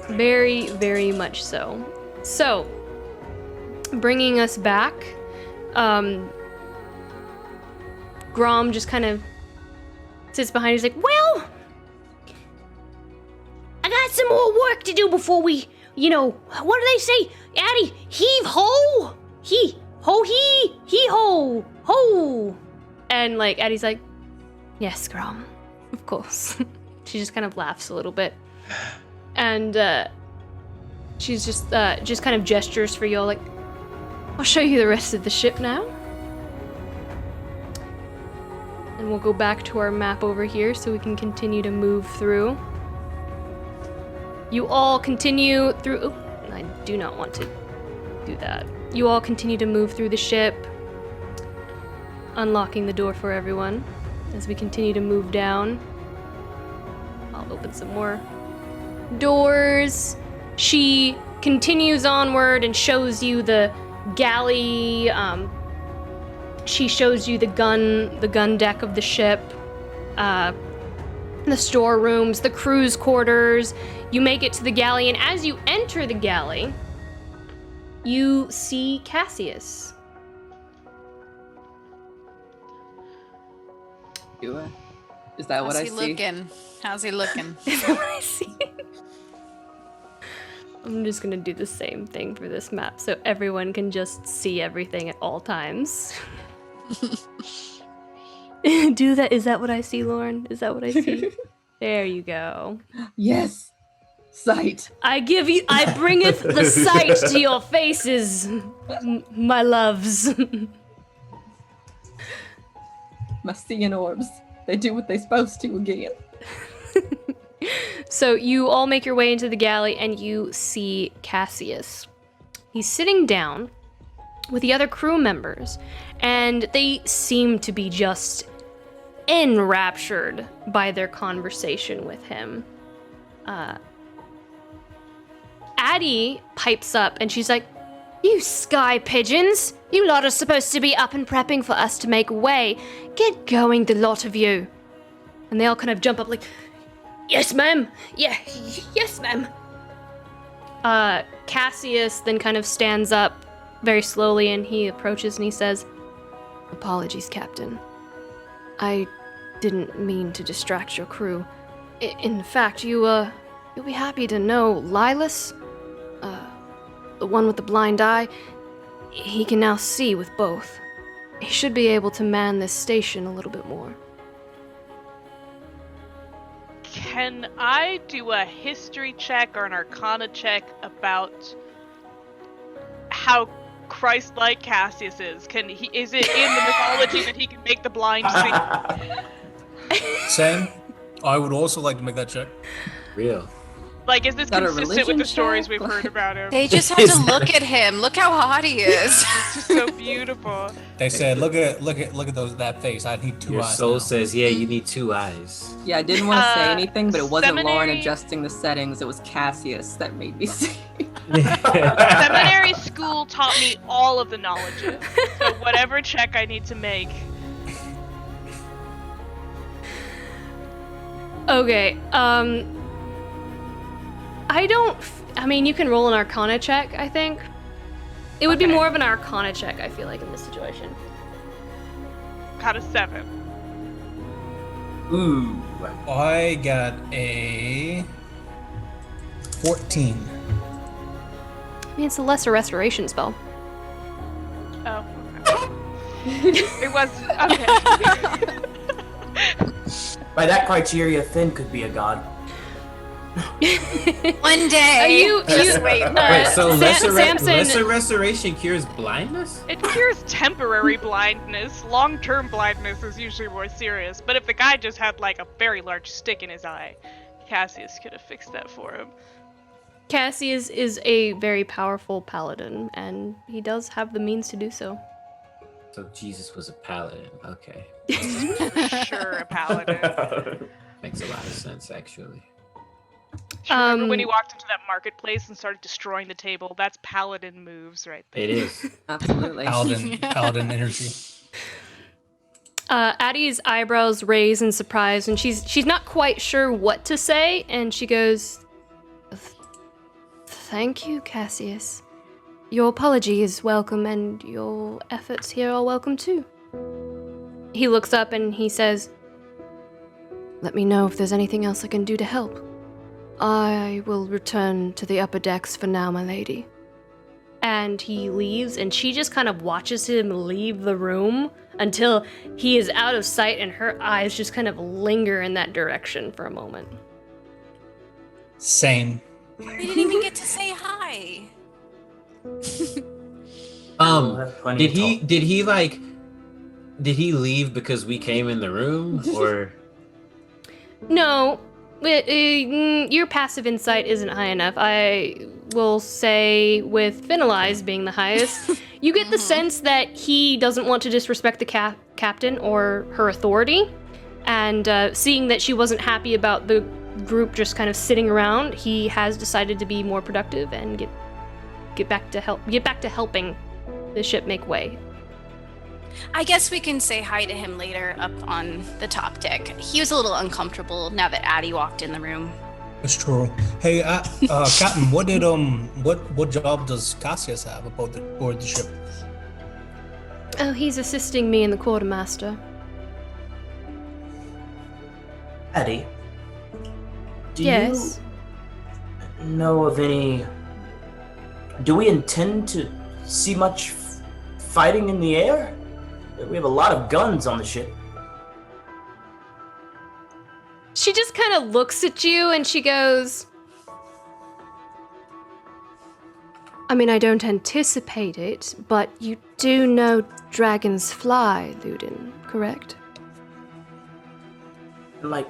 Very, very much so. So, bringing us back, Grom just kind of sits behind. He's like, "Well, I got some more work to do before we, what do they say? Addie, heave ho, he ho ho." And like Addie's like, "Yes, Grom, of course." She just kind of laughs a little bit, and she's just kind of gestures for y'all, like, "I'll show you the rest of the ship now." And we'll go back to our map over here so we can continue to move through. You all continue through... Oh, I do not want to do that. You all continue to move through the ship, unlocking the door for everyone as we continue to move down. I'll open some more doors. She continues onward and shows you the galley. She shows you the gun deck of the ship, the storerooms, the crew's quarters. You make it to the galley, and as you enter the galley, you see Cassius. Is that what I see? How's he looking? How's he looking? Is that what I see? I'm just gonna do the same thing for this map so everyone can just see everything at all times. Do that. Is that what I see, Lauren? Is that what I see? There you go. Yes. Sight. I bringeth the sight to your faces, my loves. My seeing orbs. They do what they're supposed to again. So you all make your way into the galley and you see Cassius. He's sitting down with the other crew members, and they seem to be just enraptured by their conversation with him. Addie pipes up and she's like, "You sky pigeons! You lot are supposed to be up and prepping for us to make way. Get going, the lot of you." And they all kind of jump up like, "Yes, ma'am. Yeah, yes, ma'am." Cassius then kind of stands up very slowly and he approaches and he says, "Apologies, Captain. I didn't mean to distract your crew. In fact, you'll be happy to know Lilas, the one with the blind eye, he can now see with both. He should be able to man this station a little bit more." Can I do a history check or an arcana check about how Christ-like Cassius is? Is it in the mythology that he can make the blind see? Same. I would also like to make that check. Real. Like, is this that a consistent with religion the stories check? we've heard about him? They just have to look at him. Look how hot he is. It's just so beautiful. They said, look at that face. I need 2 Your eyes. soul now. says, yeah, you need 2 eyes. Yeah, I didn't want to say anything, but it wasn't Lauren seminary- adjusting the settings. It was Cassius that made me see. Seminary school taught me all of the knowledges. So whatever check I need to make. Okay, I mean, you can roll an Arcana check, I think. It would be more of an Arcana check, I feel like, in this situation. Got a 7. Ooh. I got a 14. I mean, it's a lesser restoration spell. Oh. It was okay. By that criteria, Finn could be a god. One day. Are you Just wait. Wait, so Samson- lesser restoration cures blindness? It cures temporary blindness. Long-term blindness is usually more serious. But if the guy just had like a very large stick in his eye, Cassius could have fixed that for him. Cassius is a very powerful paladin, and he does have the means to do so. So Jesus was a paladin. Okay. Sure, a paladin. Makes a lot of sense, actually. Remember when he walked into that marketplace and started destroying the table? That's paladin moves right there. It is. Absolutely. Paladin energy. Addie's eyebrows raise in surprise, and she's not quite sure what to say, and she goes, "Thank you, Cassius. Your apology is welcome, and your efforts here are welcome too." He looks up and he says, "Let me know if there's anything else I can do to help. I will return to the upper decks for now, my lady." And he leaves, and she just kind of watches him leave the room until he is out of sight, and her eyes just kind of linger in that direction for a moment. Same. We didn't even get to say hi. Did he leave because we came in the room, or? No, your passive insight isn't high enough. I will say, with Finalize being the highest, you get the sense that he doesn't want to disrespect the captain or her authority, and seeing that she wasn't happy about the group just kind of sitting around, he has decided to be more productive and get back to helping the ship make way. I guess we can say hi to him later up on the top deck. He was a little uncomfortable now that Addie walked in the room. That's true. Hey, Captain, what job does Cassius have aboard the ship? Oh, he's assisting me in the quartermaster. Addie, do Yes. you know of any... Do we intend to see much fighting in the air? We have a lot of guns on the ship. She just kind of looks at you and she goes, "I mean, I don't anticipate it, but you do know dragons fly, Ludin, correct? Like...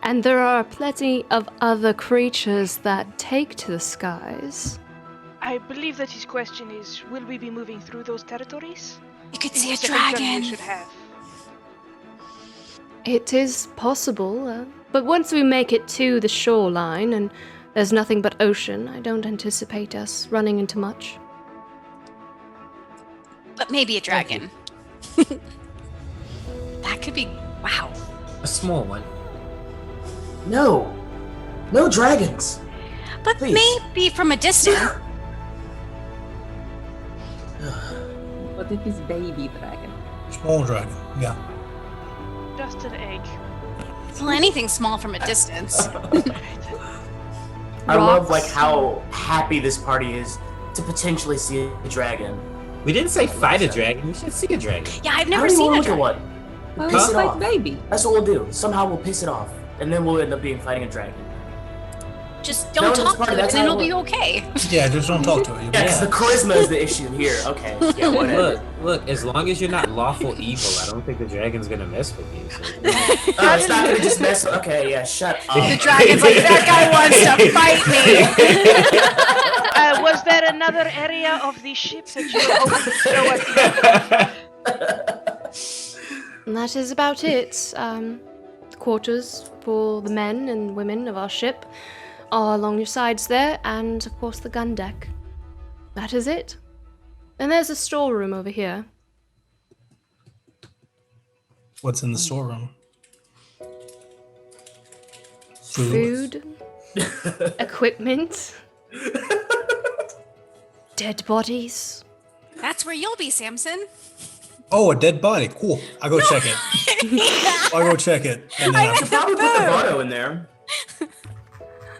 And there are plenty of other creatures that take to the skies." I believe that his question is, will we be moving through those territories? You could see a It's a concern dragon. we should have. It is possible, but once we make it to the shoreline and there's nothing but ocean, I don't anticipate us running into much. But maybe a dragon. That could be... Wow. A small one. No dragons. But Please. maybe from a distance. What if it's baby dragon? Small dragon, yeah. Just an egg. Well, anything small from a distance. I love how happy this party is to potentially see a dragon. We didn't say fight a dragon. We should see a dragon. Yeah, I've How never do you seen a look at dragon. one? Well, Piss it's it like off. baby. That's what we'll do. Somehow we'll piss it off, and then we'll end up fighting a dragon. Just don't talk to it, and it'll be okay. Yeah, just don't talk to it. Yeah, because the charisma is the issue here. Okay. Yeah, whatever. Look, as long as you're not lawful evil, I don't think the dragon's gonna mess with you. So. It's not gonna just mess with. Okay, yeah, shut up. The dragon's like, that guy wants to fight me. Was there another area of the ship that you were hoping to show us? And that is about it. Quarters for the men and women of our ship are along your sides there, and of course the gun deck. That is it. And there's a storeroom over here. What's in the storeroom? Food. Equipment. Dead bodies. That's where you'll be, Samson. Oh, a dead body. Cool. I'll go check it. I'll go check it. And I should probably put the photo in there.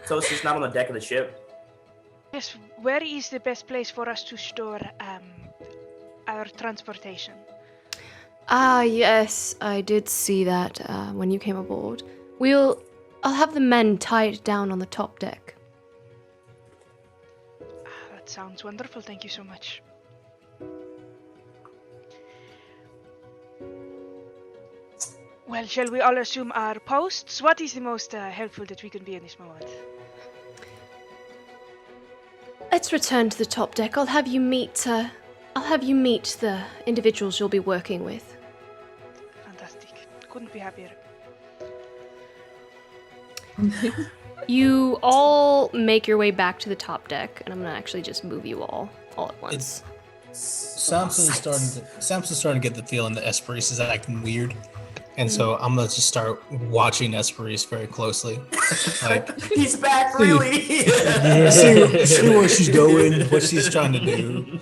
So it's just not on the deck of the ship. Yes, where is the best place for us to store our transportation? Yes, I did see that when you came aboard. I'll have the men tie it down on the top deck. That sounds wonderful, thank you so much. Well, shall we all assume our posts? What is the most helpful that we can be in this moment? Let's return to the top deck. I'll have you meet the individuals you'll be working with. Fantastic. Couldn't be happier. You all make your way back to the top deck, and I'm gonna actually just move you all at once. Samson's starting to get the feeling that Esperis is acting weird. And so I'm gonna just start watching Esperis very closely. Like he's back, really. see where she's going, what she's trying to do.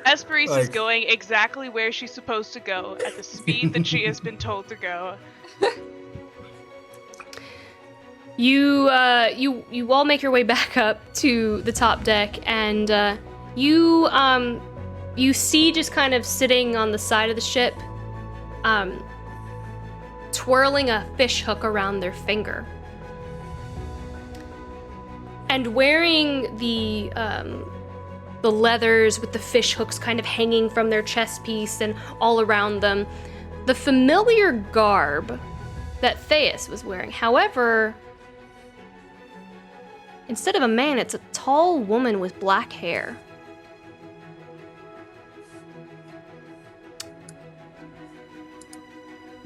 Esperis is going exactly where she's supposed to go at the speed that she has been told to go. You all make your way back up to the top deck, and you see just kind of sitting on the side of the ship, twirling a fish hook around their finger, and wearing the leathers with the fish hooks kind of hanging from their chest piece and all around them, the familiar garb that Theus was wearing. However, instead of a man, it's a tall woman with black hair.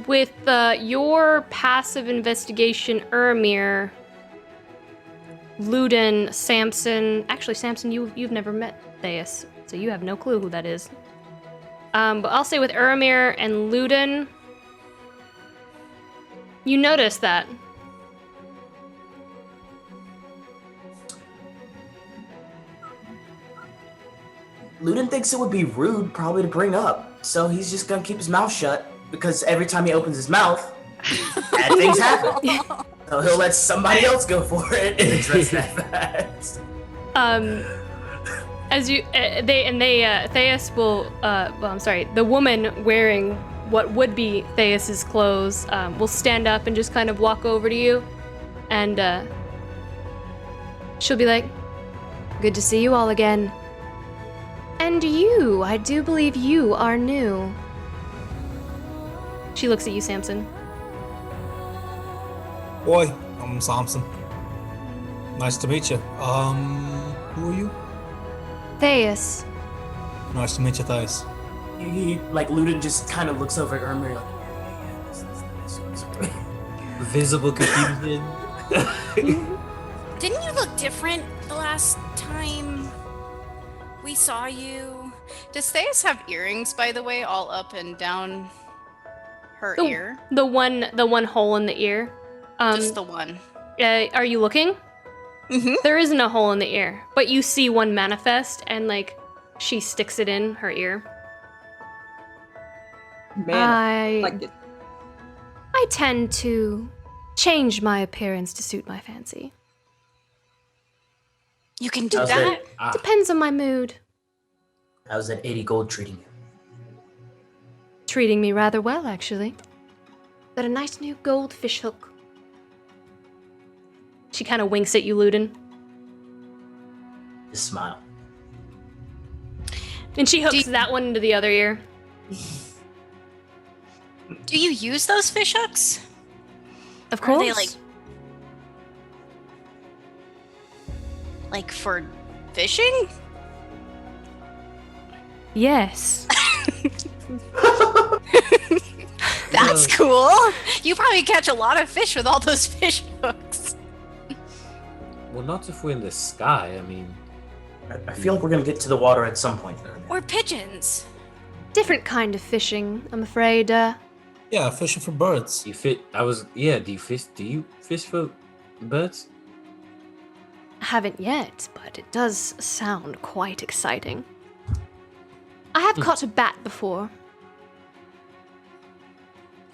With your passive investigation, Ermir, Luden, Samson... Actually, Samson, you've never met Theus, so you have no clue who that is. But I'll say with Ermir and Luden, you notice that. Luden thinks it would be rude probably to bring up, so he's just gonna keep his mouth shut, because every time he opens his mouth, bad things happen. So he'll let somebody else go for it and address that fact. As you, Theus will, the woman wearing what would be Theus's clothes will stand up and just kind of walk over to you, and she'll be like, "Good to see you all again. And you, I do believe you are new." She looks at you, Samson. Boy, I'm Samson. Nice to meet you. Who are you? Theus. Nice to meet you, Theus. He like Luden just kind of looks over at Ermir like, visible confusion. Didn't you look different the last time we saw you? Does Theus have earrings, by the way, all up and down her ear? The one hole in the ear. Just the one. Are you looking? Mm-hmm. There isn't a hole in the ear, but you see one manifest, and like she sticks it in her ear. Man, I tend to change my appearance to suit my fancy. You can do How's that? Depends on my mood. How's that 80 gold treating you? Treating me rather well, actually. Got a nice new gold fish hook. She kind of winks at you, Ludin. Just smile. And she hooks that one into the other ear. Do you use those fish hooks? Of Or course. are they like for fishing? Yes. That's cool. You probably catch a lot of fish with all those fish hooks. Well, not if we're in the sky. I mean, I feel like we're gonna get to the water at some point. Or pigeons. Different kind of fishing, I'm afraid. Yeah, fishing for birds. do you fish for birds? Haven't yet, but it does sound quite exciting. I have caught a bat before.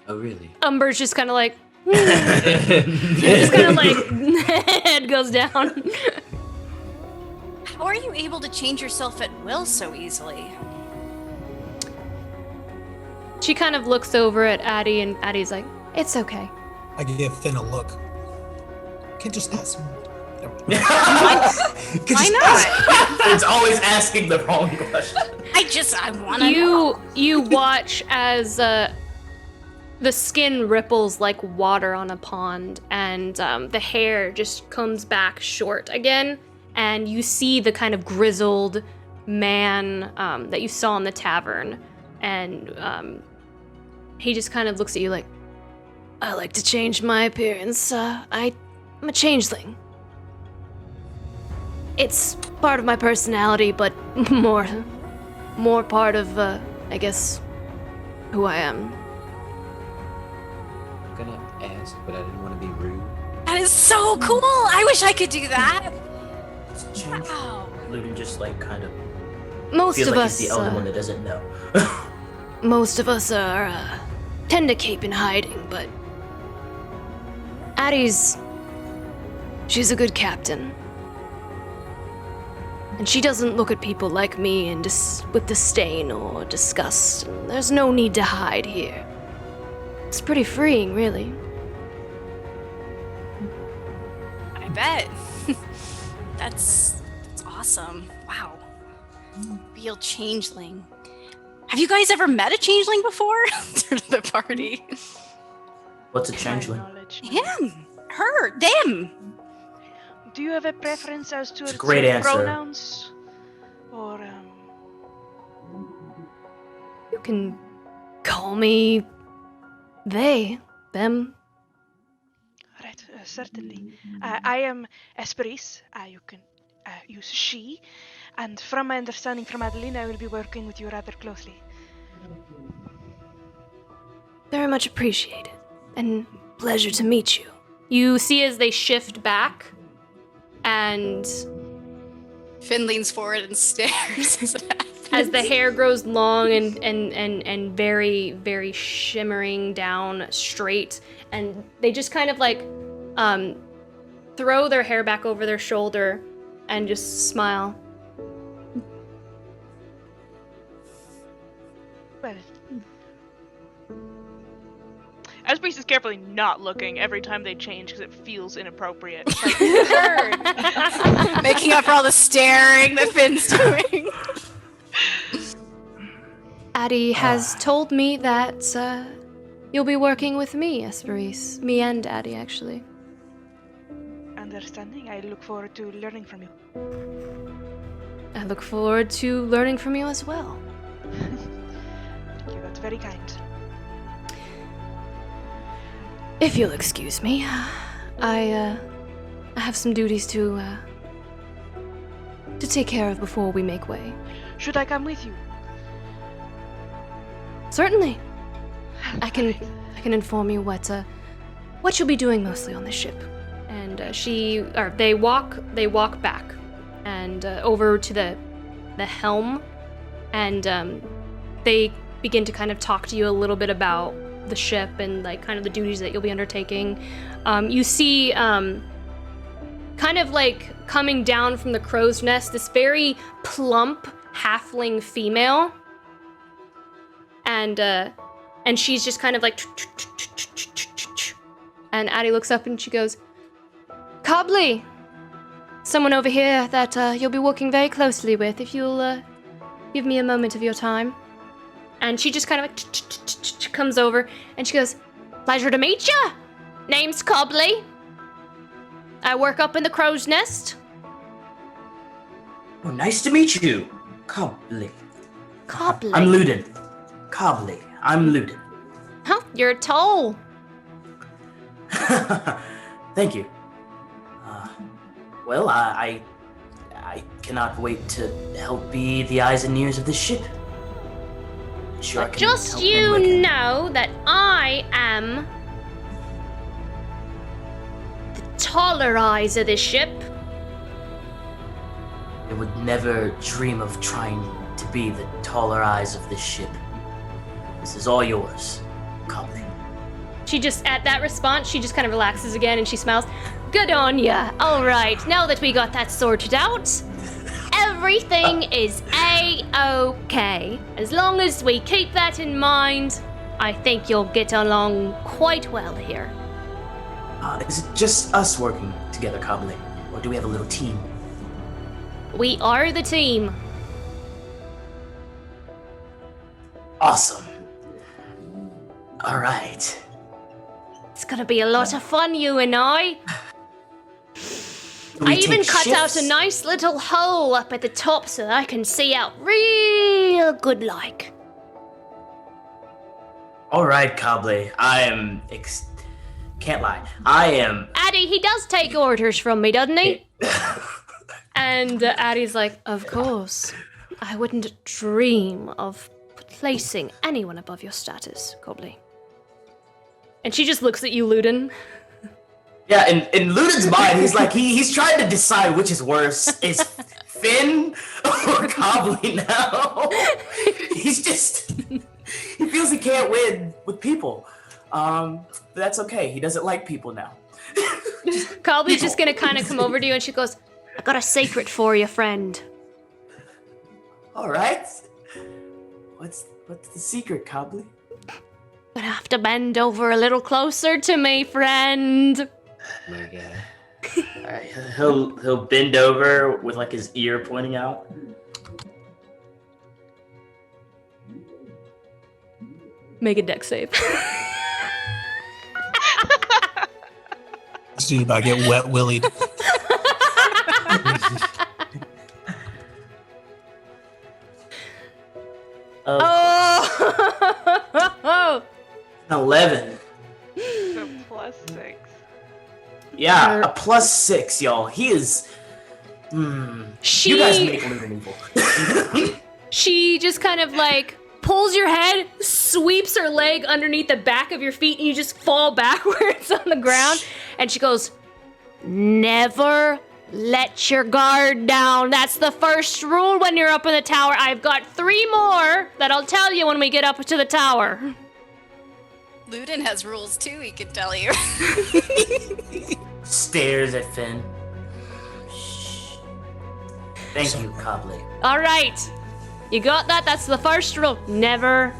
Oh, really? Umber's just kind of like... just kind of like... head goes down. How are you able to change yourself at will so easily? She kind of looks over at Addie, and Addie's like, it's okay. I give Finn a look. Can't just ask him. Why not? It's always asking the wrong question. I want to know. You watch as the skin ripples like water on a pond, and the hair just comes back short again, and you see the kind of grizzled man that you saw in the tavern, and he just kind of looks at you like, I like to change my appearance. I'm a changeling. It's part of my personality, but more part of, I guess, who I am. I'm gonna ask, but I didn't want to be rude. That is so cool. I wish I could do that. Wow. Ludin just like kind of Most feels of like us, he's the only one that doesn't know. most of us tend to keep in hiding, but she's a good captain. And she doesn't look at people like me with disdain or disgust. And there's no need to hide here. It's pretty freeing, really. I bet. That's awesome. Wow. Real changeling. Have you guys ever met a changeling before? Through the party. What's a changeling? Him. Her. Them. Do you have a preference as to It's a great answer. pronouns? Or, You can call me they, them. Right, certainly. I am Esperis. You can use she. And from my understanding from Adeline, I will be working with you rather closely. Very much appreciated. And pleasure to meet you. You see as they shift back, and Finn leans forward and stares. as the hair grows long and very, very shimmering down straight, and they just kind of like throw their hair back over their shoulder and just smile. Well, Esperis is carefully not looking every time they change because it feels inappropriate. It's like, turn. Making up for all the staring that Finn's doing. Addie has told me that you'll be working with me, Esperis. Me and Addie, actually. Understanding. I look forward to learning from you. I look forward to learning from you as well. Thank you. That's very kind. If you'll excuse me, I have some duties to take care of before we make way. Should I come with you? Certainly. I can inform you what you'll be doing mostly on this ship. And they walk back and over to the helm, and they begin to kind of talk to you a little bit about the ship and like kind of the duties that you'll be undertaking. You see kind of like coming down from the crow's nest this very plump halfling female, and she's just kind of like, and Addie looks up and she goes, Cobley, someone over here that you'll be working very closely with, if you'll give me a moment of your time. And she just kind of like comes over and she goes, pleasure to meet ya. Name's Cobley. I work up in the crow's nest. Oh, nice to meet you, Cobley. Cobley. I'm Luden. Cobley. I'm Luden. Huh? You're tall. Thank you. Well, I cannot wait to help be the eyes and ears of this ship. Sure, I can Just help you them with- know that I am the taller eyes of this ship. I would never dream of trying to be the taller eyes of this ship. This is all yours, Cobley. She just, at that response, she just kind of relaxes again and she smiles. Good on ya. All right, now that we got that sorted out, everything is A-okay. As long as we keep that in mind, I think you'll get along quite well here. Is it just us working together, Cobley? Or do we have a little team? We are the team. Awesome. All right. It's gonna be a lot of fun, you and I. Do we I even take cut out shifts? a nice little hole up at the top so that I can see out real good like. All right, Cobley. I am... Can't lie. I am... Addie, he does take orders from me, doesn't he? And Addie's like, of course. I wouldn't dream of placing anyone above your status, Cobley. And she just looks at you, Luden. Yeah, in Luden's mind, he's like, he's trying to decide which is worse. Is Finn or Cobley now? He's just... He feels he can't win with people. But that's okay. He doesn't like people now. Cobley's just gonna kind of come over to you and she goes, I got a secret for you, friend. All right. What's the secret, Cobley? Gonna have to bend over a little closer to me, friend. My God. All right, he'll bend over with like his ear pointing out. Make a deck save. This dude about to get wet willied. Oh! 11. So +6. Yeah, a +6, y'all. He is. You guys make Luden evil. She just kind of like pulls your head, sweeps her leg underneath the back of your feet, and you just fall backwards on the ground. And she goes, never let your guard down. That's the first rule when you're up in the tower. I've got 3 more that I'll tell you when we get up to the tower. Luden has rules too, he can tell you. Stares at Finn. Shh. Thank you, Cobley. All right. You got that? That's the first rule. Never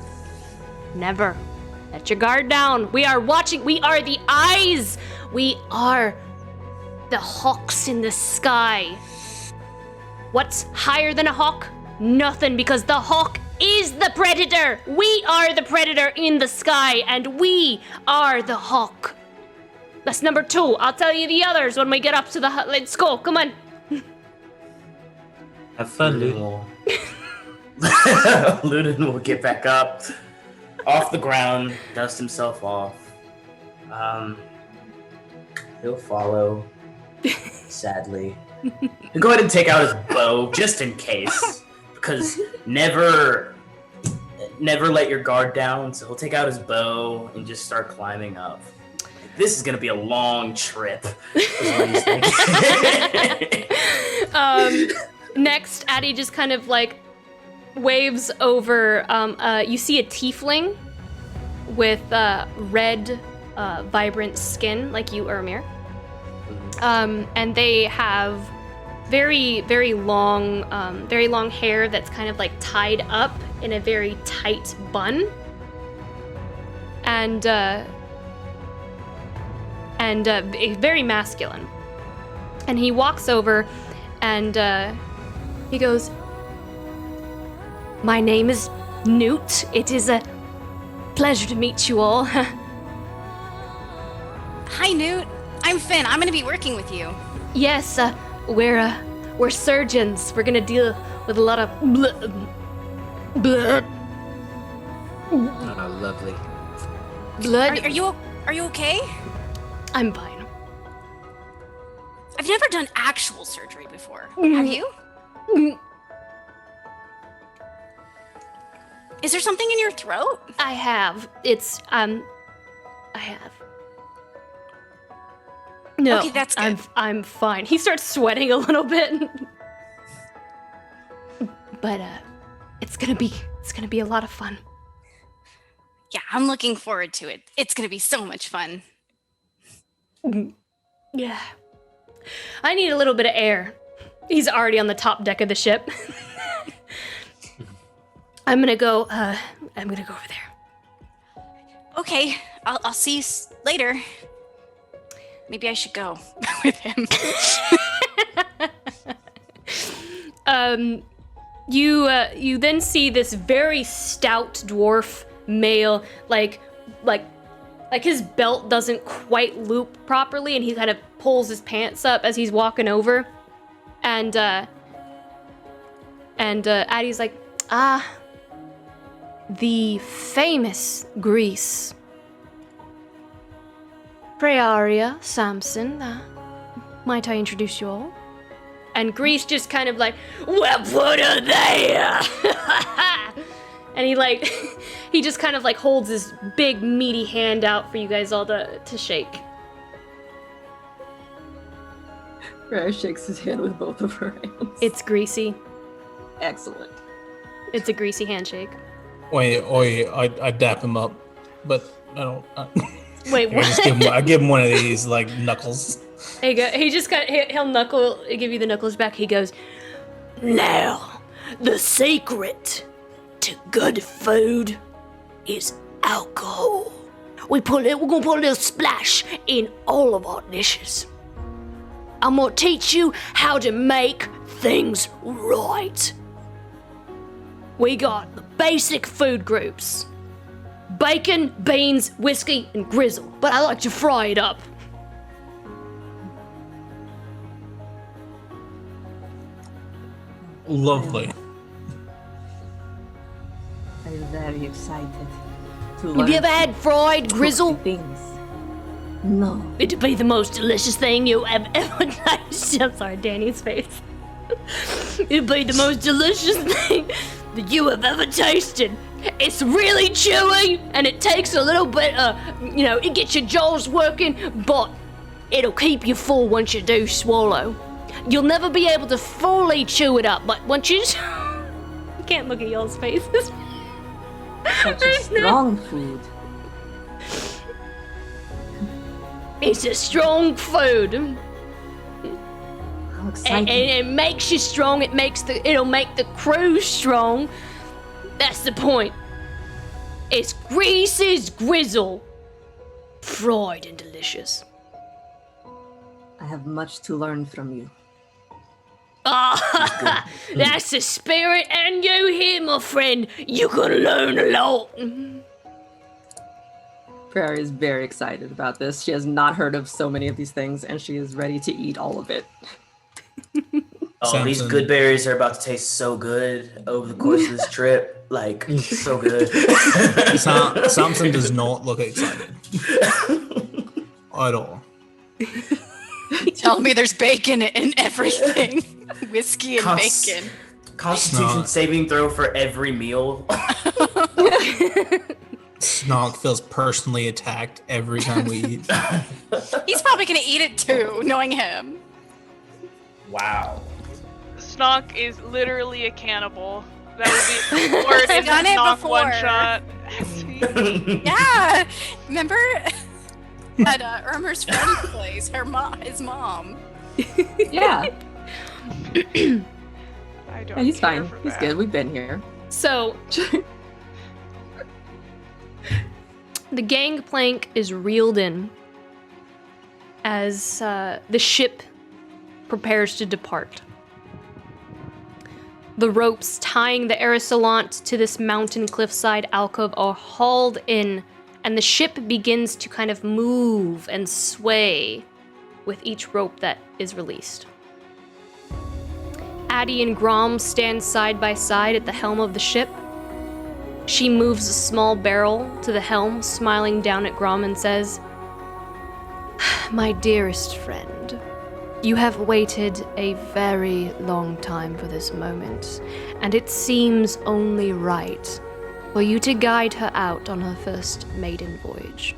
let your guard down. We are watching. We are the eyes. We are the hawks in the sky. What's higher than a hawk? Nothing, because the hawk is the predator. We are the predator in the sky, and we are the hawk. That's number 2. I'll tell you the others when we get up to the... Let's go. Come on. Have fun, Luden. Luden will get back up, off the ground, dust himself off. He'll follow, sadly. He'll go ahead and take out his bow, just in case. Because never let your guard down. So he'll take out his bow and just start climbing up. This is gonna be a long trip. Is what he's thinking. Next, Addie just kind of like waves over. You see a tiefling with red, vibrant skin, like you, Ermir. And they have very, very long hair that's kind of like tied up in a very tight bun. And very masculine. And he walks over and he goes, "My name is Newt. It is a pleasure to meet you all." Hi, Newt. I'm Finn. I'm going to be working with you. Yes, we're surgeons. We're gonna deal with a lot of blood. Oh, lovely. Blood. Are you okay? I'm fine. I've never done actual surgery before. Have you? Is there something in your throat? I have. I have. No, Okay, that's good. I'm fine. He starts sweating a little bit. But it's gonna be a lot of fun. Yeah, I'm looking forward to it. It's gonna be so much fun. Yeah. I need a little bit of air. He's already on the top deck of the ship. I'm gonna go over there. Okay, I'll see you later. Maybe I should go with him. You then see this very stout dwarf male, like his belt doesn't quite loop properly, and he kind of pulls his pants up as he's walking over, and Addie's like, the famous Greece. Prearia, Samson, might I introduce you all? And Grease just kind of like, well, put her there! And he just kind of like holds his big meaty hand out for you guys all to shake. Raya shakes his hand with both of her hands. It's greasy. Excellent. It's a greasy handshake. Wait, I dap him up, but I don't. Wait, what? I give him one of these like knuckles. There you go. He just he'll give you the knuckles back. He goes, Now, the secret to good food is alcohol. We're gonna put a little splash in all of our dishes. I'm gonna teach you how to make things right. We got the basic food groups: bacon, beans, whiskey, and grizzle. But I like to fry it up. Lovely. I'm very excited to Have you ever had fried grizzle? things. No. It'd be the most delicious thing you have ever tasted. I'm sorry, Danny's face. It'd be the most delicious thing that you have ever tasted. It's really chewy, and it takes a little bit it gets your jaws working, but it'll keep you full once you do swallow. You'll never be able to fully chew it up, but once you... I can't look at y'all's faces. Such a strong food. It's a strong food. How And exciting. it makes you strong. It'll make the crew strong. That's the point. It's Grease's grizzle. Fried and delicious. I have much to learn from you. Ah, that's the spirit, and you here, my friend. You can learn a lot. Prairie is very excited about this. She has not heard of so many of these things, and she is ready to eat all of it. Oh, these Samson. good berries are about to taste so good over the course of this trip. Like, so good. Samson does not look excited at all. Tell me there's bacon in everything. Whiskey and bacon. Constitution saving throw for every meal. Snog feels personally attacked every time we eat. He's probably gonna eat it too, knowing him. Wow. Snog is literally a cannibal. That would be the word in Done the it Snog before. one shot. Yeah, remember at Irma's friend's place, his mom. Yeah. I don't Yeah, he's care fine. for He's that. good. We've been here. So, the gangplank is reeled in as the ship prepares to depart. The ropes tying the Aerisolant to this mountain cliffside alcove are hauled in, and the ship begins to kind of move and sway with each rope that is released. Addie and Grom stand side by side at the helm of the ship. She moves a small barrel to the helm, smiling down at Grom and says, "My dearest friend, you have waited a very long time for this moment, and it seems only right for you to guide her out on her first maiden voyage."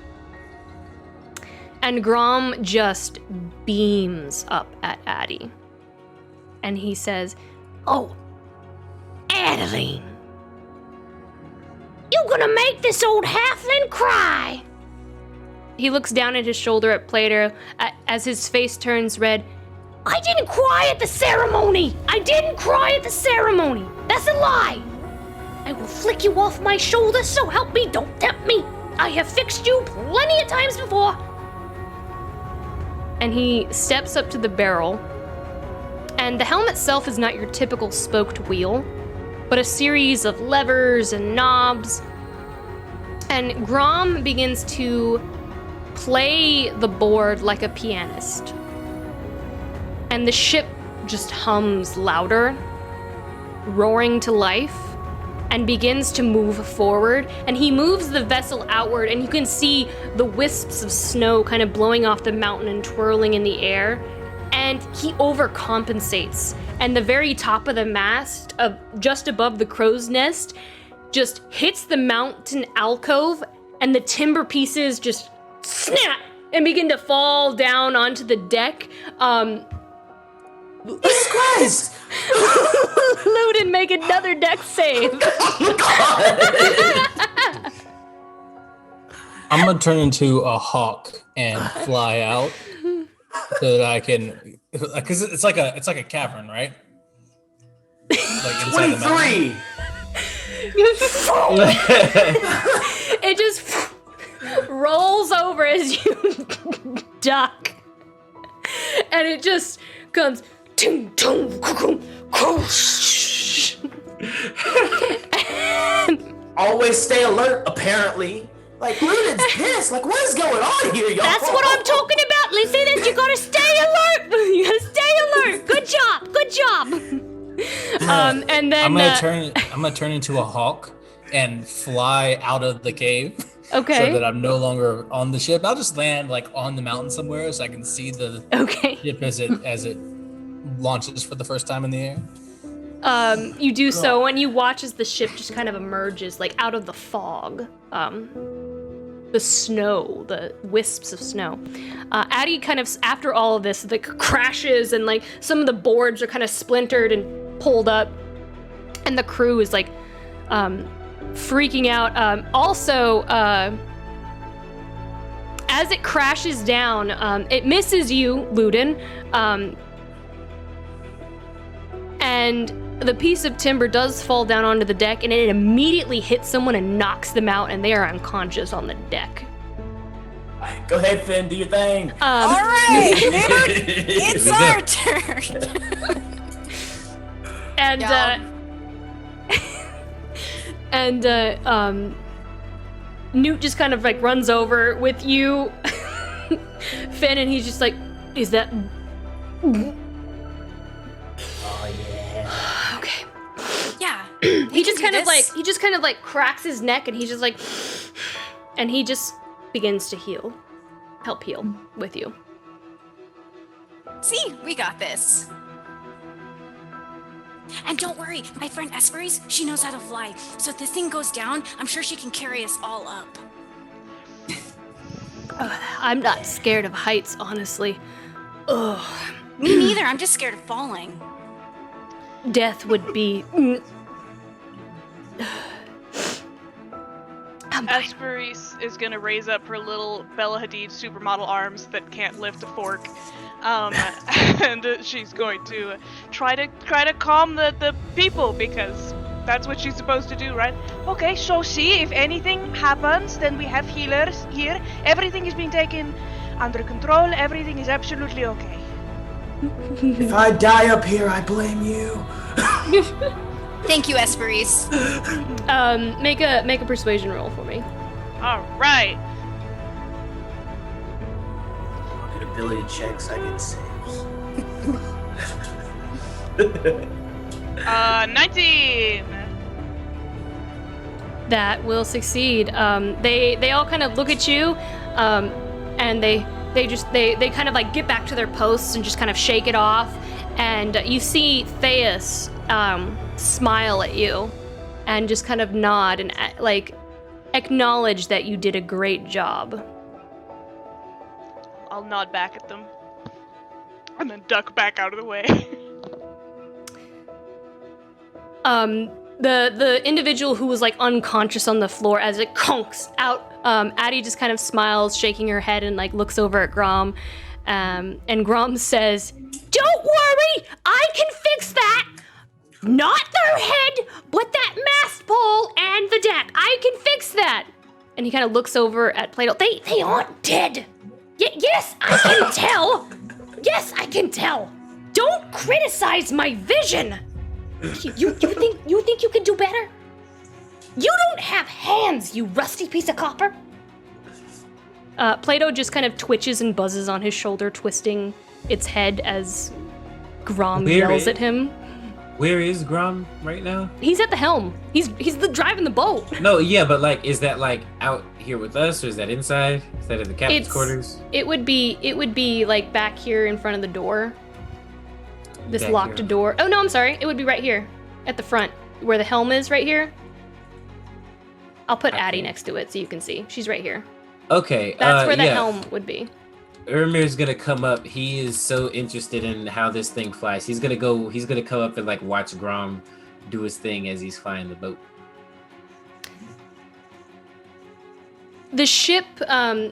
And Grom just beams up at Addie. And he says, "Oh, Adeline, you gonna make this old halfling cry?" He looks down at his shoulder at Plato as his face turns red. "I didn't cry at the ceremony! I didn't cry at the ceremony! That's a lie! I will flick you off my shoulder, so help me, don't tempt me! I have fixed you plenty of times before!" And he steps up to the barrel. And the helm itself is not your typical spoked wheel, but a series of levers and knobs. And Grom begins to play the board like a pianist. And the ship just hums louder, roaring to life, and begins to move forward. And he moves the vessel outward, and you can see the wisps of snow kind of blowing off the mountain and twirling in the air. And he overcompensates. And the very top of the mast, just above the crow's nest, just hits the mountain alcove, and the timber pieces just snap and begin to fall down onto the deck. Jesus Christ! Luden, make another deck save. I'm gonna turn into a hawk and fly out so that I can, because it's like a cavern, right? Like inside the mountain. 23. It just rolls over as you duck, and it just comes. Always stay alert, apparently. Like, Luden's pissed. Like, what is going on here, y'all? That's what I'm talking about, Lizzie, that you gotta stay alert! You gotta stay alert! Good job, good job! And then I'm gonna turn into a hawk and fly out of the cave. Okay. So that I'm no longer on the ship. I'll just land like on the mountain somewhere so I can see the ship as it launches for the first time in the air. You do so, and you watch as the ship just kind of emerges, like out of the fog. The snow, the wisps of snow. Addie kind of, after all of this, like crashes, and like some of the boards are kind of splintered and pulled up, and the crew is like freaking out. Also, as it crashes down, it misses you, Luden, and the piece of timber does fall down onto the deck, and it immediately hits someone and knocks them out, and they are unconscious on the deck. Go ahead, Finn, do your thing. All right, dude, it's our turn. And Newt just kind of like runs over with you, Finn, and he's just like, "Is that?" Oh yeah. Okay. Yeah. He just kind of like cracks his neck, and he's just like, and he just begins to help heal with you. See, we got this. And don't worry, my friend Esperis, she knows how to fly. So if this thing goes down, I'm sure she can carry us all up. I'm not scared of heights, honestly. Ugh. Me neither, I'm just scared of falling. Death would be... Esperis is gonna raise up her little Bella Hadid supermodel arms that can't lift a fork, and she's going to try to calm the people, because that's what she's supposed to do, right? Okay, so see, if anything happens, then we have healers here. Everything is being taken under control. Everything is absolutely okay. If I die up here, I blame you. Thank you, Esperise. Make a persuasion roll for me. All right. Good ability checks, I get saves. 19. That will succeed. They all kind of look at you, and they kind of like get back to their posts and just kind of shake it off. And you see Theus smile at you, and just kind of nod and like acknowledge that you did a great job. I'll nod back at them, and then duck back out of the way. The individual who was like unconscious on the floor as it conks out, Addie just kind of smiles, shaking her head, and like looks over at Grom, and Grom says, "Don't worry, I can fix that. Not their head, but that mast pole and the deck. I can fix that." And he kind of looks over at Plato. They aren't dead. Yes, I can tell. Yes, I can tell. Don't criticize my vision. You think you can do better? You don't have hands, you rusty piece of copper. Plato just kind of twitches and buzzes on his shoulder, twisting its head as Grom yells at him. Where is Grom right now? He's at the helm. He's driving the boat. No, yeah, but like, is that like out here with us, or is that inside? Is that in the captain's quarters? It would be like back here in front of the door. This Back locked here. door. Oh no, I'm sorry. It would be right here at the front where the helm is, right here. I'll put Addie next to it so you can see. She's right here. Okay. That's where the yeah. helm would be. Ermir's gonna come up. He is so interested in how this thing flies. He's gonna come up and like watch Grom do his thing as he's flying the boat. The ship,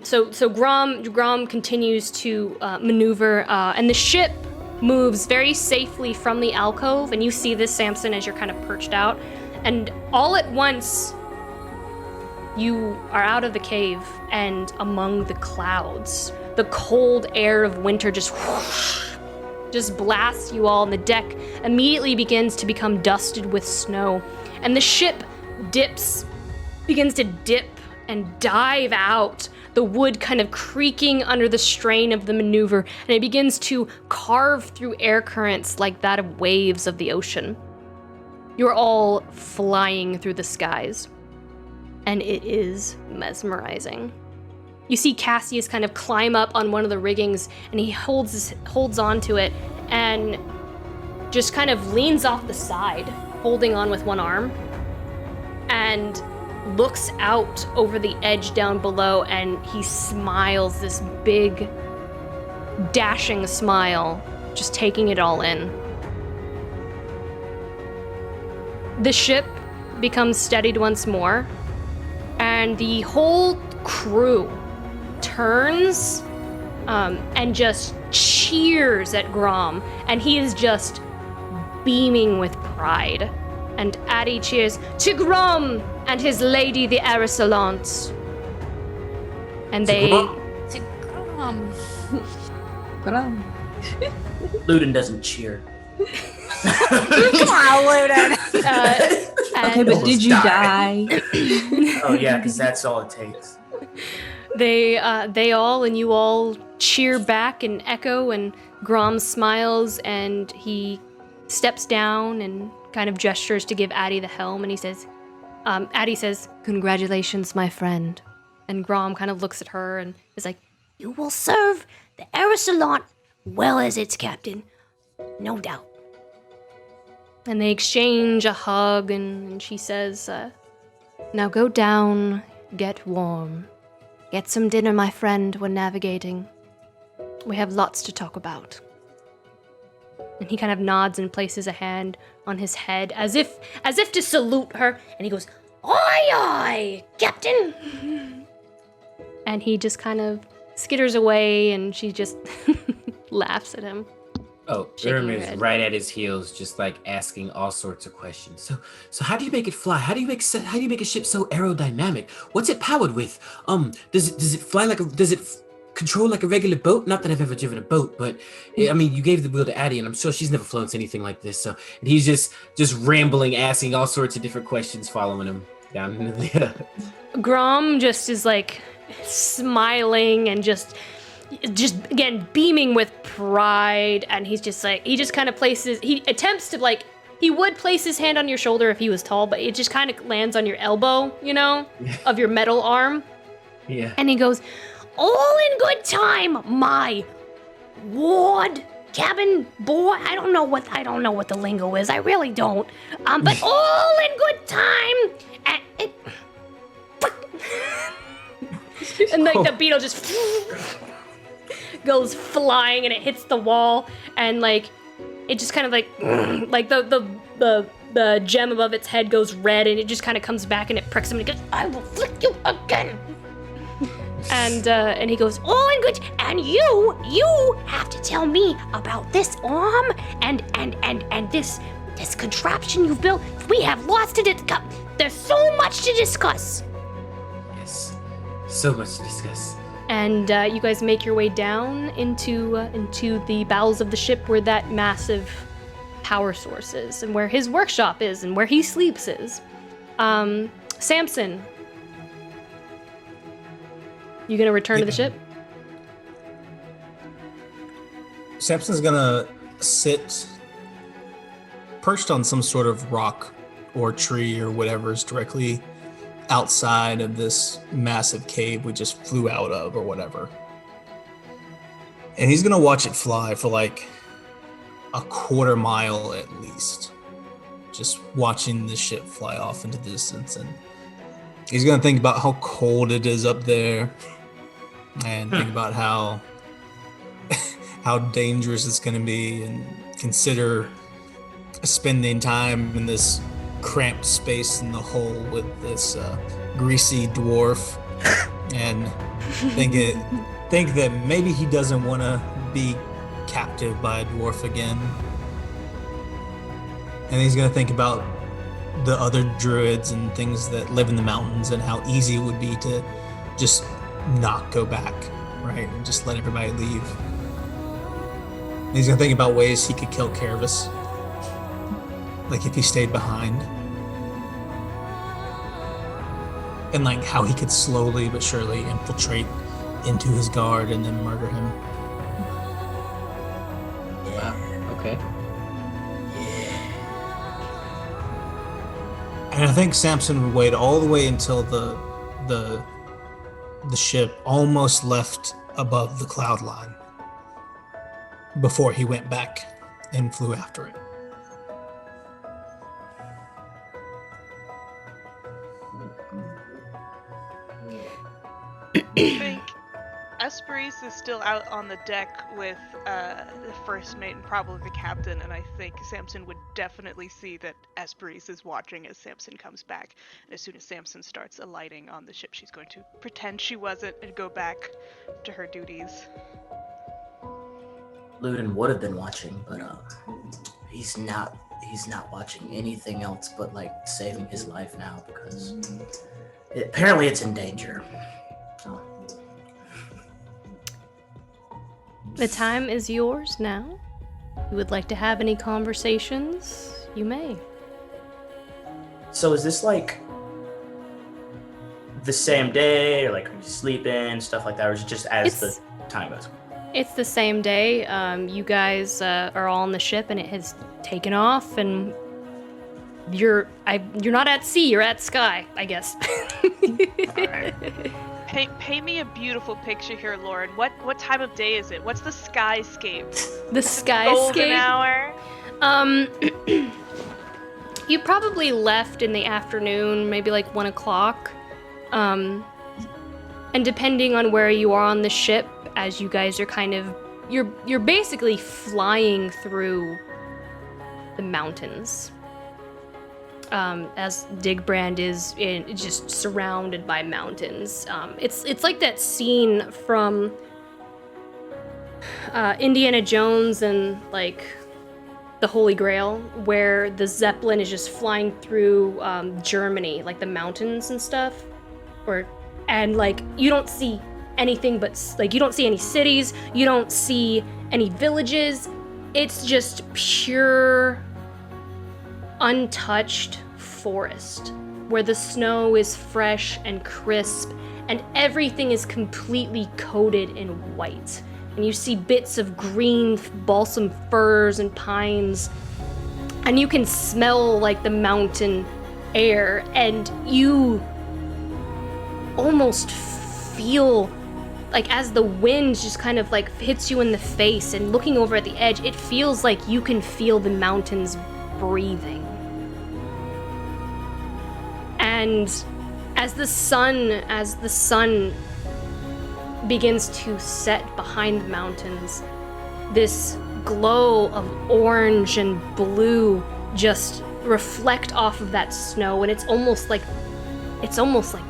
so Grom continues to maneuver, and the ship moves very safely from the alcove, and you see this, Samson, as you're kind of perched out, and all at once, you are out of the cave and among the clouds. The cold air of winter just blasts you all, and the deck immediately begins to become dusted with snow, and the ship begins to dip and dive out, the wood kind of creaking under the strain of the maneuver, and it begins to carve through air currents like that of waves of the ocean. You're all flying through the skies, and it is mesmerizing. You see Cassius kind of climb up on one of the riggings, and he holds onto it and just kind of leans off the side, holding on with one arm, and looks out over the edge down below, and he smiles this big, dashing smile, just taking it all in. The ship becomes steadied once more, and the whole crew turns and just cheers at Grom, and he is just beaming with pride. And Addie cheers to Grom and his lady, the Aerisolant. And they... To Grom. Grom. Luden doesn't cheer. Come on, Luden. Okay, but did you die? Oh yeah, because that's all it takes. They all and you all cheer back and echo, and Grom smiles, and he steps down and kind of gestures to give Addie the helm, and he says, Addie says, "Congratulations, my friend." And Grom kind of looks at her and is like, You will serve the Aerisolant well as its captain, no doubt. and they exchange a hug, and she says, "Now go down, get warm. Get some dinner, my friend, when navigating. We have lots to talk about." And he kind of nods and places a hand on his head as if to salute her, and he goes, Aye, aye, Captain. and he just kind of skitters away, and she just laughs at him. Oh, Shaking Erm your is head. right at his heels, just like asking all sorts of questions. So how do you make it fly? How do you make a ship so aerodynamic? What's it powered with? Does it fly like does it control like a regular boat? Not that I've ever driven a boat, but I mean, you gave the wheel to Addie, and I'm sure she's never flown to anything like this. So, and he's just rambling, asking all sorts of different questions, following him down into the. Grom just is like smiling and just again beaming with pride, and he's just like, he just kind of places, he attempts to like, he would place his hand on your shoulder if he was tall, but it just kind of lands on your elbow, you know, of your metal arm. Yeah. And he goes, all in good time, my ward cabin boy. I don't know what the lingo is. I really don't. But all in good time. And like the beetle just goes flying and it hits the wall, and like it just kind of like the gem above its head goes red, and it just kind of comes back and it pricks him and it goes, I will flick you again. And he goes, all in good, and you have to tell me about this arm and this contraption you've built. We have lots to discuss. There's so much to discuss. Yes, so much to discuss. And you guys make your way down into the bowels of the ship where that massive power source is, and where his workshop is, and where he sleeps is. Samson, you gonna return to the ship? Samson's gonna sit perched on some sort of rock or tree or whatever is directly outside of this massive cave we just flew out of or whatever. And he's gonna watch it fly for like a quarter mile at least. Just watching the ship fly off into the distance, and he's gonna think about how cold it is up there, and think about how dangerous it's gonna be, and consider spending time in this cramped space in the hole with this greasy dwarf, and think that maybe he doesn't want to be captive by a dwarf again. And he's gonna think about the other druids and things that live in the mountains, and how easy it would be to just not go back, right? And just let everybody leave. And he's gonna think about ways he could kill Kareviss, like if he stayed behind. And like how he could slowly but surely infiltrate into his guard and then murder him. Wow, okay. And I think Samson would wait all the way until the ship almost left above the cloud line before he went back and flew after it. I think Esperise is still out on the deck with the first mate and probably the captain, and I think Samson would definitely see that Esperise is watching as Samson comes back. And as soon as Samson starts alighting on the ship, she's going to pretend she wasn't and go back to her duties. Ludin would have been watching, but he's not watching anything else but like saving his life now, because apparently it's in danger. So. The time is yours now. If you would like to have any conversations, you may. So is this like the same day, or like are you sleeping, stuff like that, or is it just as the time goes? It's the same day. You guys are all on the ship, and it has taken off, and you're not at sea, you're at sky, I guess. Alright. Paint me a beautiful picture here, Lord. What time of day is it? What's the skyscape? The skyscape? Golden hour? You probably left in the afternoon, maybe like 1 o'clock. And depending on where you are on the ship, as you guys are kind of, you're basically flying through the mountains. As Digbrand is just surrounded by mountains. It's like that scene from Indiana Jones and like the Holy Grail, where the Zeppelin is just flying through Germany, like the mountains and stuff, and like you don't see anything but, like, you don't see any cities, you don't see any villages. It's just pure, untouched forest where the snow is fresh and crisp and everything is completely coated in white. And you see bits of green balsam firs and pines, and you can smell like the mountain air, and you almost feel like as the wind just kind of like hits you in the face, and looking over at the edge, it feels like you can feel the mountains breathing. And as the sun begins to set behind the mountains, this glow of orange and blue just reflect off of that snow, and it's almost like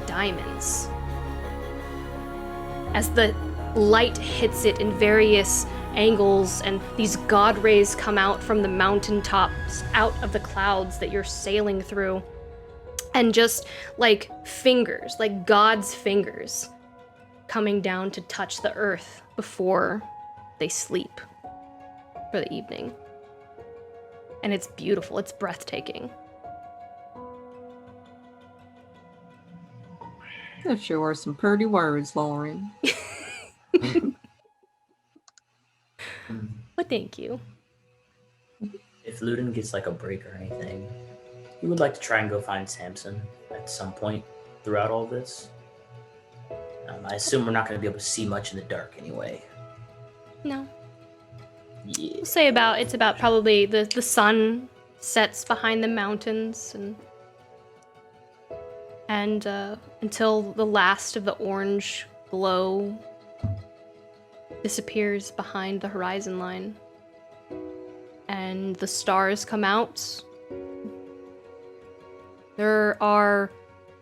diamonds. As the light hits it in various angles, and these god rays come out from the mountaintops, out of the clouds that you're sailing through, and just like fingers, like God's fingers, coming down to touch the earth before they sleep for the evening. And it's beautiful, it's breathtaking. That sure are some pretty words, Lauren. Well, thank you. If Ludin gets like a break or anything, he would like to try and go find Samson at some point throughout all this. I assume we're not going to be able to see much in the dark anyway. No. Yeah. We'll say it's about probably the sun sets behind the mountains, and until the last of the orange glow disappears behind the horizon line, and the stars come out. There are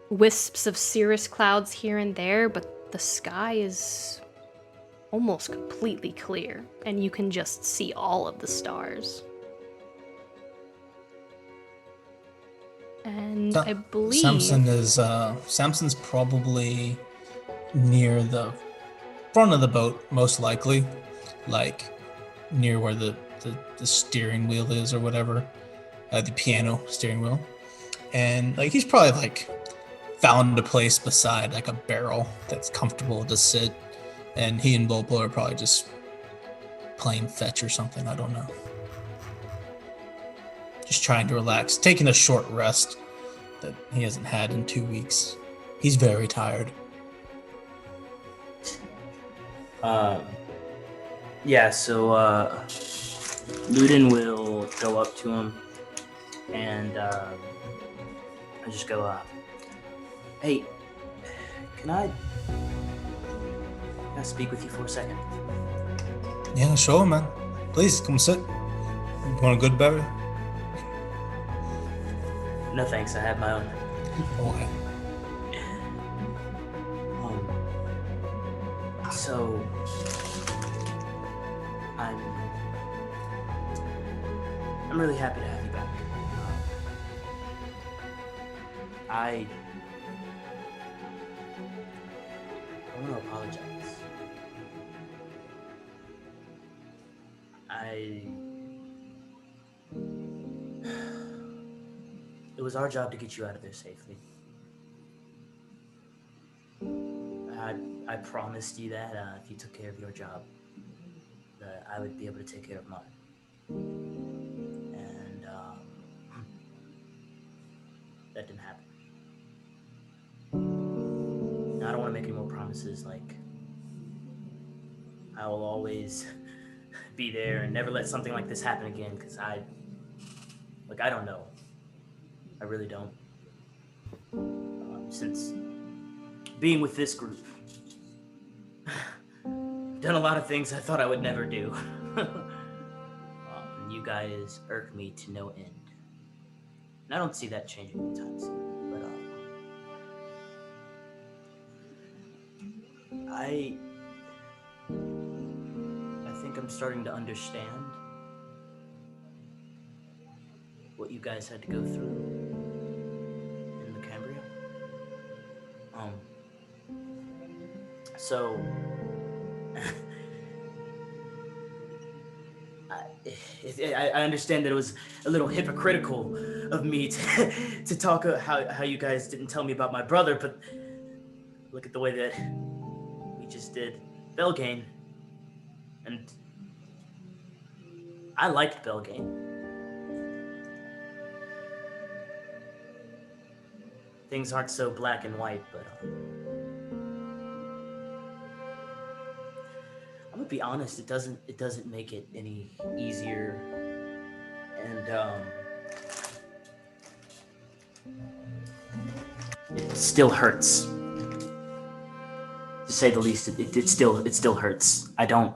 wisps of cirrus clouds here and there, but the sky is almost completely clear, and you can just see all of the stars. And I believe Samson's probably near the front of the boat, most likely, like near where the steering wheel is or whatever, the piano steering wheel. And like he's probably like found a place beside like a barrel that's comfortable to sit, and he and Volpo are probably just playing fetch or something. I don't know. Just trying to relax, taking a short rest that he hasn't had in 2 weeks. He's very tired. Yeah, so Ludin will go up to him and I just go, hey, can I speak with you for a second? Yeah, sure, man. Please, come sit. You want a good berry? No thanks, I have my own. Okay. So, I'm really happy to have you back. I want to apologize. It was our job to get you out of there safely. I promised you that if you took care of your job, that I would be able to take care of mine. And that didn't happen. Now, I don't want to make any more promises, like I will always be there and never let something like this happen again, because I don't know. I really don't. Since being with this group, I've done a lot of things I thought I would never do. You guys irk me to no end. And I don't see that changing anytime soon. But I think I'm starting to understand what you guys had to go through in the Cambria. So, I understand that it was a little hypocritical of me to talk how you guys didn't tell me about my brother, but look at the way that we just did Belgain, and I liked Belgain. Things aren't so black and white, but I'm gonna be honest. It doesn't make it any easier, and it still hurts. To say the least, it still hurts. I don't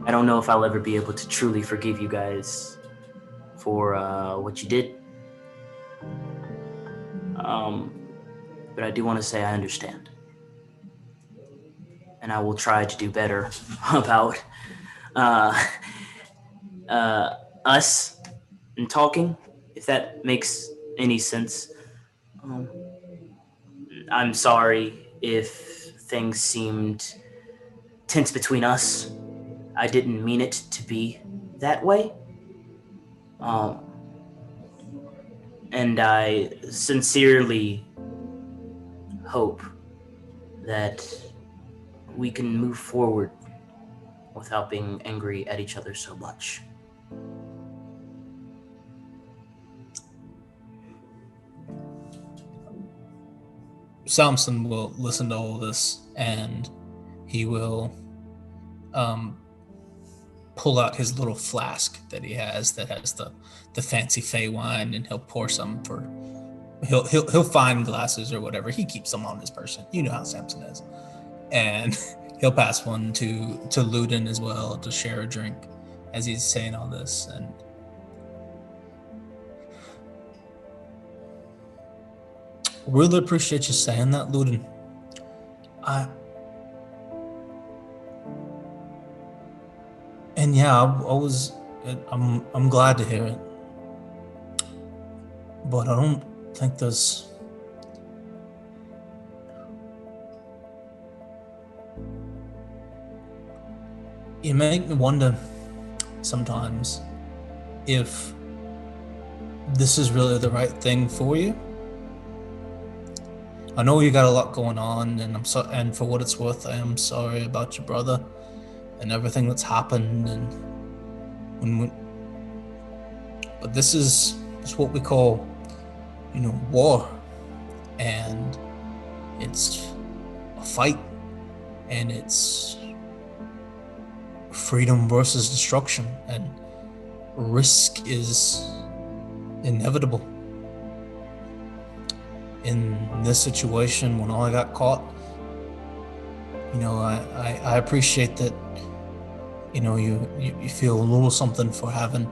know if I'll ever be able to truly forgive you guys for what you did. But I do want to say I understand. And I will try to do better about us and talking, if that makes any sense. I'm sorry if things seemed tense between us. I didn't mean it to be that way. And I sincerely hope that we can move forward without being angry at each other so much. Samson will listen to all this, and he will pull out his little flask that he has that has the fancy fey wine, and he'll pour some for. He'll find glasses or whatever. He keeps them on his person. You know how Samson is, and he'll pass one to Ludin as well to share a drink as he's saying all this. And really appreciate you saying that, Ludin. And yeah, I'm glad to hear it, but I don't think there's. You make me wonder sometimes if this is really the right thing for you. I know you got a lot going on, and and for what it's worth, I am sorry about your brother and everything that's happened. And but this is what we call, war, and it's a fight, and it's freedom versus destruction, and risk is inevitable. In this situation, when I got caught, I appreciate that, you feel a little something for having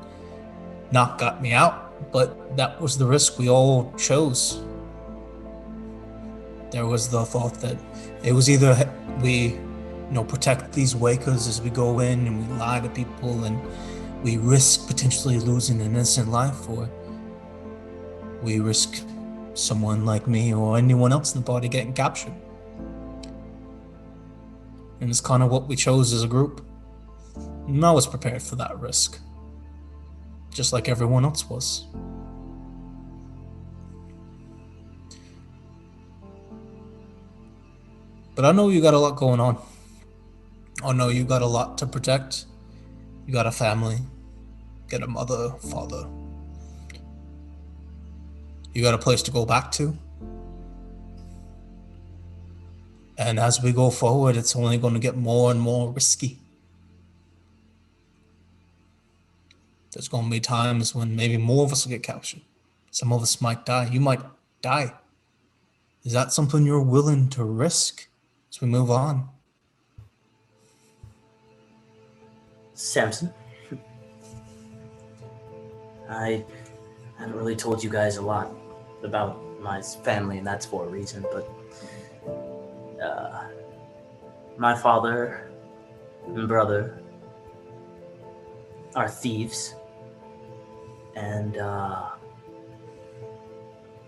not got me out, but that was the risk we all chose. There was the thought that it was either we protect these wakers as we go in and we lie to people and we risk potentially losing an innocent life, or we risk someone like me or anyone else in the party getting captured. And it's kind of what we chose as a group. And I was prepared for that risk, just like everyone else was. But I know you got a lot going on. I know you got a lot to protect. You got a family, you got a mother, father. You got a place to go back to. And as we go forward, it's only going to get more and more risky. There's going to be times when maybe more of us will get captured. Some of us might die. You might die. Is that something you're willing to risk as we move on? Samson, I haven't really told you guys a lot about my family, and that's for a reason, but my father and brother are thieves, and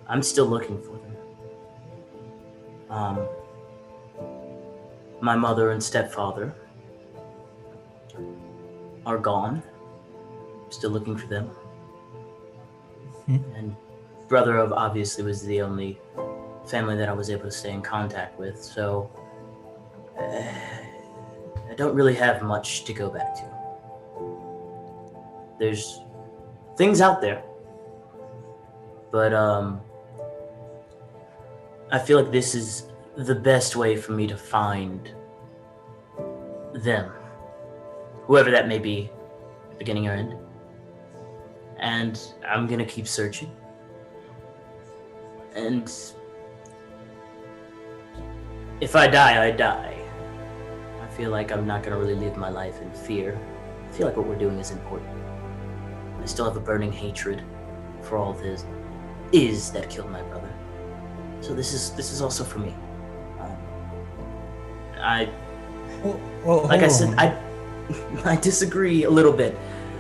I'm still looking for them. My mother and stepfather are gone. Still looking for them. And brother of obviously was the only family that I was able to stay in contact with, so I don't really have much to go back to. There's things out there, but I feel like this is the best way for me to find them, whoever that may be, beginning or end. And I'm gonna keep searching. And if I die, I die. I feel like I'm not gonna really live my life in fear. I feel like what we're doing is important. I still have a burning hatred for all this is that killed my brother. So this is also for me. Like I said, I disagree a little bit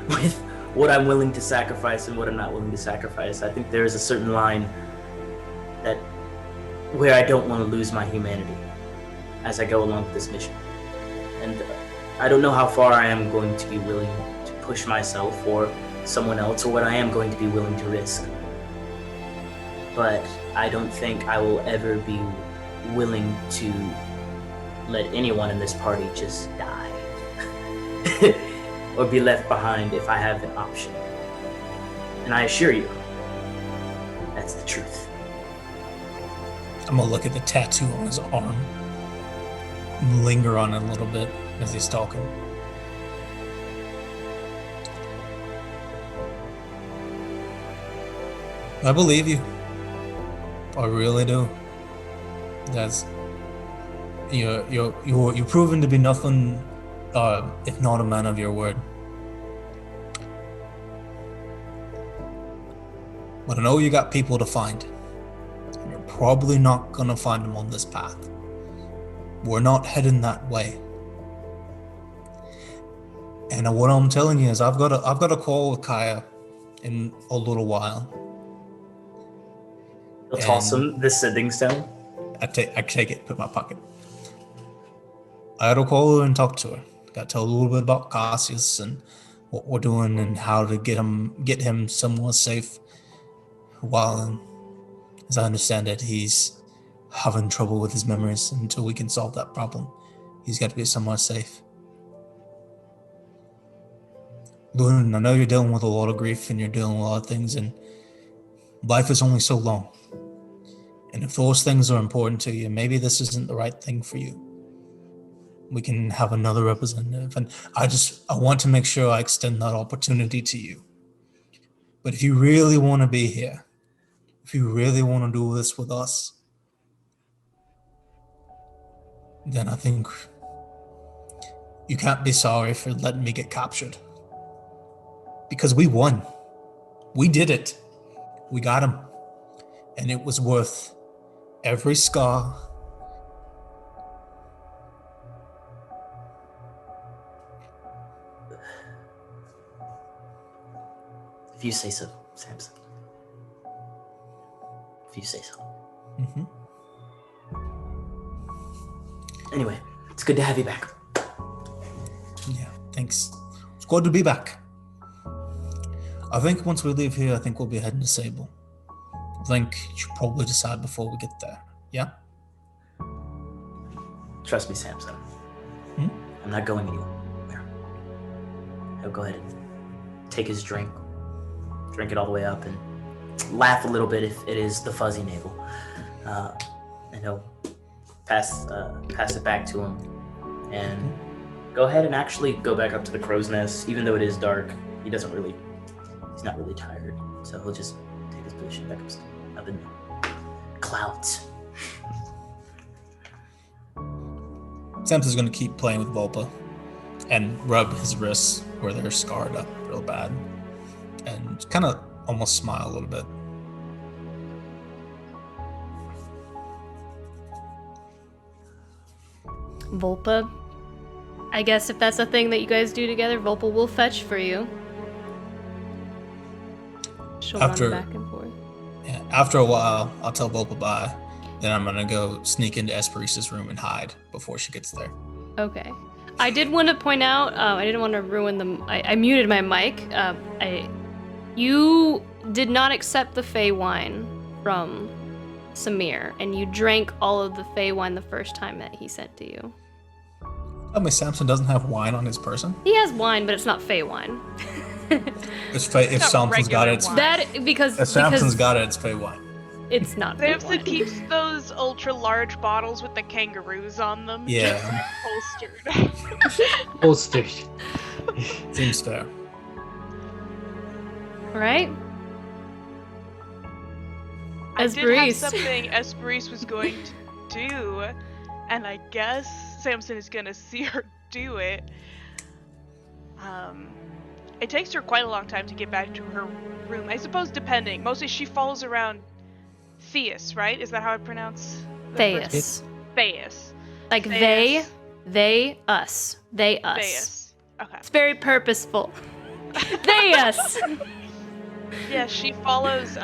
with what I'm willing to sacrifice and what I'm not willing to sacrifice. I think there is a certain line that where I don't want to lose my humanity as I go along with this mission. And I don't know how far I am going to be willing to push myself or someone else, or what I am going to be willing to risk. But I don't think I will ever be willing to let anyone in this party just die or be left behind if I have an option. And I assure you, that's the truth. I'm gonna look at the tattoo on his arm and linger on it a little bit as he's talking. I believe you. I really do. That's you're proven to be nothing if not a man of your word. But I know you got people to find. And you're probably not gonna find them on this path. We're not heading that way. And what I'm telling you is I've got a call with Kaya in a little while. You'll toss him the sending stone? I take it, put it in my pocket. I gotta call her and talk to her. Gotta tell her a little bit about Cassius and what we're doing and how to get him somewhere safe. While, as I understand it, he's having trouble with his memories. Until we can solve that problem, he's got to be somewhere safe. Loon, I know you're dealing with a lot of grief and you're dealing with a lot of things, and life is only so long. And if those things are important to you, maybe this isn't the right thing for you. We can have another representative. And I want to make sure I extend that opportunity to you. But if you really want to be here, if you really want to do this with us, then I think you can't be sorry for letting me get captured. Because we won. We did it. We got him. And it was worth every scar. If you say so, Samson. If you say so. Mm-hmm. Anyway, it's good to have you back. Yeah, thanks. It's good to be back. I think once we leave here, I think we'll be heading to Sable. I think you should probably decide before we get there. Yeah? Trust me, Samson. I'm not going anywhere. He'll go ahead and take his drink it all the way up, and laugh a little bit if it is the fuzzy navel. And he'll pass it back to him, and go ahead and actually go back up to the crow's nest. Even though it is dark, he's not really tired, so he'll just take his position back up in the clouds. Samson's gonna keep playing with Volpa and rub his wrists where they're scarred up real bad, and kind of almost smile a little bit. Volpa, I guess if that's a thing that you guys do together, Volpa will fetch for you. She'll run back and forth. Yeah, after a while, I'll tell Volpa bye, then I'm gonna go sneak into Esperis's room and hide before she gets there. Okay. I did want to point out, I didn't want to ruin I muted my mic. You did not accept the Fey wine from Samir, and you drank all of the Fey wine the first time that he sent to you. Tell me Samson doesn't have wine on his person? He has wine, but it's not Fey wine. If Samson's got it, because if Samson's got it, it's Fey wine. It's not Fey Samson wine. keeps those ultra large bottles with the kangaroos on them. Yeah. Holstered. Holstered. Seems fair. Right? I did have Esperis. something Esperis was going to do, and I guess Samson is gonna see her do it. It takes her quite a long time to get back to her room. I suppose depending. Mostly she follows around Theus, right? Is that how I pronounce Theus. Theus. Like Theus. they, us. They, us. Theus. Okay. It's very purposeful. They, us. Yeah, she follows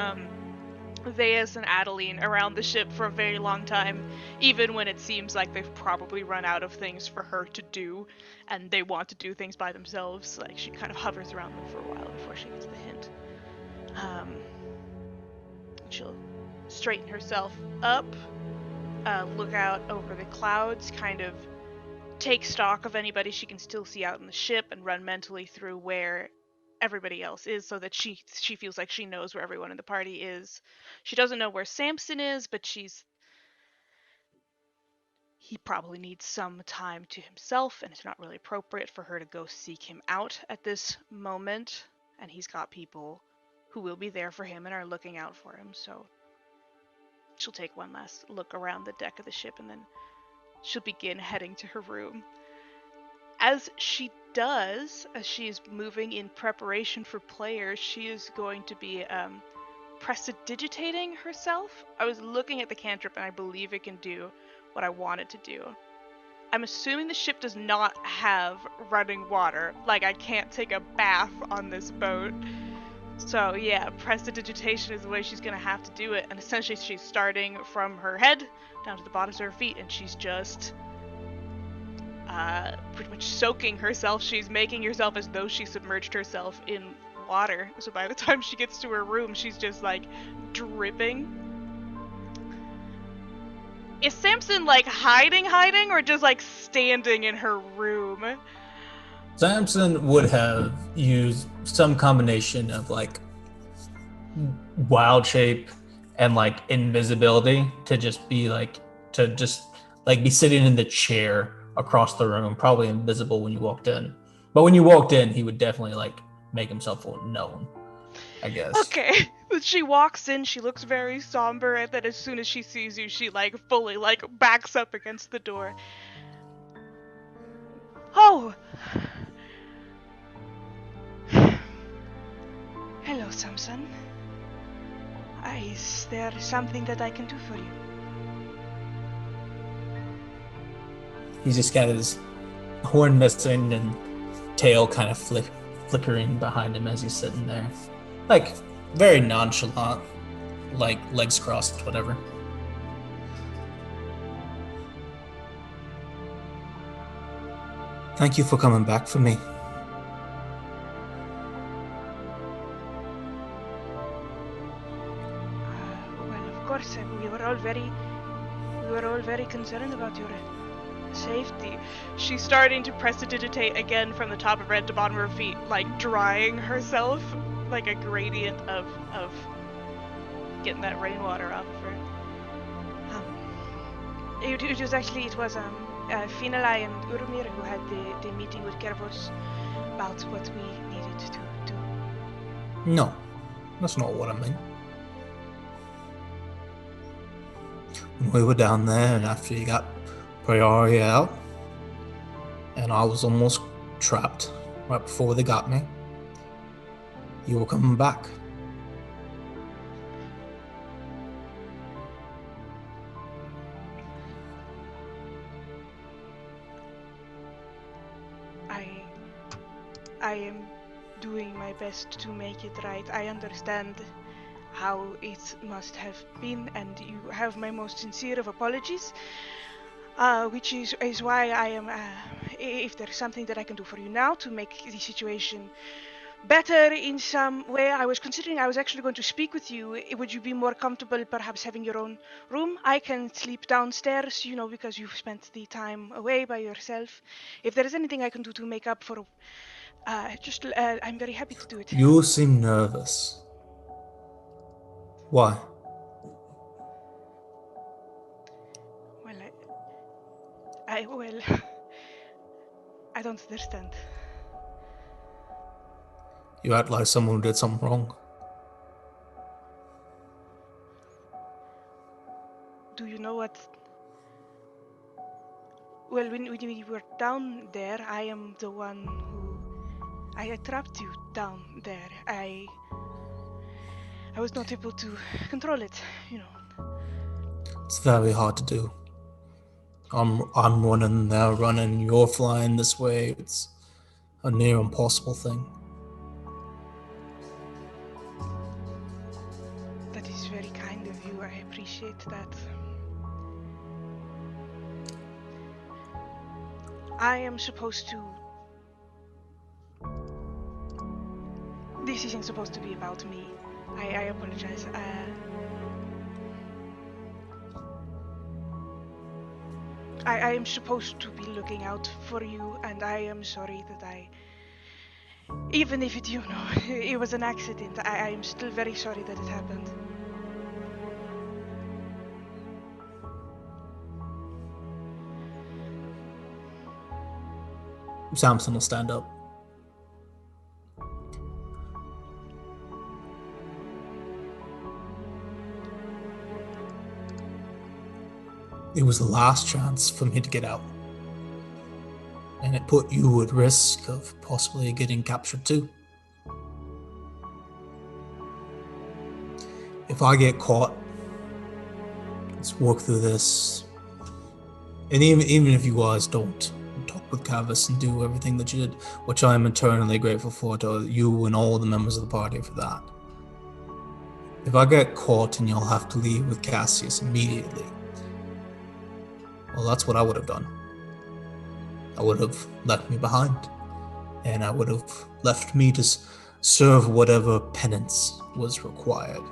Theus and Adeline around the ship for a very long time, even when it seems like they've probably run out of things for her to do, and they want to do things by themselves. Like, she kind of hovers around them for a while before she gets the hint. She'll straighten herself up, look out over the clouds, kind of take stock of anybody she can still see out in the ship, and run mentally through where everybody else is, so that she feels like she knows where everyone in the party is. She doesn't know where Samson is, but he probably needs some time to himself, and it's not really appropriate for her to go seek him out at this moment. And he's got people who will be there for him and are looking out for him, so she'll take one last look around the deck of the ship, and then she'll begin heading to her room. As she does, as she is moving in preparation for players, she is going to be prestidigitating herself. I was looking at the cantrip, and I believe it can do what I want it to do. I'm assuming the ship does not have running water. Like, I can't take a bath on this boat. So yeah, prestidigitation is the way she's gonna have to do it. And essentially she's starting from her head down to the bottoms of her feet, and she's just pretty much soaking herself. She's making herself as though she submerged herself in water. So by the time she gets to her room, she's just like dripping. Is Samson like hiding, or just like standing in her room? Samson would have used some combination of like wild shape and like invisibility to just be be sitting in the chair across the room, probably invisible when you walked in. But when you walked in, he would definitely like make himself known, I guess. Okay. She walks in, she looks very somber, and then as soon as she sees you, she like fully like backs up against the door. Oh! Hello, Samson. Is there something that I can do for you? He's just got his horn missing and tail kind of flickering behind him as he's sitting there. Like, very nonchalant, like legs crossed, whatever. Thank you for coming back for me. Well, of course, we were all very concerned about your safety. She's starting to prestidigitate again from the top of her head to bottom of her feet, like drying herself, like a gradient of getting that rainwater off of her. It was Finalai and Urumir who had the meeting with Kareviss about what we needed to do. No, that's not what I meant. When we were down there, and after you got Priori out, and I was almost trapped right before they got me, you were coming back. I am doing my best to make it right. I understand how it must have been, and you have my most sincere of apologies. Which is why I am, if there's something that I can do for you now to make the situation better in some way, I was considering I was actually going to speak with you. Would you be more comfortable perhaps having your own room? I can sleep downstairs, because you've spent the time away by yourself. If there is anything I can do to make up for, I'm very happy to do it. You seem nervous. Why? Well, I don't understand. You act like someone who did something wrong. Do you know what? Well, when we were down there, I am the one who... I trapped you down there. I was not able to control it, It's very hard to do. I'm running, they're running, you're flying this way. It's a near impossible thing. That is very kind of you. I appreciate that. I am supposed to... This isn't supposed to be about me. I apologize. I am supposed to be looking out for you, and I am sorry that even if it was an accident, I am still very sorry that it happened. Samson will stand up. It was the last chance for me to get out. And it put you at risk of possibly getting captured too. If I get caught, let's work through this. And even if you guys don't, talk with Kareviss and do everything that you did, which I am eternally grateful for to you and all the members of the party for that. If I get caught and you'll have to leave with Cassius immediately, well, that's what I would have done. I would have left me behind, and I would have left me to serve whatever penance was required.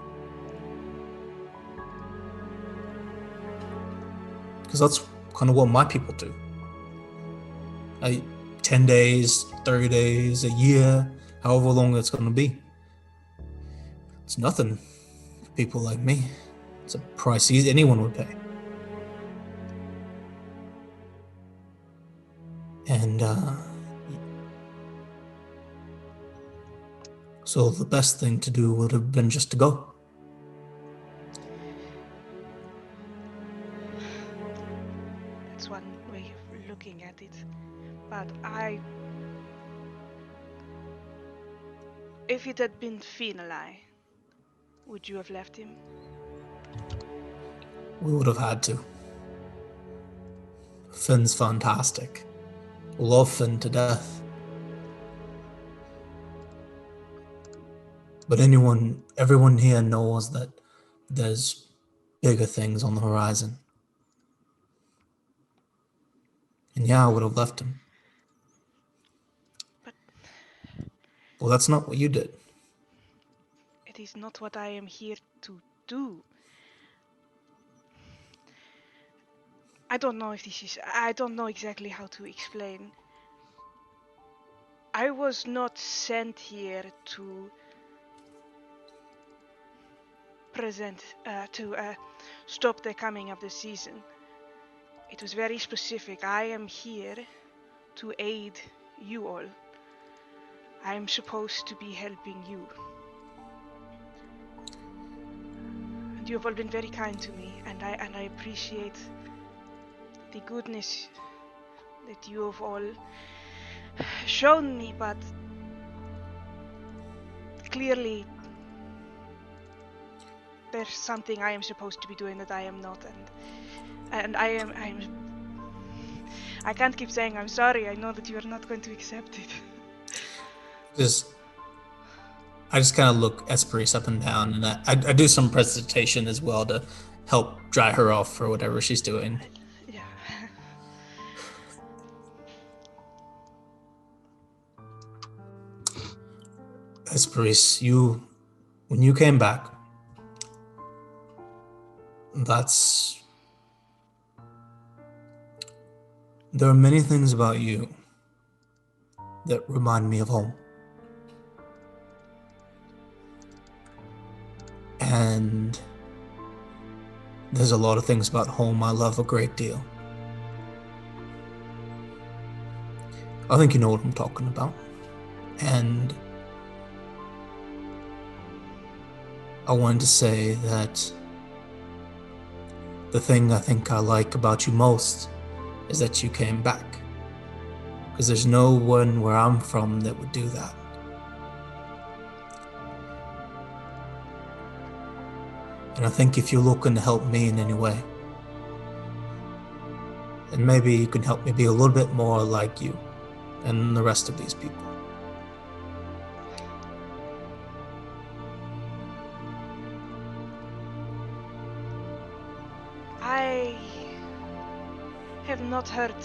Because that's kind of what my people do. 10 days, 30 days, a year, however long it's going to be. It's nothing for people like me. It's a price anyone would pay. And so the best thing to do would have been just to go. That's one way of looking at it. But if it had been Ink&Lyre, would you have left him? We would have had to. Finn's fantastic. Love Finn to death. But everyone here knows that there's bigger things on the horizon. And yeah, I would have left him. But well, that's not what you did. It is not what I am here to do. I don't know exactly how to explain. I was not sent here to stop the coming of the season. It was very specific. I am here to aid you all. I am supposed to be helping you. And you have all been very kind to me, and I appreciate the goodness that you have all shown me, but clearly there's something I am supposed to be doing that I am not, and I can't keep saying I'm sorry. I know that you are not going to accept it. I just kind of look Esperis up and down, and I do some presentation as well to help dry her off for whatever she's doing. Yeah. Esperis, when you came back, there are many things about you that remind me of home. And there's a lot of things about home I love a great deal. I think you know what I'm talking about. And I wanted to say that the thing I think I like about you most is that you came back. Because there's no one where I'm from that would do that. And I think if you're looking to help me in any way, then maybe you can help me be a little bit more like you and the rest of these people. I have not heard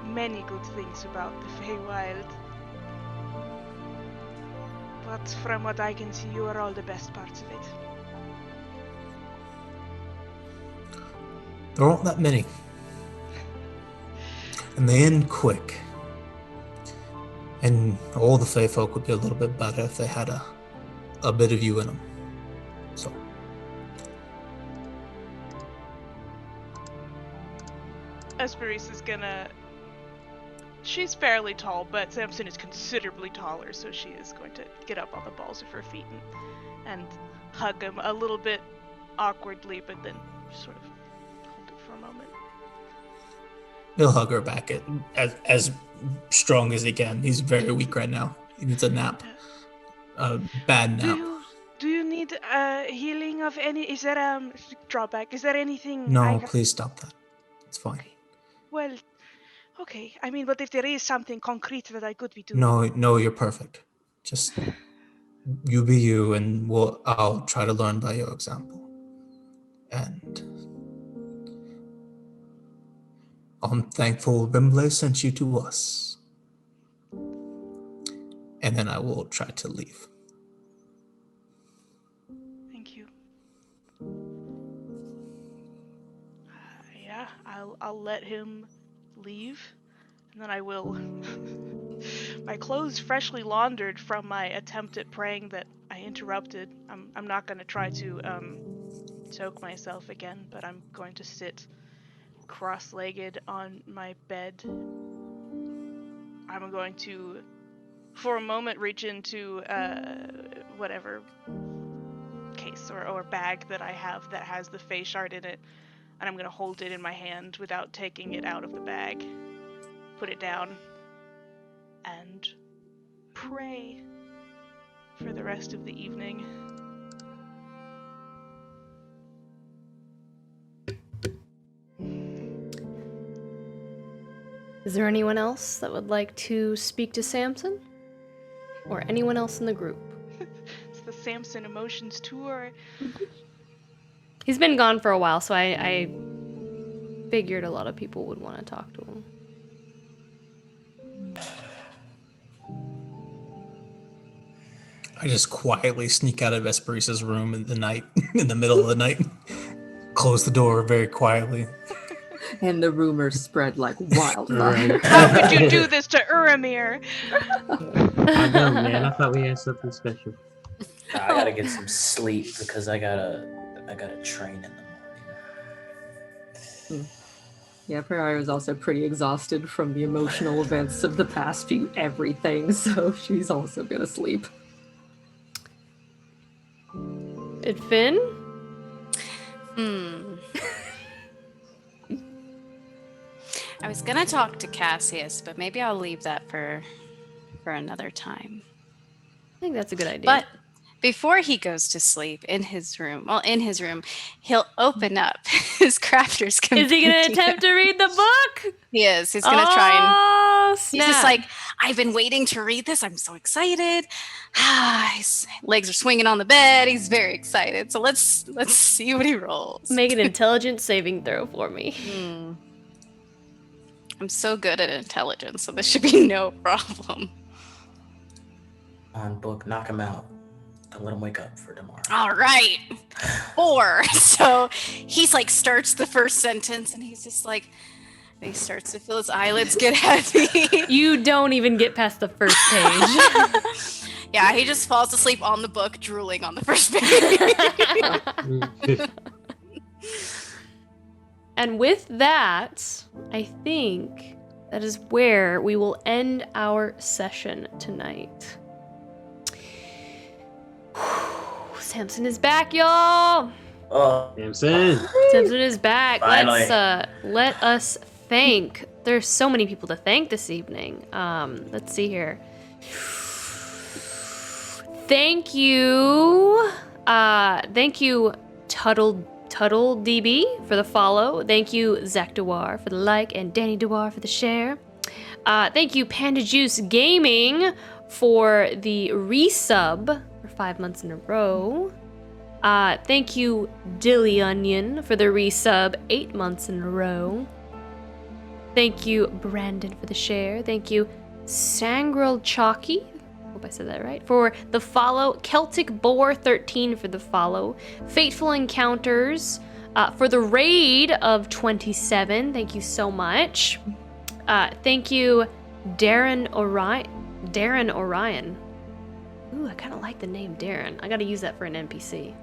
many good things about the Feywild. But from what I can see, you are all the best parts of it. There aren't that many. And they end quick. And all the Fey folk would be a little bit better if they had a bit of you in them. So. Esperis is gonna... She's fairly tall, but Samson is considerably taller, so she is going to get up on the balls of her feet and hug him a little bit awkwardly, but then sort of hold it for a moment. He'll hug her back as strong as he can. He's very weak right now. He needs a nap. A bad nap. Do you need healing of any... Is there a drawback? Is there anything... No, please stop that. It's fine. Well... Okay, I mean, but if there is something concrete that I could be doing... No, you're perfect. Just you be you, and I'll try to learn by your example. And I'm thankful Rimble sent you to us. And then I will try to leave. Thank you. Yeah, I'll let him leave, and then I will. My clothes freshly laundered from my attempt at praying that I interrupted. I'm not going to try to soak myself again, but I'm going to sit cross-legged on my bed. I'm going to, for a moment, reach into whatever case or bag that I have that has the Fey shard in it, and I'm going to hold it in my hand without taking it out of the bag, put it down, and pray for the rest of the evening. Is there anyone else that would like to speak to Samson? Or anyone else in the group? It's the Samson Emotions Tour. He's been gone for a while, so I figured a lot of people would want to talk to him. I just quietly sneak out of Esperis's room in the night, in the middle of the night, close the door very quietly. And the rumors spread like wildfire. Right. How could you do this to Uramir? I know, man. I thought we had something special. I gotta get some sleep because I gotta train in the morning. Yeah, Ferrari was also pretty exhausted from the emotional events of the past few everything, so she's also gonna sleep. And Finn? I was gonna talk to Cassius, but maybe I'll leave that for another time. I think that's a good idea. But before he goes to sleep in his room, he'll open up his crafter's Is he going to attempt to read the book? He is. He's going to try and... Snap. He's just like, I've been waiting to read this. I'm so excited. His legs are swinging on the bed. He's very excited. So let's see what he rolls. Make an intelligence saving throw for me. I'm so good at intelligence, so this should be no problem. On book, knock him out. Don't let him wake up for tomorrow. All right. 4. So he's like starts the first sentence and he's just like, he starts to feel his eyelids get heavy. You don't even get past the first page. Yeah, he just falls asleep on the book, drooling on the first page. And with that, I think that is where we will end our session tonight. Samson is back, y'all. Oh, Samson. Samson is back. Finally. Let us thank. There's so many people to thank this evening. Let's see here. Thank you, Tuttle DB for the follow. Thank you, Zach Dewar for the like, and Danny Dewar for the share. Thank you, Panda Juice Gaming for the resub for 5 months in a row. Thank you, Dilly Onion for the resub 8 months in a row. Thank you, Brandon for the share. Thank you, Sangrel Chalky. Hope I said that right. For the follow. Celtic Boar 13 for the follow. Fateful Encounters for the raid of 27. Thank you so much. Thank you, Darren Orion. Ooh, I kind of like the name Darren. I gotta use that for an NPC.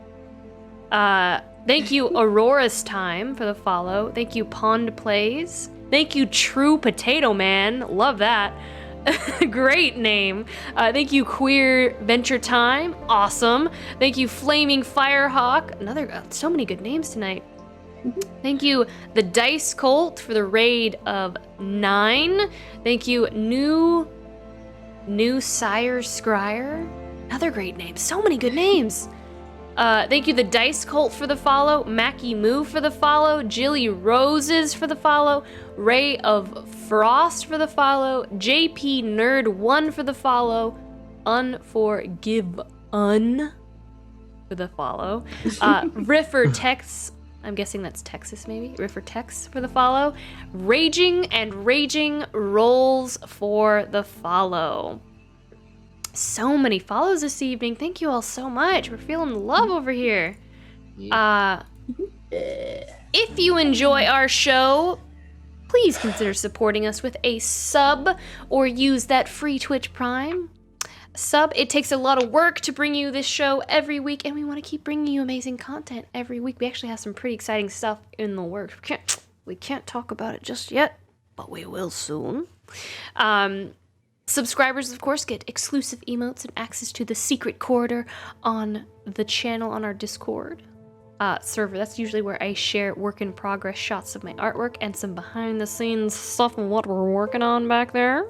Thank you, Aurora's Time for the follow. Thank you, Pond Plays. Thank you, True Potato Man. Love that. Great name. Thank you, Queer Venture Time. Awesome. Thank you, Flaming Firehawk. So many good names tonight. Thank you, the Dice Colt for the raid of 9. Thank you, New Sire Scryer. Another great name. So many good names. Thank you, the Dice Colt for the follow. Mackie Moo for the follow. Jilly Roses for the follow. Ray of Frost for the follow. JP Nerd 1 for the follow. Unforgive for the follow. Riffer Tex, I'm guessing that's Texas maybe. Riffer Tex for the follow. Raging Rolls for the follow. So many follows this evening. Thank you all so much. We're feeling the love over here. If you enjoy our show, please consider supporting us with a sub or use that free Twitch Prime sub. It takes a lot of work to bring you this show every week, and we want to keep bringing you amazing content every week. We actually have some pretty exciting stuff in the works. We can't talk about it just yet, but we will soon. Subscribers, of course, get exclusive emotes and access to the secret corridor on the channel on our Discord server. That's usually where I share work-in-progress shots of my artwork and some behind-the-scenes stuff and what we're working on back there.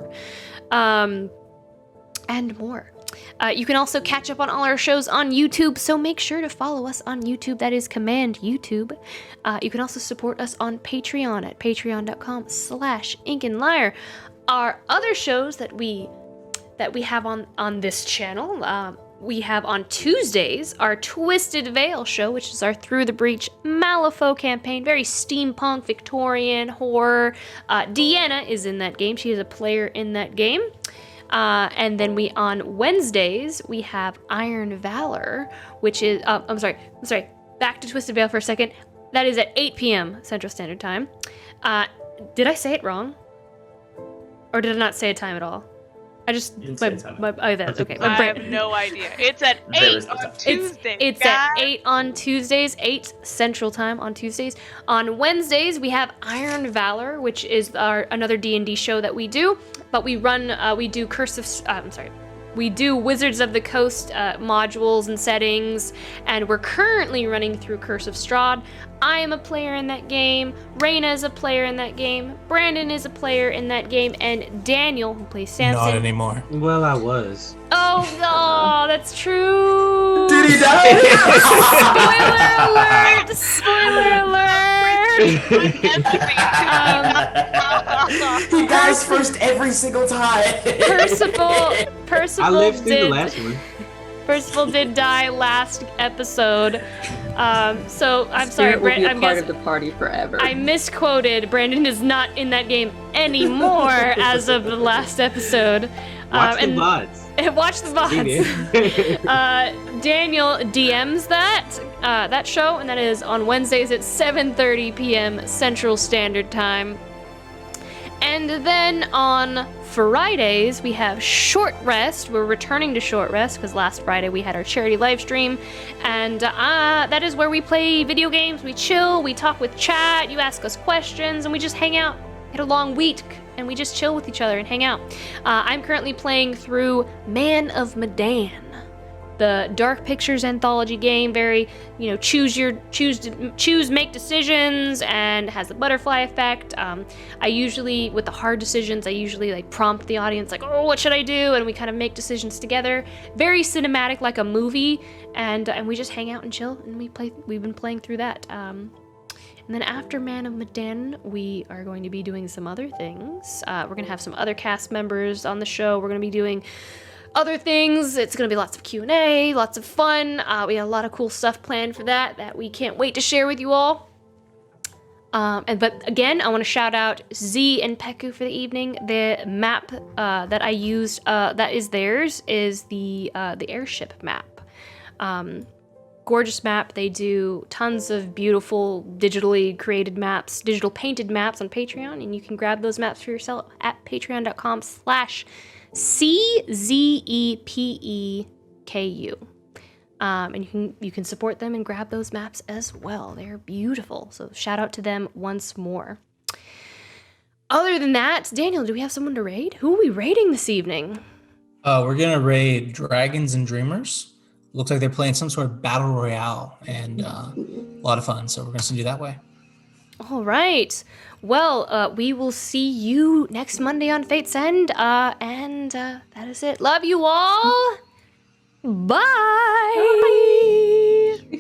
And more. You can also catch up on all our shows on YouTube, so make sure to follow us on YouTube. That is Command YouTube. You can also support us on Patreon at patreon.com/Ink&Lyre. Our other shows that we have on this channel, we have on Tuesdays our Twisted Veil show, which is our Through the Breach Malifaux campaign. Very steampunk, Victorian, horror. Deanna is in that game. She is a player in that game. And then on Wednesdays, we have Iron Valor, which is, I'm sorry, back to Twisted Veil for a second. That is at 8 p.m. Central Standard Time. Did I say it wrong? Or did I not say a time at all? I just, that's okay. I have no idea. It's at 8 on Tuesday. It's at 8 on Tuesdays, 8 Central Time on Tuesdays. On Wednesdays, we have Iron Valor, which is another D&D show that we do. But we do we do Wizards of the Coast modules and settings, and we're currently running through Curse of Strahd. I am a player in that game, Raina is a player in that game, Brandon is a player in that game, and Daniel, who plays Samson. Not anymore. Well, I was. Oh, that's true. Did he die? Spoiler alert! He dies was first every single time. Percival I lived through the did. last one. Percival did die last episode. So I'm sorry, Spirit will be a I'm part of the party forever. I misquoted. Brandon is not in that game anymore as of the last episode. Watch the VODs. Watch the VODs. Daniel DMs that show, and that is on Wednesdays at 7:30 p.m. Central Standard Time. And then on Fridays, we have Short Rest. We're returning to Short Rest because last Friday we had our charity live stream. And that is where we play video games, we chill, we talk with chat, you ask us questions, and we just hang out. We had a long week, and we just chill with each other and hang out. I'm currently playing through Man of Medan, the Dark Pictures anthology game. Very, choose, make decisions, and has the butterfly effect. I usually, with the hard decisions, I usually like prompt the audience, like, oh, what should I do? And we kind of make decisions together. Very cinematic, like a movie, and we just hang out and chill, and we've been playing through that. And then after Man of Medan, we are going to be doing some other things. We're going to have some other cast members on the show. We're going to be doing other things. It's going to be lots of Q&A, lots of fun. We have a lot of cool stuff planned for that we can't wait to share with you all. But again, I want to shout out Z and Peku for the evening. The map that I used, that is theirs, is the airship map. Gorgeous map. They do tons of beautiful digitally created maps, digital painted maps on Patreon, and you can grab those maps for yourself at patreon.com/CZEPEKU. And you can support them and grab those maps as well. They're beautiful. So shout out to them once more. Other than that, Daniel, do we have someone to raid? Who are we raiding this evening? We're gonna raid Dragons and Dreamers. Looks like they're playing some sort of battle royale, and a lot of fun. So we're gonna send you that way. All right. Well, we will see you next Monday on Fate's End. And that is it. Love you all. Bye. Bye.